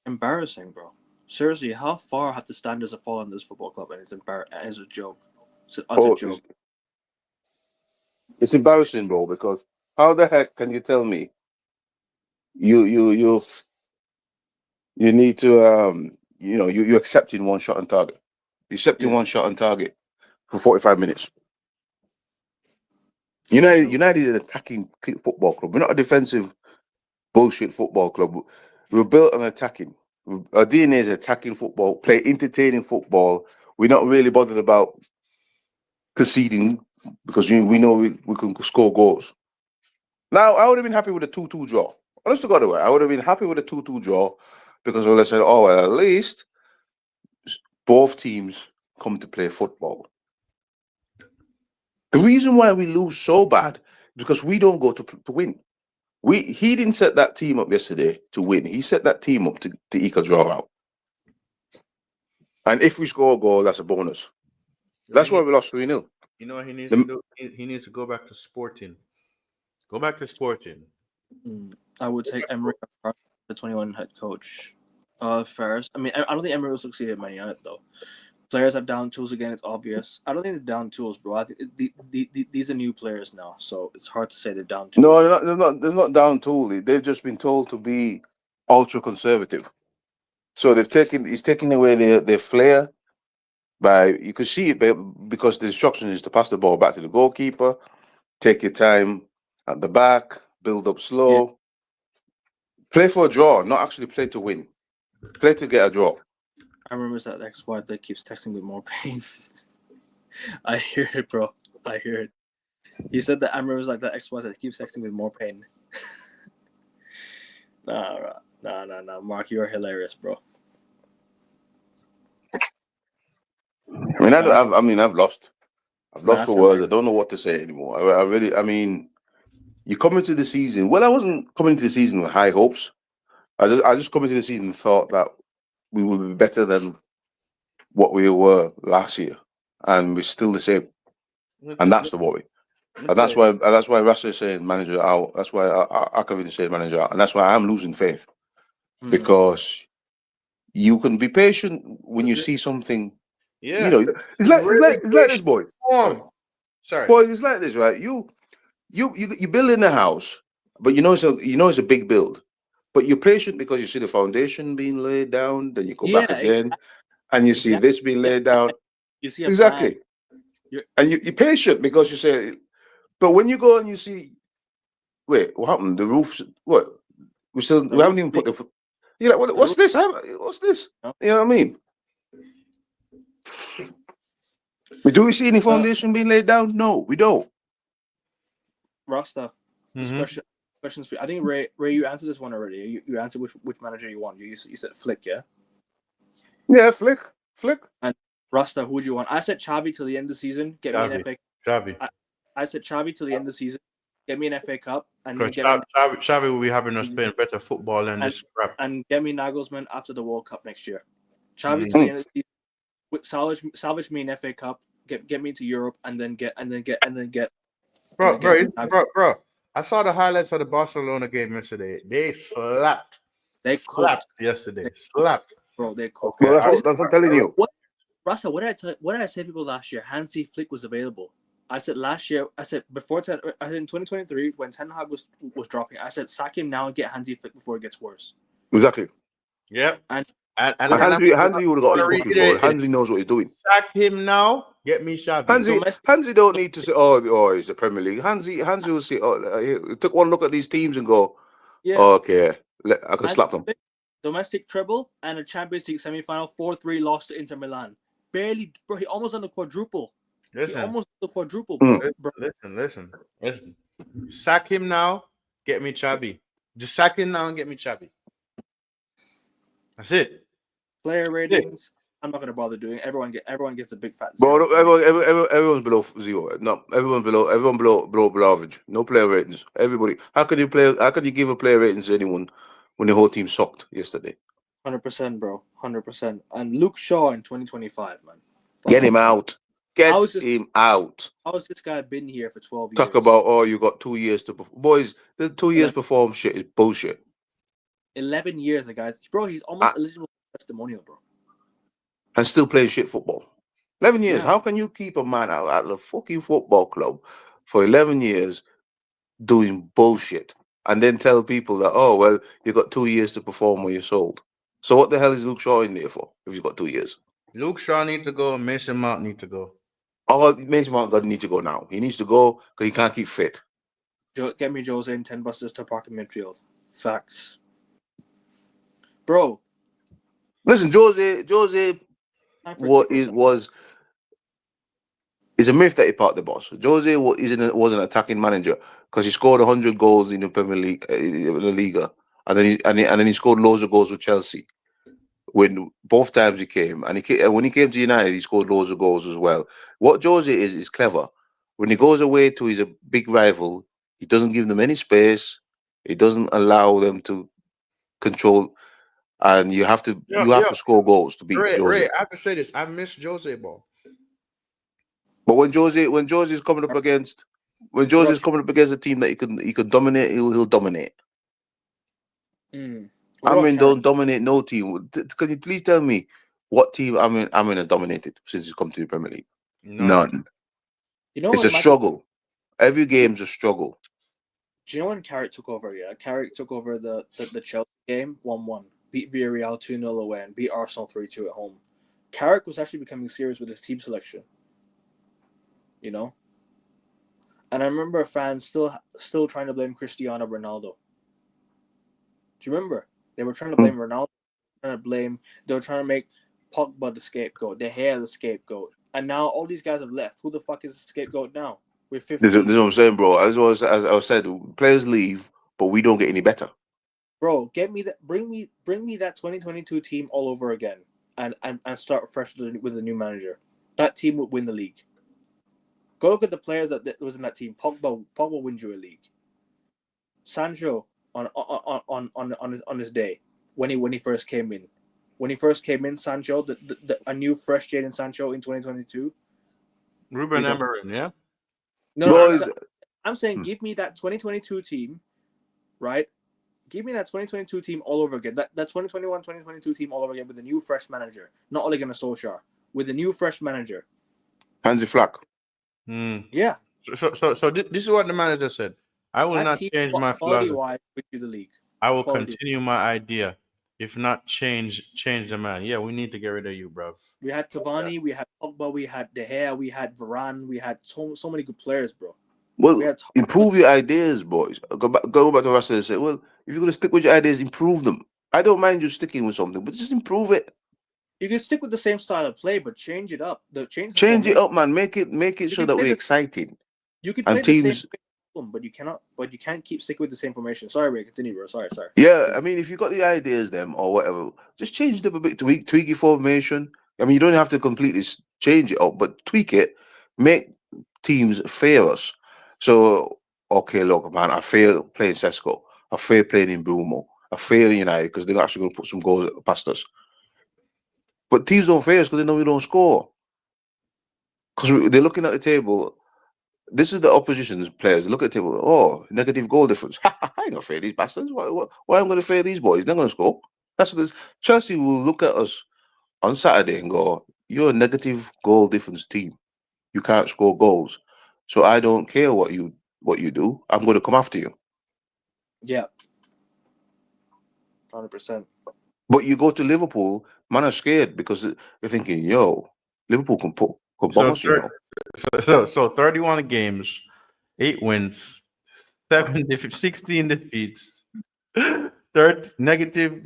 S1: Embarrassing, bro. Seriously, how far have the standards of fallen in this football club? And it's a joke. It's a joke.
S3: It's embarrassing, bro, because how the heck can you tell me you need to you're accepting one shot on target. You're accepting one shot on target for 45 minutes. United is an attacking football club. We're not a defensive bullshit football club. We're built on attacking. Our DNA is attacking football, play entertaining football. We're not really bothered about conceding because we know we can score goals. Now, I would have been happy with a 2-2 draw. Honest to God, I would have been happy with a 2-2 draw because I would have said, oh, well, at least both teams come to play football. The reason why we lose so bad is because we don't go to win. He didn't set that team up yesterday to win. He set that team up to eke a draw out. And if we score a goal, that's a bonus. That's why we lost 3-0.
S4: You know what he needs to do? He needs to go back to Sporting. Go back to Sporting.
S1: I would take Emery, the 21 head coach. First, I mean, I don't think Emery will succeed at Man United though. Players have down tools again. It's obvious. I don't think they're down tools, bro. I think these are new players now, so it's hard to say they're down tools.
S3: No, they're not down tools. They've just been told to be ultra conservative. So he's taking away their flair. You can see it because the instruction is to pass the ball back to the goalkeeper, take your time at the back, build up slow, play for a draw, not actually play to win, play to get a draw.
S1: I remember that ex-wife that keeps texting with more pain. I hear it, bro. I hear it. He said that Amber was like that ex-wife that keeps texting with more pain. Nah, Mark, you're hilarious, bro.
S3: I've lost for words. I don't know what to say anymore. I mean, you come into the season. Well, I wasn't coming into the season with high hopes. I just come into the season and thought that we will be better than what we were last year, and we're still the same. And that's the worry. And that's why Rasta is saying manager out. That's why Akavan is saying manager out, and that's why I'm losing faith because you can be patient when you see something.
S4: Yeah,
S3: you know, it's like this, boy.
S4: Sorry,
S3: boy, it's like this, right? You building a house, but it's a big build, but you're patient because you see the foundation being laid down. Then you go back again, and you see this being laid down.
S1: You see
S3: exactly, and you're patient because you say. But when you go and you see, wait, what happened? The roof's what? We haven't even put the. You're like, what's this? What's this? You know what I mean? Do we see any foundation being laid down? No, we don't.
S1: Rasta, questions for you. I think Ray, you answered this one already. You answered which manager you want. You said Flick, yeah?
S3: Yeah, Flick.
S1: And Rasta, who would you want? I said Xavi till the end of the season. Get me an FA.
S4: Xavi.
S1: I said Xavi till the end of the season. Get me an FA Cup. And
S4: Xavi will be having us playing better football than this crap.
S1: And get me Nagelsmann after the World Cup next year. Xavi till the end of the season. Salvage me an FA Cup. Get me to Europe and then get.
S4: Bro. I saw the highlights of the Barcelona game yesterday. They slapped. They slapped yesterday. Slapped.
S1: Bro, they cooked.
S3: Well, that's what I'm telling you.
S1: Russell, what did I say to people last year? Hansi Flick was available. I said last year. I said in 2023 when Ten Hag was dropping. I said sack him now and get Hansi Flick before it gets worse.
S3: Exactly.
S4: Yeah.
S1: And
S3: Hansi would have got his cooking ball. Hansi knows what he's doing.
S4: Sack him now. Get me Xavi.
S3: Hansi don't need to say, oh, it's the Premier League. Hansi will say, took one look at these teams and go, okay, I can slap them.
S1: domestic treble, and a Champions League semi-final. 4-3 lost to Inter Milan. Barely, bro. He almost done the quadruple. He
S4: Listen,
S1: almost did the quadruple,
S3: Mm.
S1: bro.
S4: listen. Sack him now. Get me Chabi. Just sack him now and get me Chabi. That's it.
S1: Player ratings. I'm not gonna bother doing. Everyone gets a big fat
S3: Bro,
S1: zero. from me.
S3: everyone's below zero. No, everyone below average. No player ratings. Everybody. How can you play? How can you give a player ratings to anyone when the whole team sucked yesterday?
S1: 100%, bro. 100%. And Luke Shaw in 2025, man.
S3: Get him out. Get
S1: How is this?
S3: him out.
S1: How has this guy been here for 12
S3: Talk
S1: years?
S3: about you got 2 years to perform. Boys, the 2 years
S1: 11,
S3: perform shit is bullshit.
S1: 11 years, the guy. Bro, he's
S3: Ah.
S1: almost eligible for testimonial, bro.
S3: And still playing shit football. 11 years.
S1: Yeah.
S3: How can you keep a man out at the fucking football club for 11 years doing bullshit and then tell people that, oh, well, you got 2 years to perform when you're sold? So what the hell is Luke Shaw in there for if he's got 2 years?
S4: Luke Shaw need to go. Mason Mount need to go.
S3: Oh, Mason Mount doesn't need to go now. He needs to go because he can't keep fit.
S1: Get me Jose and 10 buses to park in midfield. Facts. Bro.
S3: Listen, Jose
S1: Time for
S3: what
S1: Clippers.
S3: is a myth that he parked the boss. Jose was an attacking manager because he scored 100 goals in the Premier League, in the Liga, and then he scored loads of goals with Chelsea. When both times he came, and when he came to United, he scored loads of goals as well. What Jose is clever. When he goes away to his big rival, he doesn't give them any space. He doesn't allow them to control, and you have to score goals to beat Jose.
S4: Ray, I have to say this. I miss Jose, bro.
S3: But when Jose's coming up against a team that he can dominate, he'll dominate. Don't dominate no team. Can you please tell me what team Amin has dominated since he's come to the Premier League? None.
S1: You know,
S3: It's a struggle. Every game's a struggle.
S1: Do you know when Carrick took over? Yeah, Carrick took over the Chelsea game 1-1, beat Villarreal 2-0 away, and beat Arsenal 3-2 at home. Carrick was actually becoming serious with his team selection. You know, and I remember fans still trying to blame Cristiano Ronaldo. Do you remember? They were trying to blame Ronaldo. They were trying to make Pogba the scapegoat, De Gea the scapegoat, and now all these guys have left. Who the fuck is the scapegoat now? We're 15.
S3: This is what I'm saying, bro. As I said, players leave, but we don't get any better.
S1: Bro, bring me that 2022 team all over again, and start fresh with a new manager. That team would win the league. Go look at the players that was in that team. Pogba wins you a league. Sancho on his day when he first came in. When he first came in, Sancho, a new fresh Jadon Sancho in 2022.
S4: Ruben Amorim, yeah?
S1: No, I'm saying give me that 2022 team, right? Give me that 2022 team all over again. That 2021-2022 team all over again with a new fresh manager. Not Ole Gunnar Solskjaer. With a new fresh manager.
S3: Hansi Flick.
S1: Yeah.
S4: So this is what the manager said. I will not change my philosophy.
S1: The league.
S4: I will continue my idea. If not, change the man. Yeah, we need to get rid of you, bro.
S1: We had Cavani, we had Pogba, we had De Gea, we had Varane, we had so many good players, bro.
S3: Well, improve your ideas, boys. Go back to Russell and say, well, if you're going to stick with your ideas, improve them. I don't mind you sticking with something, but just improve it.
S1: You can stick with the same style of play, but change it up.
S3: Change it up, man. Make it so that we're exciting.
S1: You can play the same but you can't keep sticking with the same formation. Sorry, Ray, continue, bro. Sorry.
S3: Yeah, I mean, if you got the ideas, them or whatever, just change it up a bit, tweak your formation. I mean, you don't have to completely change it up, but tweak it. Make teams fear us. So, okay, look, man, I fear playing Sesko. I fear playing in Brumo. I fear United because they're actually going to put some goals past us. But teams don't fear us because they know we don't score. Because they're looking at the table. This is the opposition's players. Look at the table. Oh, negative goal difference. I ain't gonna fear these bastards. Why am I gonna fear these boys? They're gonna score. That's what this. Chelsea will look at us on Saturday and go, "You're a negative goal difference team. You can't score goals. So I don't care what you do. I'm going to come after you."
S1: Yeah, 100%.
S3: But you go to Liverpool, man are scared because they're thinking, "Yo, Liverpool can bomb us, you know."
S4: So 31 games, 8 wins, 16 defeats, negative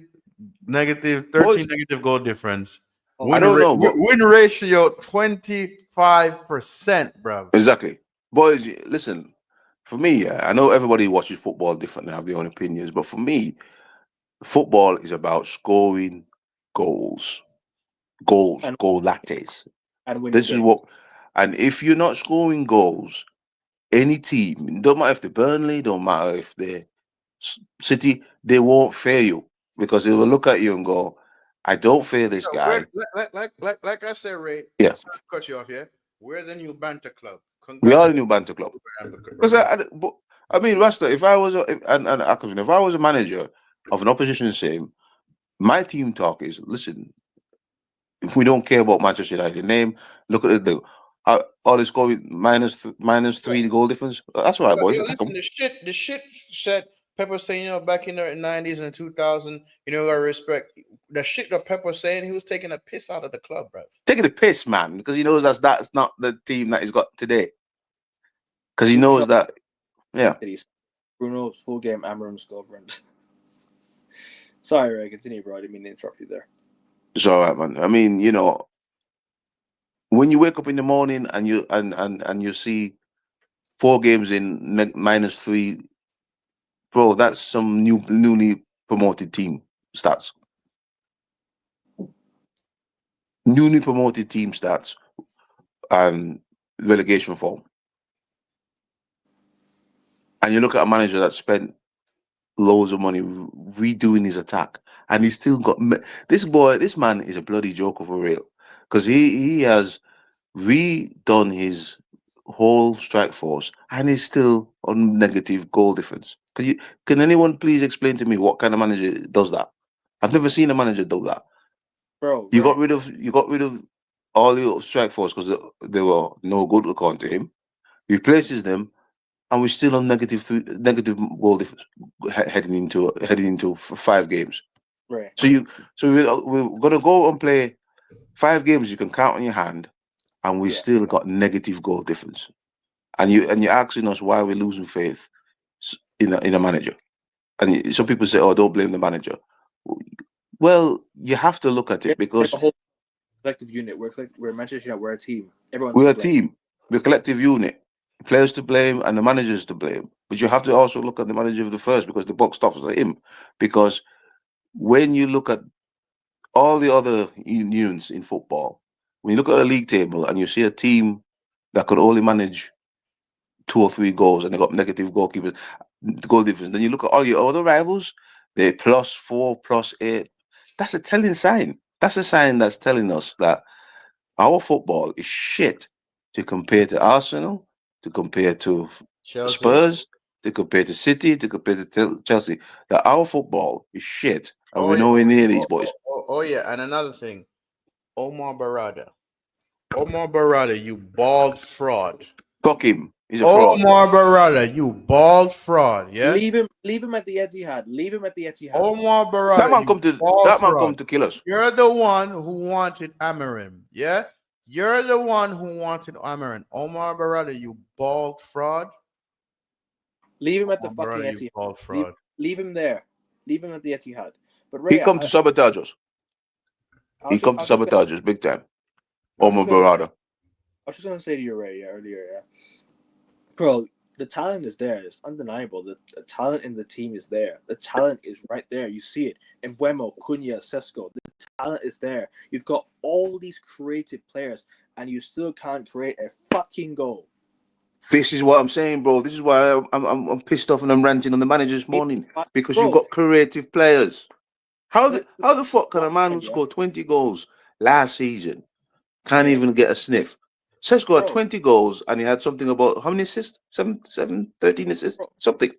S4: negative
S2: Boys,
S4: 13 negative goal difference.
S1: Oh,
S2: I don't know, but
S4: Win ratio 25%, bro.
S3: Exactly. Boys, listen, for me, yeah, I know everybody watches football differently, have their own opinions, but for me, football is about scoring goals,
S1: and
S3: goal lattes.
S1: winning
S3: This is
S1: games.
S3: what, and if you're not scoring goals, any team, don't matter if they're Burnley, don't matter if they're City, they won't fail you because they will look at you and go, I don't fear this guy.
S4: Like I said, Ray.
S3: Yeah.
S4: Sorry to cut you off. Yeah, we're the new banter club.
S3: We are a new banter club. Because
S4: Congratulations.
S3: I mean, Rasta, if I was and Akavin, if I was a manager of an opposition team, my team talk is listen. If we don't care about Manchester United name, look at the all this scoring minus 3 goal difference. That's all right, boys.
S4: Yo,
S3: Attack them.
S4: listen, the shit said Pepper saying, back in the 90s and 2000, I respect the shit that Pepper was saying. He was taking a piss out of the club, bro.
S3: Taking the piss, man, because he knows that's not the team that he's got today. Because he knows that, yeah.
S1: Bruno's full game Amarim's girlfriend. Sorry, Ray, continue, bro. I didn't mean to interrupt you there.
S3: It's all right, man. I mean, when you wake up in the morning and you see 4 games in minus 3, bro, that's some newly promoted team stats. Newly promoted team stats and relegation form. And you look at a manager that spent loads of money redoing his attack, and he's still got this man is a bloody joker for real, because he has redone his whole strike force and he's still on negative goal difference. Can anyone please explain to me what kind of manager does that? I've never seen a manager do that.
S1: Bro,
S3: You got rid of all your strike force because they were no good according to him. He replaces them, and we're still on negative goal difference heading into 5 games.
S1: Right.
S3: So we're gonna go and play 5 games you can count on your hand, and we still got negative goal difference. And you're asking us why we're losing faith in a manager. And some people say, "Oh, don't blame the manager." Well, you have to look at it because
S1: a whole collective unit. We're Manchester United. We're a team.
S3: we're a team. We're a collective unit. Players to blame and the managers to blame. But you have to also look at the manager of the first, because the buck stops at him. Because when you look at all the other unions in football, when you look at a league table and you see a team that could only manage 2 or 3 goals and they got negative goal difference, then you look at all your other rivals, they're +4, +8. That's a telling sign. That's a sign that's telling us that our football is shit to compare to Arsenal, to compare to
S4: Chelsea.
S3: Spurs, to compare to City, to compare to Chelsea. That our football is shit, and we're nowhere near these boys.
S4: Oh, yeah, and another thing, Omar Barada, you bald fraud.
S3: Fuck him. He's a fraud.
S4: Omar Barada, you bald fraud. Yeah.
S1: Leave him at the Etihad. Leave him at the Etihad.
S4: Omar Barada,
S3: That man come to kill us.
S4: You're the one who wanted Amarim. Yeah. You're the one who wanted Amarim. Omar Barada, you bald fraud.
S1: Leave him at the fucking
S4: Barada, you
S1: Etihad.
S4: bald fraud.
S1: Leave him there. Leave him at the Etihad. But Ray,
S3: He come to sabotage us. He come to sabotage us big time. Omar Barada.
S1: I was just gonna say to you, Ray, earlier, bro, the talent is there. It's undeniable. The talent in the team is there. The talent is right there. You see it. Mbuemo, Cunha, Sesko. The talent is there. You've got all these creative players, and you still can't create a fucking goal.
S3: This is what I'm saying, bro. This is why I'm pissed off and I'm ranting on the manager this morning, because you've got creative players. How the fuck can a man who scored 20 goals last season can't even get a sniff? Sesko had 20 goals and he had something about how many assists? 13 assists? Something.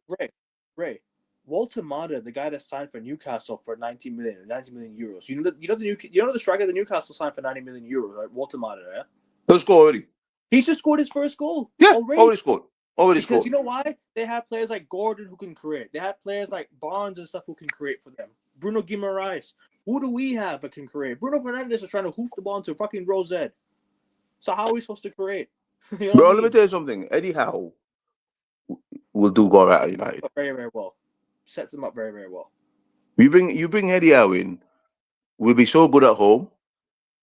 S1: Ray. Walter Mata, the guy that signed for Newcastle for 90 million euros. You know the striker that Newcastle signed for 90 million euros, right? Walter Mata, yeah?
S3: He'll score already.
S1: He's just scored his first goal.
S3: Yeah, already scored.
S1: Because you know why? They have players like Gordon who can create. They have players like Barnes and stuff who can create for them. Bruno Guimaraes. Who do we have that can create? Bruno Fernandes is trying to hoof the ball into fucking Rosette. So how are we supposed to create?
S3: Bro, let me tell you something. Eddie Howe will do go out at United.
S1: Very, very well. Sets them up very, very well.
S3: You bring Eddie Howe in, we'll be so good at home.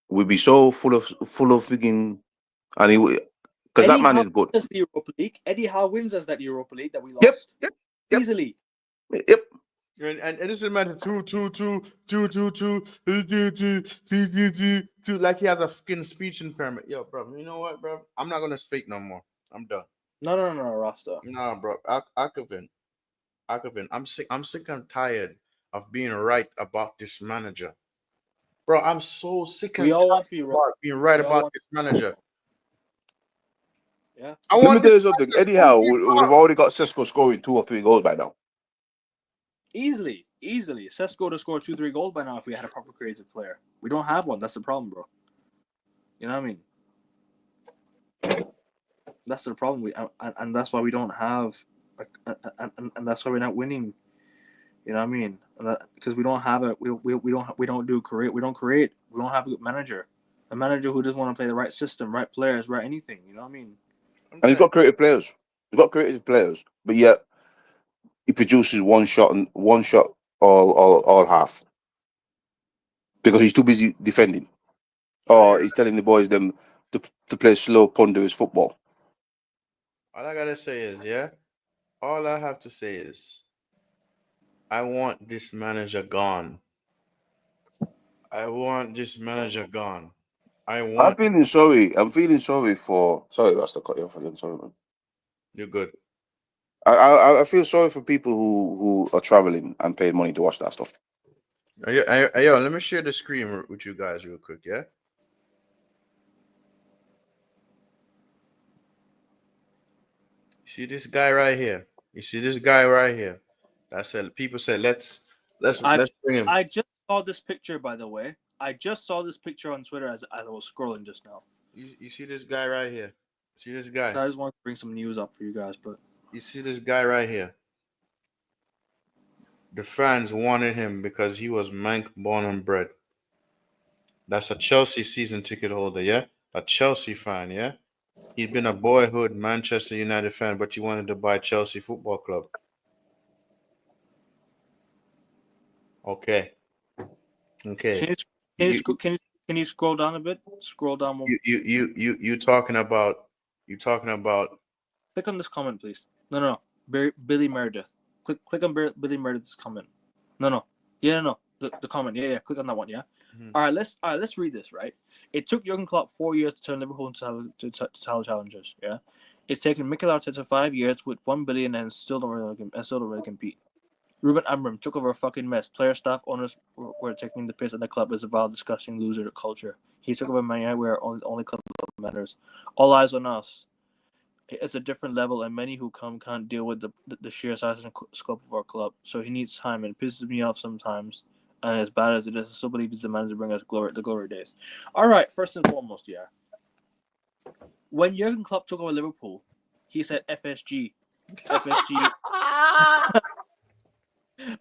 S3: We'll be so full of freaking, and because that
S1: Eddie
S3: man
S1: Howe
S3: is good.
S1: wins us the Europa League. Eddie Howe wins us that Europa League that we
S3: Yep,
S1: lost
S3: yep.
S1: easily.
S3: Yep.
S4: And it doesn't matter two, like he has a fucking speech impairment. Yo, bro, you know what, bro? I'm not gonna speak no more. I'm done.
S1: No, Rasta.
S4: Nah, bro. Akavin. I'm sick and tired of being right about this manager. Bro, I'm so sick and
S1: We all
S4: tired
S1: want to be right.
S4: about being right
S1: We all
S4: about
S1: want-
S4: this manager.
S1: Yeah.
S4: I
S3: Let me
S4: want
S3: tell you
S4: this
S3: something.
S4: manager
S3: Eddie
S4: to
S3: Howe
S4: be
S3: would have already got Cisco scoring 2 or 3 goals by now.
S1: Easily. Sesko would have scored 2-3 goals by now if we had a proper creative player. We don't have one. That's the problem, bro. You know what I mean? That's the problem. And that's why we don't have, and that's why we're not winning. You know what I mean? Because we don't have we don't create. We don't have a good manager. A manager who doesn't want to play the right system, right players, right anything. You know what I mean?
S3: And he's got creative players. But yet he produces one shot all half because he's too busy defending, or he's telling the boys them to play slow, ponderous football.
S4: All I gotta say is, yeah. All I have to say is, I want this manager gone. I want this manager gone.
S3: I'm feeling sorry. For. Sorry, that's the cut you off again. Sorry, man.
S4: You're good.
S3: I feel sorry for people who are traveling and paid money to watch that stuff.
S4: Yo, let me share the screen with you guys real quick, yeah? See this guy right here? You see this guy right here? That's it. People said let's bring him.
S1: I just saw this picture, by the way. I just saw this picture on Twitter as I was scrolling just now.
S4: You see this guy right here? See this guy?
S1: So I just want to bring some news up for you guys, but
S4: You see this guy right here? The fans wanted him because he was Mank born and bred. That's a Chelsea season ticket holder, yeah? A Chelsea fan, yeah? He'd been a boyhood Manchester United fan, but he wanted to buy Chelsea Football Club. Okay.
S1: can you scroll down a bit? Scroll down one.
S4: You talking about
S1: Click on this comment, please. No. Billy Meredith. Click on Billy Meredith's comment. No. Yeah, no. The comment. Yeah. Click on that one. Yeah.
S4: Mhm.
S1: All right. Let's read this. Right. It took Jurgen Klopp 4 years to turn Liverpool into title challengers. Yeah. It's taken Mikel Arteta 5 years with 1 billion and still don't really compete. Ruben Amorim took over a fucking mess. Player, staff, owners were taking the piss, and the club is a vile, disgusting loser culture. He took over Man United, where only club matters. All eyes on us. It's a different level, and many who come can't deal with the sheer size and scope of our club. So he needs time, and it pisses me off sometimes. And as bad as it is, I still believe he's the man to bring us the glory days. All right, first and foremost, yeah. When Jurgen Klopp took over Liverpool, he said FSG. FSG.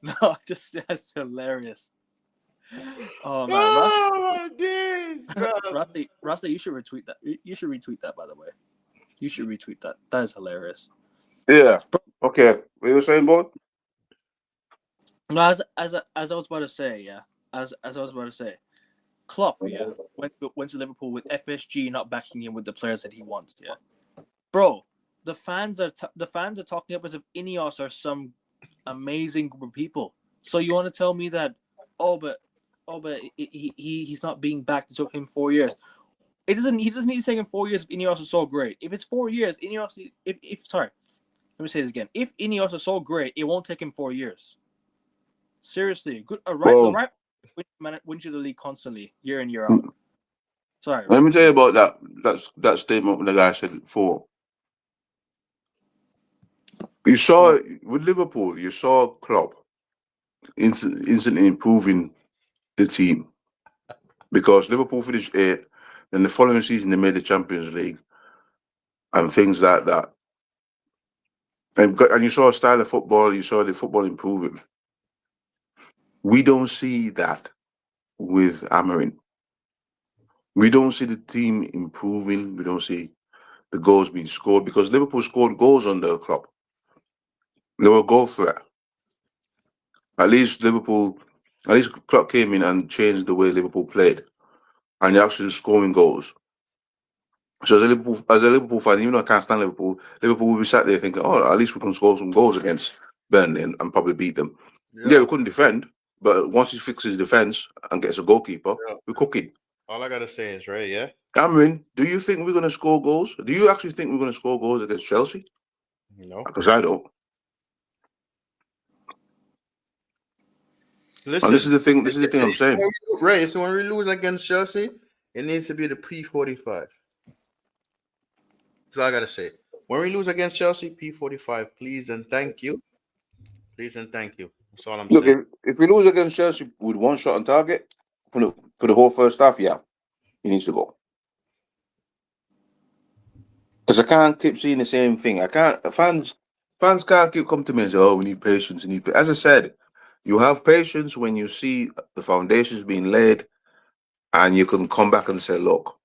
S1: No, that's hilarious. Oh man, Rasta, you should retweet that. You should retweet that, by the way. You should retweet that. That is hilarious.
S3: Yeah. Okay. What you were saying, boy?
S1: No, as I was about to say, yeah. As I was about to say, Klopp, yeah, went to Liverpool with FSG not backing him with the players that he wants, yeah. Bro, the fans are talking up as if Ineos are some amazing group of people. So you want to tell me that? But he's not being backed. It took him 4 years. He doesn't need to take him 4 years if Ineos is so great. If it's 4 years, Ineos let me say this again. If Ineos is so great, it won't take him 4 years. Seriously, good. The right wins you the league constantly, year in, year out. Sorry.
S3: Let me tell you about that statement when the guy said it before. You saw with Liverpool, you saw Klopp instantly improving the team because Liverpool finished 8th. Then the following season, they made the Champions League and things like that. And you saw a style of football. You saw the football improving. We don't see that with Amorim. We don't see the team improving. We don't see the goals being scored because Liverpool scored goals on the club. They were goal threat. At least Liverpool At least Klopp came in and changed the way Liverpool played, and they're actually scoring goals. So as a Liverpool fan, even though I can't stand Liverpool will be sat there thinking, "Oh, at least we can score some goals against Burnley and probably beat them." Yeah, we couldn't defend, but once he fixes defense and gets a goalkeeper, we're cooking.
S4: All I gotta say is, right, yeah?
S3: Cameron, do you think we're going to score goals? Do you actually think we're going to score goals against Chelsea?
S4: No.
S3: Because I don't.
S4: Listen,
S3: And this is the thing. This is the thing I'm saying.
S4: Right, so when we lose against Chelsea, it needs to be the P45. That's all I gotta say. When we lose against Chelsea, P45, please and thank you. Please and thank you. That's all I'm
S3: Look,
S4: saying.
S3: if we lose against Chelsea with one shot on target for the whole first half, yeah, he needs to go. Because I can't keep seeing the same thing. I can't. Fans can't keep coming to me and say, "Oh, we need patience." As I said, you have patience when you see the foundations being laid, and you can come back and say, "Look,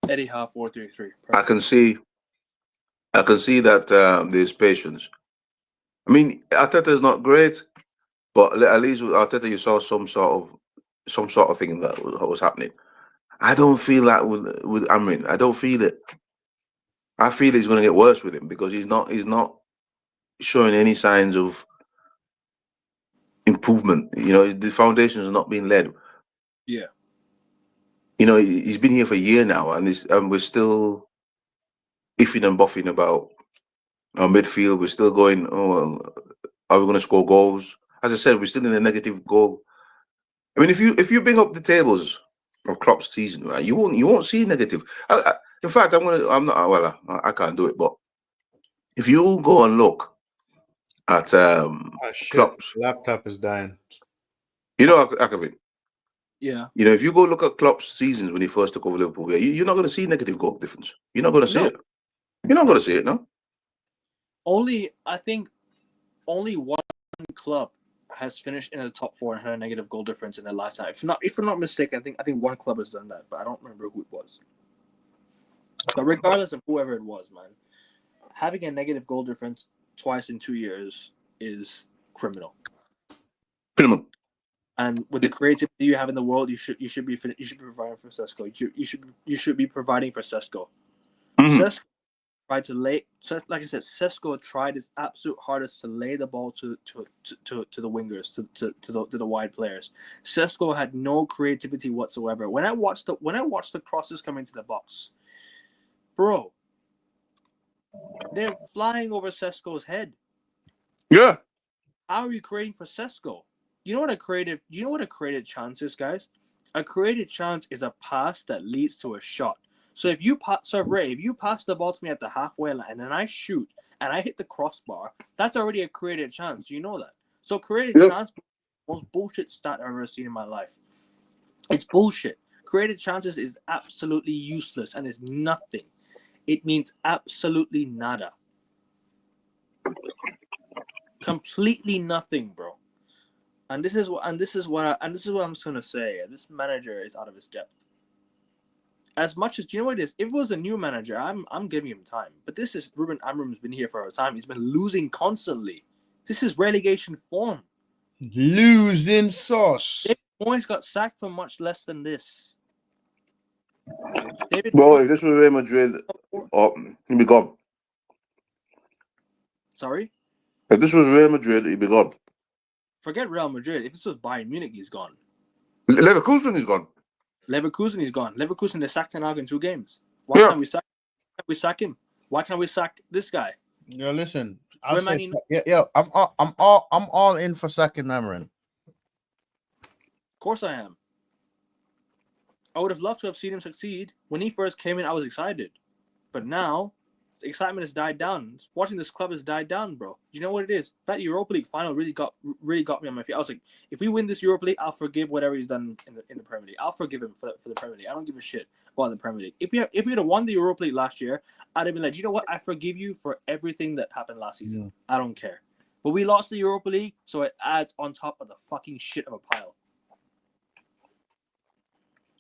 S1: Eddie Howe 4-3-3.
S3: I can see that there's patience." I mean, Arteta is not great, but at least with Arteta, you saw some sort of thing that was happening. I don't feel that with Amrin. I don't feel it. I feel he's going to get worse with him because he's not showing any signs of improvement. You know, the foundations are not being led.
S1: Yeah.
S3: You know, he's been here for a year now, and we're still iffing and buffing about our midfield. We're still going, "Oh, well, are we going to score goals?" As I said, we're still in a negative goal. I mean, if you bring up the tables of Klopp's season, right, you won't see negative. In fact, I'm not. Well, I can't do it, but if you go and look at
S4: Shit.
S3: Klopp's,
S4: Laptop is dying.
S3: you know, Akavin.
S1: Yeah.
S3: You know, if you go look at Klopp's seasons when he first took over Liverpool, you're not going to see negative goal difference. You're not going to see
S1: No.
S3: it. You're not going to see it, no.
S1: I think only one club has finished in the top 4 and had a negative goal difference in their lifetime. If I'm not mistaken, I think one club has done that, but I don't remember who it was. But regardless of whoever it was, man, having a negative goal difference twice in 2 years is criminal.
S3: Criminal.
S1: And with the creativity you have in the world, you should be providing for Sesko. You should be providing for Sesko.
S3: Mm-hmm.
S1: Sesko tried to lay, like I said, Sesko tried his absolute hardest to lay the ball to the wingers, to the wide players. Sesko had no creativity whatsoever. When I watched the crosses come into the box, bro, they're flying over Sesko's head.
S3: Yeah.
S1: How are you creating for Sesko? You know what a creative chance is, guys? A creative chance is a pass that leads to a shot. So if you pass the ball to me at the halfway line and then I shoot and I hit the crossbar, that's already a creative chance. You know that. So creative chance, most bullshit stat I've ever seen in my life. It's bullshit. Creative chances is absolutely useless and is nothing. It means absolutely nada. Completely nothing, bro. And this is what I'm just gonna say. This manager is out of his depth. As much as, you know what it is, if it was a new manager, I'm giving him time. But this is Ruben Amorim's been here for a time. He's been losing constantly. This is relegation form.
S4: Losing sauce.
S1: David Moyes got sacked for much less than this.
S3: Well, if this was Real Madrid, he'd be gone.
S1: Sorry?
S3: If this was Real Madrid, he'd be gone.
S1: Forget Real Madrid. If this was Bayern Munich, he's gone.
S3: Leverkusen is gone.
S1: Leverkusen, he's gone. Leverkusen, they sacked Ten Hag in 2 games. Why can't we sack him? Why can't we sack this guy?
S4: Yo, listen.
S1: I'm
S4: all in for sacking Amorim.
S1: Of course I am. I would have loved to have seen him succeed. When he first came in, I was excited. But now, the excitement has died down. Watching this club has died down, bro. Do you know what it is? That Europa League final really got me on my feet. I was like, if we win this Europa League, I'll forgive whatever he's done in the Premier League. I'll forgive him for the Premier League. I don't give a shit about the Premier League. If we had won the Europa League last year, I'd have been like, you know what? I forgive you for everything that happened last season. I don't care. But we lost the Europa League, so it adds on top of the fucking shit of a pile.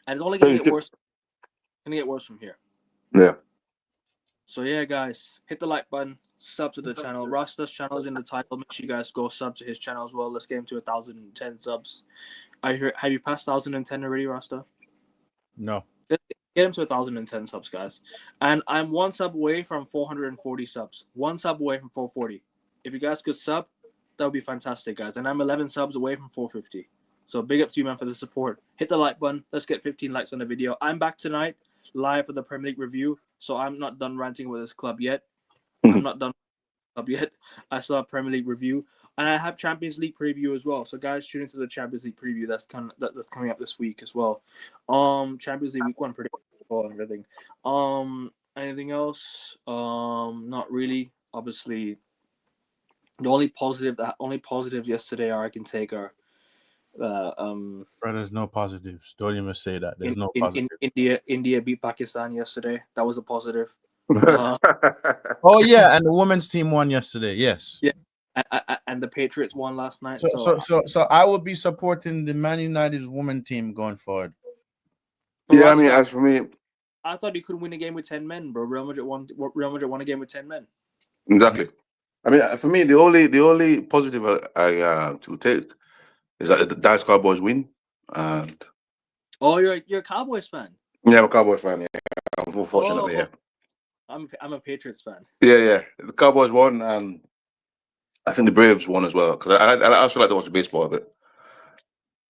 S1: And it's only going to get worse. It's going to get worse from here.
S3: Yeah.
S1: So yeah, guys, hit the like button, sub to the channel. Rasta's channel is in the title. Make sure you guys go sub to his channel as well. Let's get him to 1,010 subs. Have you passed 1,010 already, Rasta?
S2: No.
S1: Get him to 1,010 subs, guys. And I'm one sub away from 440 subs. One sub away from 440. If you guys could sub, that would be fantastic, guys. And I'm 11 subs away from 450. So big up to you, man, for the support. Hit the like button. Let's get 15 likes on the video. I'm back tonight, live for the Premier League review. So I'm not done ranting with this club yet. I'm not done with this club yet. I still have Premier League review. And I have Champions League preview as well. So guys, tune into the Champions League preview that's coming up this week as well. Champions League week 1 prediction and everything. Anything else? Not really. Obviously, the only positives yesterday I can take are
S2: Bro, there's no positives. Don't even say that. There's no positives.
S1: India beat Pakistan yesterday. That was a positive.
S2: Oh yeah, and the women's team won yesterday. Yes.
S1: Yeah. And the Patriots won last night.
S2: So I will be supporting the Man United women team going forward.
S3: Yeah, I mean, as for me,
S1: I thought you could win a game with 10 men, bro. Real Madrid won a game with 10 men.
S3: Exactly. I mean, for me, the only positive I to take is that the Dallas Cowboys win. And
S1: oh, you're a Cowboys fan.
S3: Yeah, I'm a Cowboys fan. Yeah, unfortunately, yeah.
S1: I'm a Patriots fan.
S3: Yeah. The Cowboys won, and I think the Braves won as well. Because I also like to watch the baseball a bit.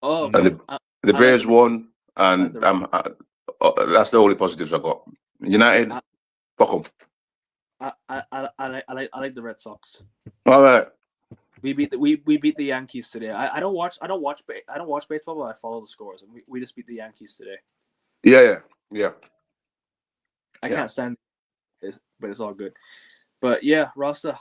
S1: Oh, okay.
S3: The Braves won, and that's the only positives I got. United, fuck them.
S1: I like the Red Sox.
S3: All right.
S1: We beat the Yankees today. I don't watch baseball, but I follow the scores, and we just beat the Yankees today.
S3: Yeah.
S1: I can't stand it, but it's all good. But yeah, Rasta,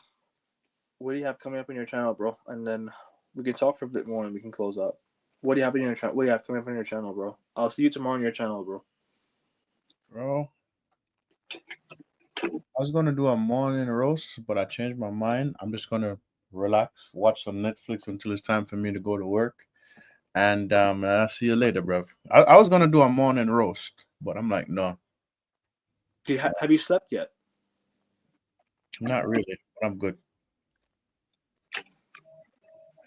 S1: what do you have coming up on your channel, bro? And then we can talk for a bit more, and we can close up. What do you have in your channel? What do you have coming up on your channel, bro? I'll see you tomorrow on your channel, bro.
S2: Bro, I was gonna do a morning roast, but I changed my mind. I'm just gonna relax, watch some Netflix until it's time for me to go to work. And I'll see you later, bro. I was gonna do a morning roast, but I'm like, no.
S1: Have you slept yet?
S2: Not really, but I'm good.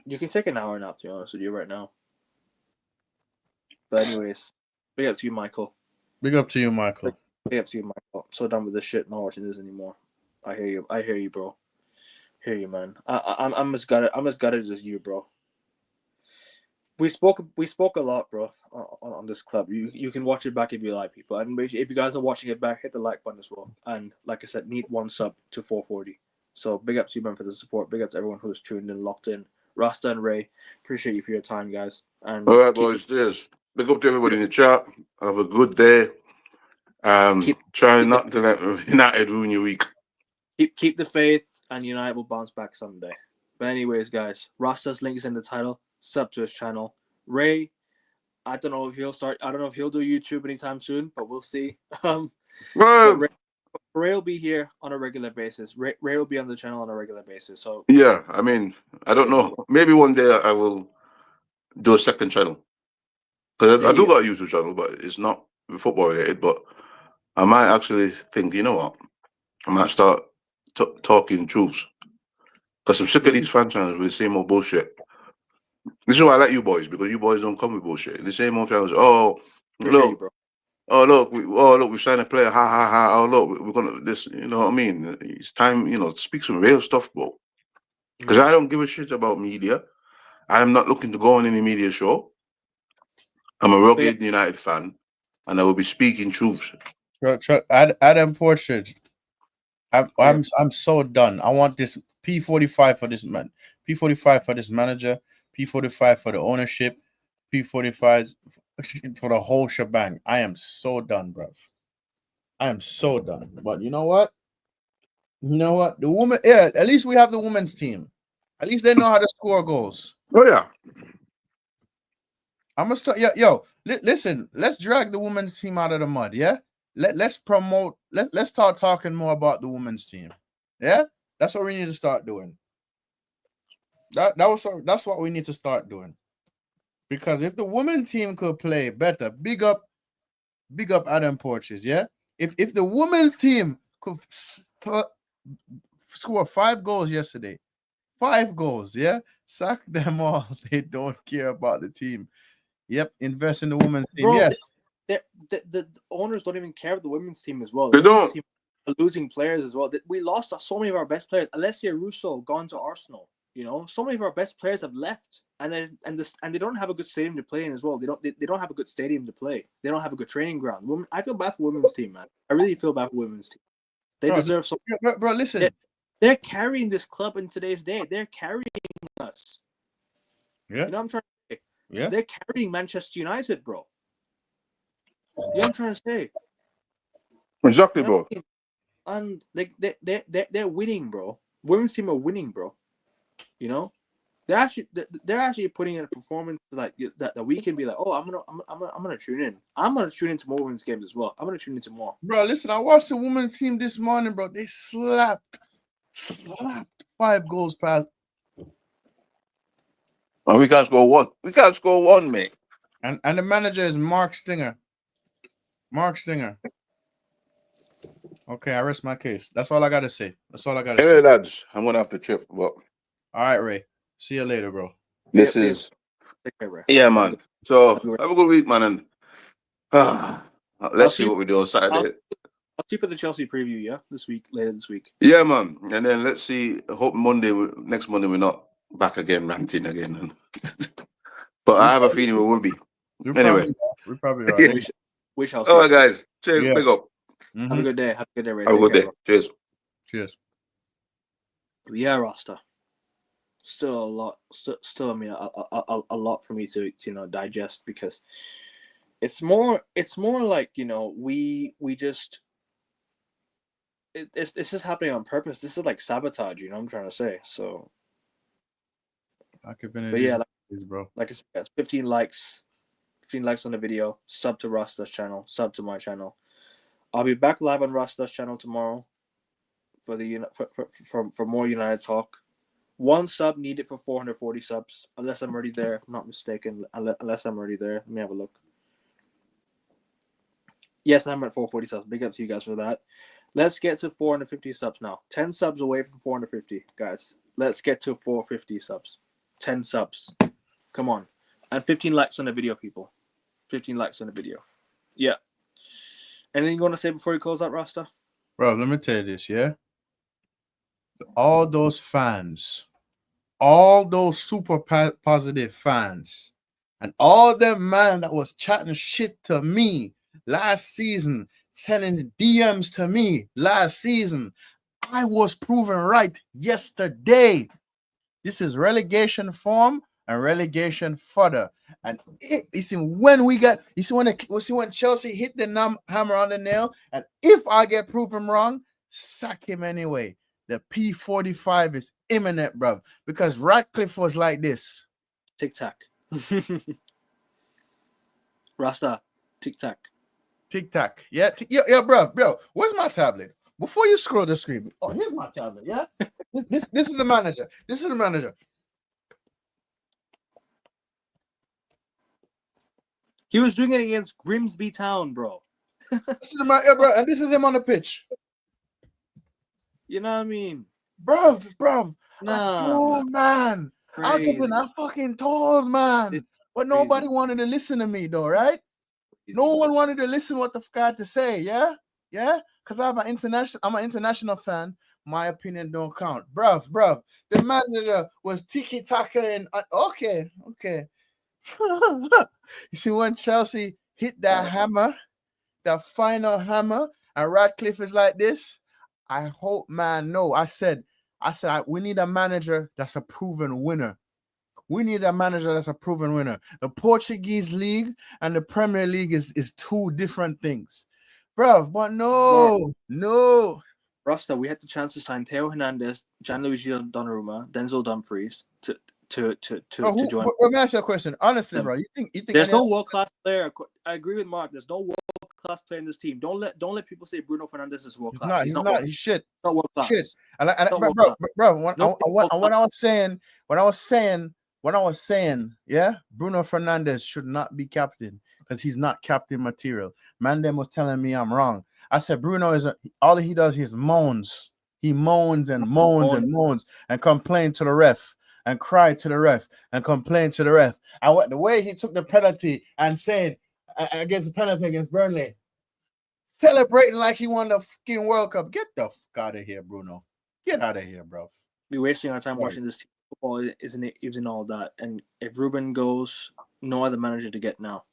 S1: You can take an hour nap, to be honest with you, right now. But anyways, big up to you, Michael.
S2: Big up to you, Michael.
S1: Big up to you, Michael. I'm so done with this shit. Not watching this anymore. I hear you, bro. Hear you, man. I'm as gutted as you, bro. We spoke a lot, bro, on this club. You can watch it back if you like, people. And if you guys are watching it back, hit the like button as well. And like I said, need one sub to 440. So big up to you, man, for the support. Big up to everyone who's tuned in, locked in. Rasta and Ray, appreciate you for your time, guys. And
S3: all right, boys. Cheers. Big up to everybody in the chat. Have a good day. Try not to let United ruin your week.
S1: Keep the faith, and United will bounce back someday. But anyways, guys, Rasta's link is in the title. Sub to his channel. Ray, I don't know if he'll do YouTube anytime soon, but we'll see. But Ray will be here on a regular basis. Ray will be on the channel on a regular basis. So
S3: yeah, I mean, I don't know. Maybe one day I will do a second channel. Because I do got a YouTube channel, but it's not football related. But I might actually think, you know what? I might start talking truths. Because I'm sick of these fan channels with the same old bullshit. This is why I like you boys, because you boys don't come with bullshit. The same old channels. Oh, look. We've signed a player. Ha ha ha. Oh look, we're gonna this. You know what I mean? It's time. Speak some real stuff, bro. Because I don't give a shit about media. I'm not looking to go on any media show. I'm a rugged United fan, and I will be speaking truths.
S2: Adam Portrait. I'm so done. I want this P45 for this man. P45 for this manager. P45 for the ownership. P45 for the whole shebang. I am so done, bro. I am so done. But you know what? The woman, at least we have the women's team. At least they know how to score goals.
S3: Oh yeah.
S2: I'm gonna start. Listen, let's drag the women's team out of the mud. Yeah. Let's promote. Let's start talking more about the women's team. Yeah, that's what we need to start doing. That's what we need to start doing. Because if the women's team could play better, big up Adam Porches. Yeah, if the women's team could score 5 goals yesterday, 5 goals. Yeah, sack them all. They don't care about the team. Yep, invest in the women's team.
S1: Bro,
S2: Yes.
S1: the owners don't even care about the women's team as well.
S3: They
S1: The women's
S3: don't.
S1: team are losing players as well. We lost so many of our best players. Alessia Russo gone to Arsenal. You know, so many of our best players have left, and they don't have a good stadium to play in as well. They don't have a good stadium to play. They don't have a good training ground. I feel bad for women's team, man. I really feel bad for women's team. They deserve so.
S2: Bro, listen.
S1: They're carrying this club in today's day. They're carrying us.
S2: Yeah.
S1: You know what I'm trying to say?
S2: Yeah.
S1: They're carrying Manchester United, bro. You know what I'm trying to say?
S3: Exactly, bro.
S1: And they're winning, bro. Women's team are winning, bro. You know, they're actually putting in a performance like that we can be like, oh, I'm gonna tune in. I'm gonna tune into more women's games as well. I'm gonna tune into more.
S2: Bro, listen, I watched the women's team this morning, bro. They slapped 5 goals past.
S3: And we can't score one. We can't score one, mate.
S2: And the manager is Mark Stinger. Mark Stinger. Okay, I rest my case. That's all I gotta say. That's all I gotta
S3: Anyway,
S2: say.
S3: lads, I'm gonna have to trip. But
S2: All right, Ray. See you later, bro.
S3: this
S1: Yep,
S3: is
S1: Take care, Ray.
S3: yeah,
S1: Have a
S3: man.
S1: good-
S3: So
S1: have a good-
S3: have a good week, man, and let's see
S1: see-
S3: what we do on Saturday.
S1: I'll see for the Chelsea preview, yeah, later this week.
S3: Yeah, man. And then let's see. I hope next Monday we're not back again ranting again. But I have a feeling we will be. Anyway,
S2: we probably are.
S1: We shall see.
S3: all right, guys. Cheers.
S2: Yeah.
S3: Big up.
S1: Have a good day. Have a good day, Ray.
S3: Have a
S1: Take
S3: good
S1: care,
S3: day.
S1: bro.
S3: Cheers.
S2: Cheers.
S1: Yeah, Rasta. Still a lot. Still, I mean, a lot for me to digest, because it's more like, we just it's just happening on purpose. This is like sabotage. You know what I'm trying to say? So, but yeah,
S2: bro.
S1: like I said, 15 likes on the video. Sub to Rasta's channel. Sub to my channel. I'll be back live on Rasta's channel tomorrow for for more United talk. 1 sub needed for 440 subs, unless I'm already there. If I'm not mistaken, unless I'm already there. Let me have a look. Yes, I'm at 440 subs. Big up to you guys for that. Let's get to 450 subs now. 10 subs away from 450, guys. Let's get to 450 subs. 10 subs. Come on. And 15 likes on the video, people. 15 likes on the video. Yeah. Anything you want to say before you close out, Rasta?
S2: Bro, let me tell you this, yeah? All those fans, all those super positive fans, and all them man that was chatting shit to me last season, sending DMs to me last season, I was proven right yesterday. This is relegation form and relegation fodder. And you see when Chelsea hit the hammer on the nail, and if I get proven wrong, sack him anyway. The P45 is imminent, bro, because Ratcliffe was like this.
S1: Tic tac. Rasta, tic tac.
S2: Tic tac. Yeah, yeah, bro. Where's my tablet? Before you scroll the screen. Oh, here's my tablet. Yeah, this is the manager. This is the manager.
S1: He was doing it against Grimsby Town, bro.
S2: This is the bro, and this is him on the pitch.
S1: You know what I mean?
S2: Bro.
S1: Nah,
S2: man.
S1: crazy.
S2: I fucking told, man. But nobody wanted to listen to me, though, right? No one wanted to listen what the fuck I had to say, yeah? Yeah? Because I'm an international fan. My opinion don't count. Bruv. The manager was tiki-taka and okay. You see, when Chelsea hit that hammer, the final hammer, and Radcliffe is like this, I hope, man, no. I said, we need a manager that's a proven winner. The Portuguese league and the Premier League is 2 different things. Bruv, but no.
S1: Rasta, we had the chance to sign Theo Hernandez, Gianluigi Donnarumma, Denzel Dumfries to join.
S2: Let me ask you a question. Honestly, bro, you think
S1: there's no world-class player? I agree with Mark. There's no world-class player in this team. Don't let people say Bruno Fernandes is world-class.
S2: He's not. He's shit.
S1: Not world-class.
S2: Shit. When I was saying, yeah, Bruno Fernandes should not be captain because he's not captain material. Mandem was telling me I'm wrong. I said Bruno all he does is moans. He moans and complains to the ref.
S5: and cry to the ref and complain to the ref. And what the way he took the penalty and saying against the penalty against Burnley, celebrating like he won the fucking World Cup. Get the fuck out of here, Bruno. Get out of here, bro.
S1: We're wasting our time
S5: Right.
S1: watching this team football, isn't it? Even all that. And if Ruben goes, no other manager to get now.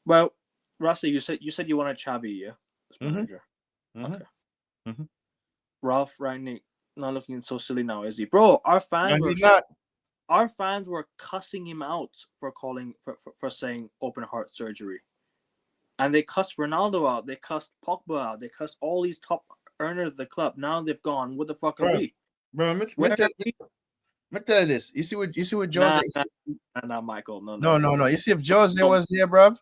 S1: Well, Rasta, you said you wanted Xavi, yeah, as manager. Okay.
S5: Mhm.
S1: Ralph Rangnick not looking so silly now, is he? Bro, our fans
S5: No,
S1: were
S5: he's not.
S1: our fans were cussing him out for calling for saying open heart surgery. And they cussed Ronaldo out, they cussed Pogba out, they cussed all these top earners of the club. Now they've gone. What the fuck are
S5: Bro,
S1: we?
S5: Bro, let
S1: Where
S5: me
S1: are
S5: tell
S1: we?
S5: you this. You see what Jose
S1: Nah, Michael. No.
S5: No. You see, if Jose was here, bruv,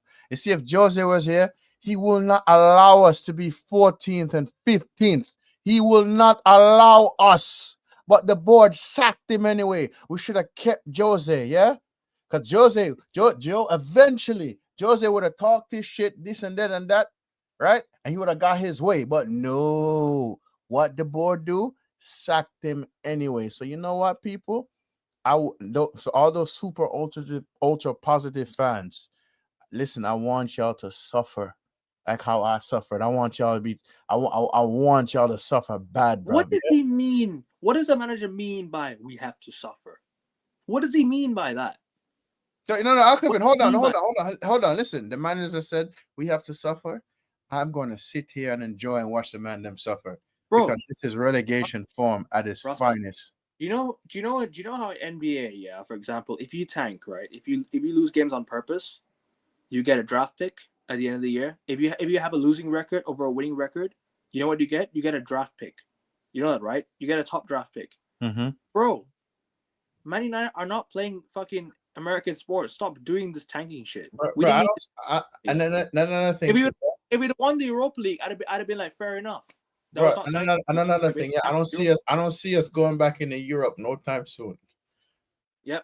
S5: he will not allow us to be 14th and 15th. He will not allow us. But the board sacked him anyway. We should have kept Jose, yeah? Because Joe, eventually, Jose would have talked his shit, this and that and that, right? And he would have got his way. But no, what the board do? Sacked him anyway. So you know what, people? So all those super ultra positive fans, listen, I want y'all to suffer like how I suffered. I want y'all to be I want y'all to suffer bad, bro.
S1: What does he mean? What does the manager mean by we have to suffer? What does he mean by that?
S5: No, Alkevin, hold on. Listen, the manager said we have to suffer. I'm going to sit here and enjoy and watch the man them suffer.
S1: Bro,
S5: because this is relegation form at its finest.
S1: Do you know how NBA, yeah, for example, if you tank, right? If you lose games on purpose, you get a draft pick at the end of the year. If you have a losing record over a winning record, you know what you get? You get a draft pick. You know that, right? You get a top draft pick.
S5: Mm-hmm.
S1: Bro, Man United are not playing fucking American sports. Stop doing this tanking shit.
S5: And then another thing.
S1: If we'd won the Europa League, I'd have been like, fair enough.
S5: Another thing, yeah, I don't see us going back into Europe no time soon.
S1: Yep.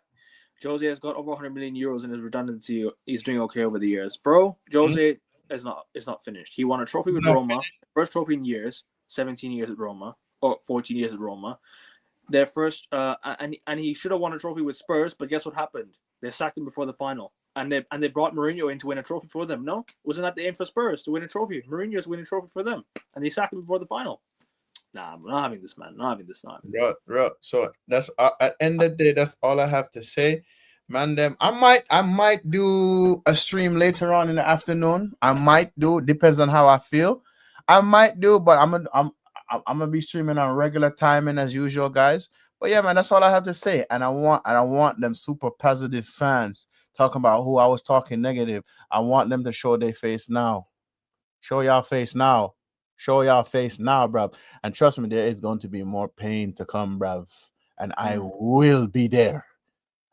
S1: Jose has got over 100 million euros in his redundancy. He's doing okay over the years. Bro, Jose is not finished. He won a trophy with Roma. First trophy in years. 17 years at Roma. Or 14 years at Roma. Their first and he should have won a trophy with Spurs, but guess what happened? They sacked him before the final. And they brought Mourinho in to win a trophy for them. No? Wasn't that the aim for Spurs to win a trophy? Mourinho's winning a trophy for them. And they sacked him before the final. Nah, I'm not having this, man. Not having this.
S5: Bro. So that's at the end of the day, that's all I have to say. Man, I might do a stream later on in the afternoon. I might do, depends on how I feel. I might do, but I'm gonna be streaming on regular timing as usual, guys. But yeah, man, that's all I have to say. And I want them super positive fans talking about who I was talking negative. I want them to show their face now. Show y'all face now. Show y'all face now, bruv. And trust me, there is going to be more pain to come, bruv. And I will be there.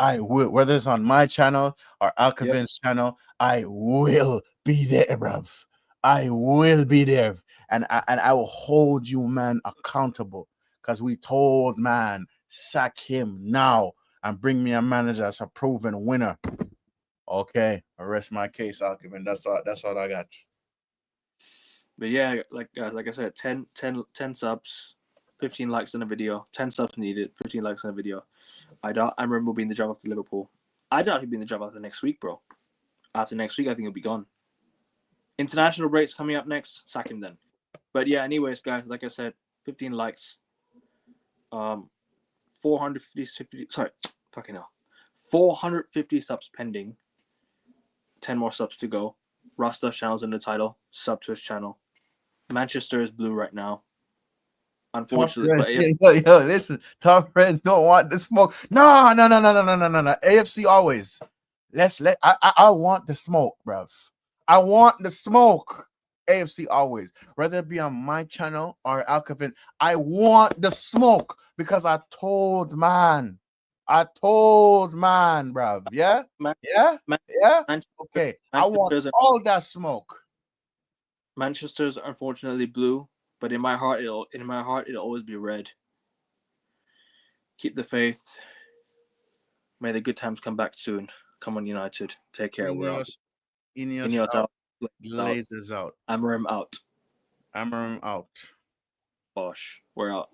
S5: I will, whether it's on my channel or Alkevin's channel, I will be there, bruv. I will be there. And I will hold you, man, accountable. Because we told, man, sack him now and bring me a manager as a proven winner. Okay, I rest my case, Alkevin. That's all I got.
S1: But yeah, like I said, 10 subs, 15 likes on the video, 10 subs needed, 15 likes on the video. I remember being the job after Liverpool. I doubt he'll be in the job after next week, bro. After next week, I think he'll be gone. International breaks coming up next. Sack him then. But yeah, anyways, guys, like I said, 15 likes. 450 subs pending. 10 more subs to go. Rasta channel's in the title. Sub to his channel. Manchester is blue right now. Unfortunately,
S5: yo, listen, top friends don't want the smoke. No. AFC always. I want the smoke, bruv. I want the smoke. AFC always. Whether it be on my channel or Alkevin, I want the smoke because I told man, bruv. Yeah? Okay. I want all that smoke.
S1: Manchester's unfortunately blue, but in my heart it'll always be red. Keep the faith. May the good times come back soon. Come on, United. Take care. We're out.
S5: Ineos out. Glazers out.
S1: Amarim out.
S5: Bosh.
S1: We're out.